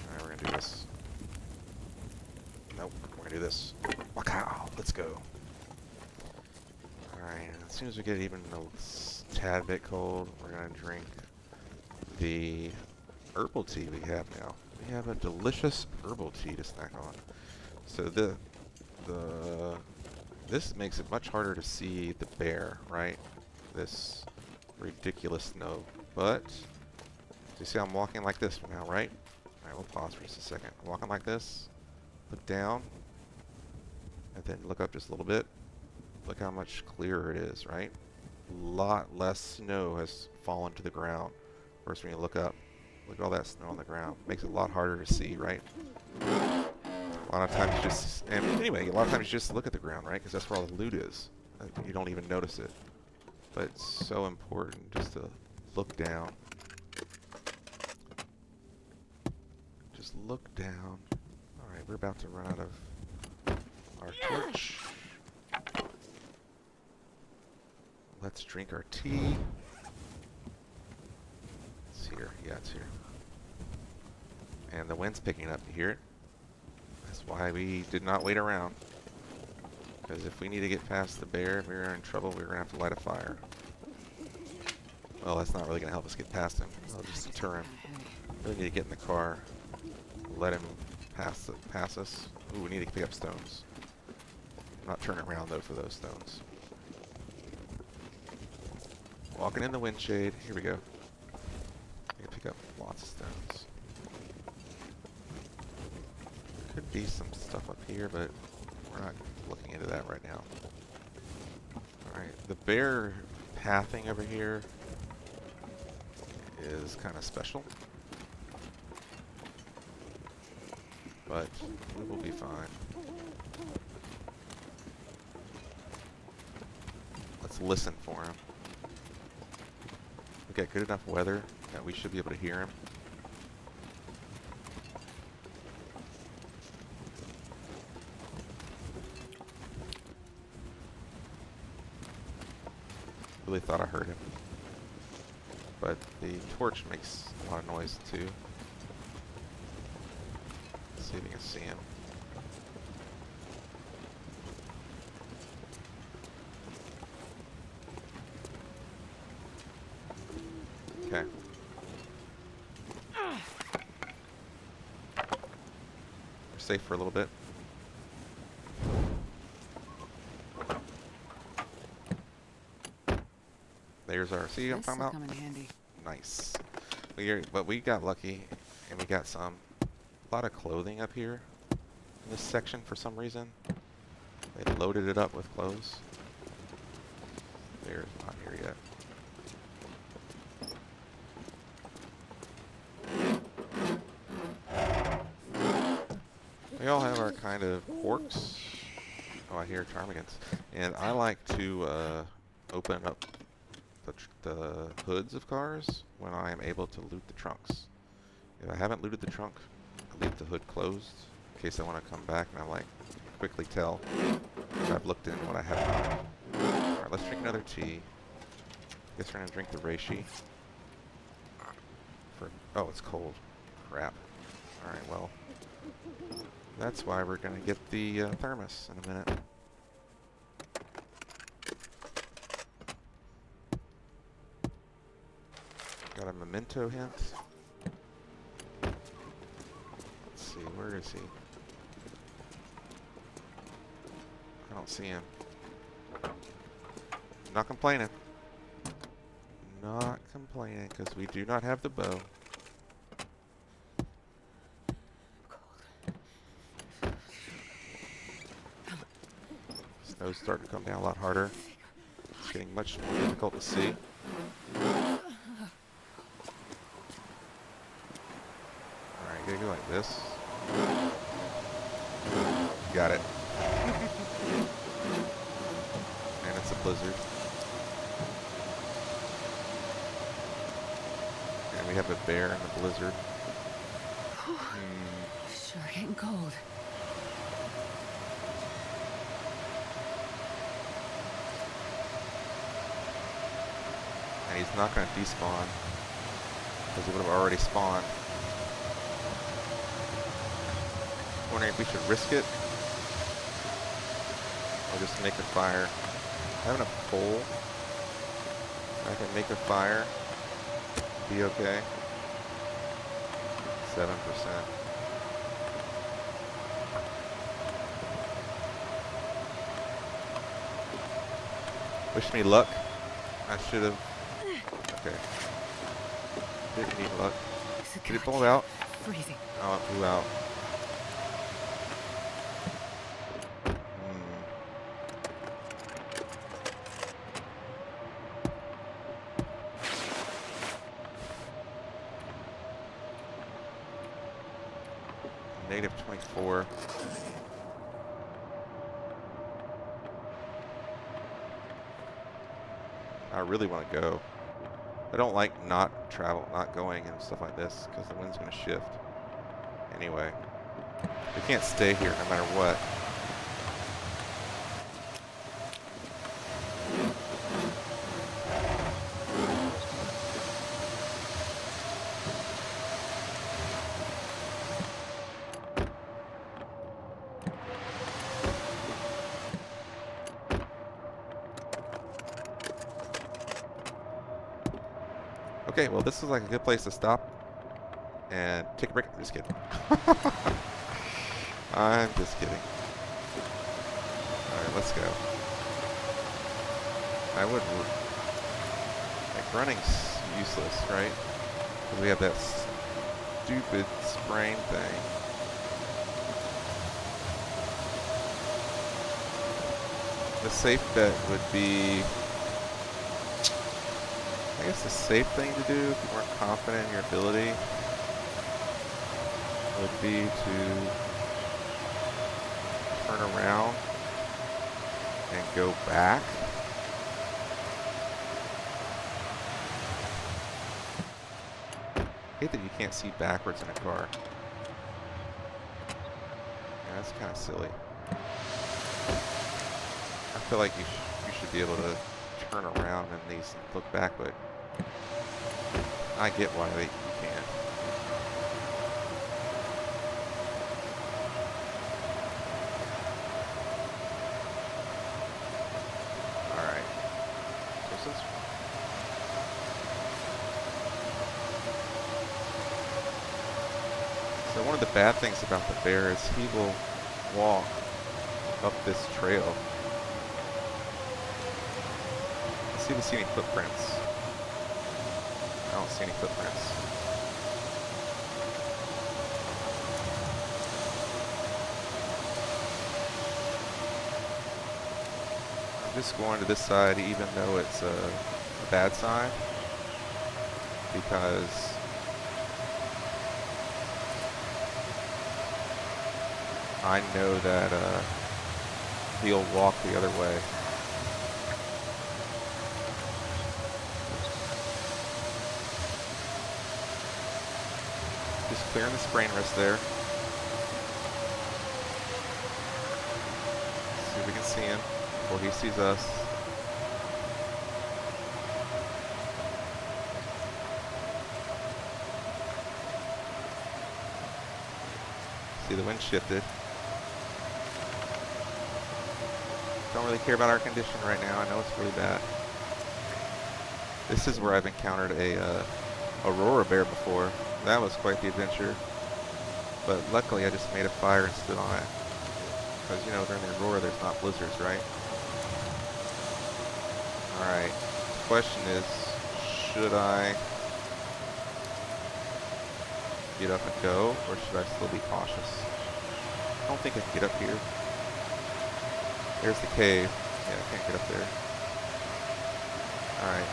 A: Alright, we're gonna do this. Nope, we're gonna do this. Wow, let's go. Alright, as soon as we get even a tad bit cold, we're gonna drink the herbal tea we have now. We have a delicious herbal tea to snack on. So this makes it much harder to see the bear, right? This ridiculous snow. But you see I'm walking like this now, right? Alright, we'll pause for just a second. I'm walking like this, look down, and then look up just a little bit. Look how much clearer it is, right? A lot less snow has fallen to the ground. First, when you look up, look at all that snow on the ground. Makes it a lot harder to see, right? A lot of times you just, and anyway, a lot of times you just look at the ground, right? Because that's where all the loot is. You don't even notice it. But it's so important just to look down. Just look down. Alright, we're about to run out of our torch. Let's drink our tea. It's here. Yeah, it's here. And the wind's picking up. You hear it? That's why we did not wait around. Because if we need to get past the bear, if we were in trouble, we were going to have to light a fire. Well, that's not really going to help us get past him. I'll just deter him. Really need to get in the car. Let him pass us. Ooh, we need to pick up stones. I'm not turning around, though, for those stones. Walking in the wind shade. Here we go. I can pick up lots of stones. Could be some stuff up here, but we're not looking into that right now. Alright, the bear pathing over here is kind of special. But we will be fine. Let's listen for him. We got good enough weather that we should be able to hear him. Really thought I heard him. But the torch makes a lot of noise too. Let's see if you can see him. Okay. We're safe for a little bit. There's our, see what I'm talking about?
B: Come in handy.
A: Nice. But we got lucky, and we got a lot of clothing up here in this section for some reason. They loaded it up with clothes. There's not here yet. We all have our kind of quirks. Oh, I hear ptarmigans. And I like to open up the hoods of cars when I am able to loot the trunks. If I haven't looted the trunk, I leave the hood closed in case I want to come back and I like quickly tell if I've looked in what I have not. Alright, let's drink another tea. Guess we're gonna drink the reishi. Oh, it's cold. Crap. Alright, well. That's why we're gonna get the thermos in a minute. Got a memento hint. Let's see, where is he? I don't see him. Not complaining. Not complaining, because we do not have the bow. Snow's starting to come down a lot harder. It's getting much more difficult to see. Alright, gotta go like this. Got it. And it's a blizzard. And we have a bear in the blizzard.
B: Sure getting cold.
A: And he's not going to despawn, because he would have already spawned. Wondering if we should risk it, or just make a fire. Having a pole, I can make a fire, be okay. 7%. Wish me luck. I should have. Okay. Didn't need luck. Did it blow out?
B: Freezing.
A: Oh, it blew out. Native 24. I really want to go. I don't like not going and stuff like this, because the wind's going to shift. Anyway, we can't stay here no matter what. Okay, well this is like a good place to stop and take a break. Just kidding. I'm just kidding. Alright, let's go. I would... Like, running's useless, right? Because we have that stupid sprain thing. The safe bet would be... I guess the safe thing to do, if you weren't confident in your ability, would be to turn around and go back. I hate that you can't see backwards in a car. Yeah, that's kind of silly. I feel like you should be able to turn around in these and look back, but I get why you can't. Alright. So one of the bad things about the bear is he will walk up this trail. Let's see if we see any footprints. I don't see any footprints. I'm just going to this side even though it's a bad side, because I know that he'll walk the other way. Just clearing the sprain wrist there. See if we can see him before he sees us. See, the wind shifted. Don't really care about our condition right now. I know it's really bad. This is where I've encountered a aurora bear before. That was quite the adventure. But luckily I just made a fire and stood on it. Because, you know, during the aurora there's not blizzards, right? Alright. The question is, should I get up and go, or should I still be cautious? I don't think I can get up here. There's the cave. Yeah, I can't get up there. Alright.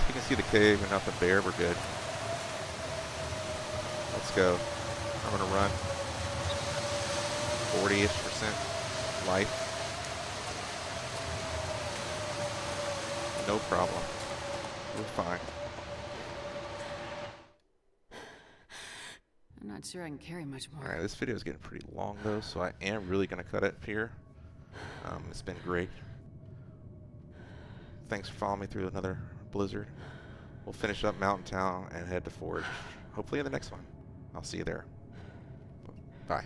A: You can see the cave and not the bear. We're good. Let's go. I'm going to run 40-ish% life. No problem. We're fine.
B: I'm not sure I can carry much more.
A: Alright, this video is getting pretty long though, so I am really going to cut it here. It's been great. Thanks for following me through another blizzard. We'll finish up Mountain Town and head to Forge. Hopefully in the next one. I'll see you there. Bye.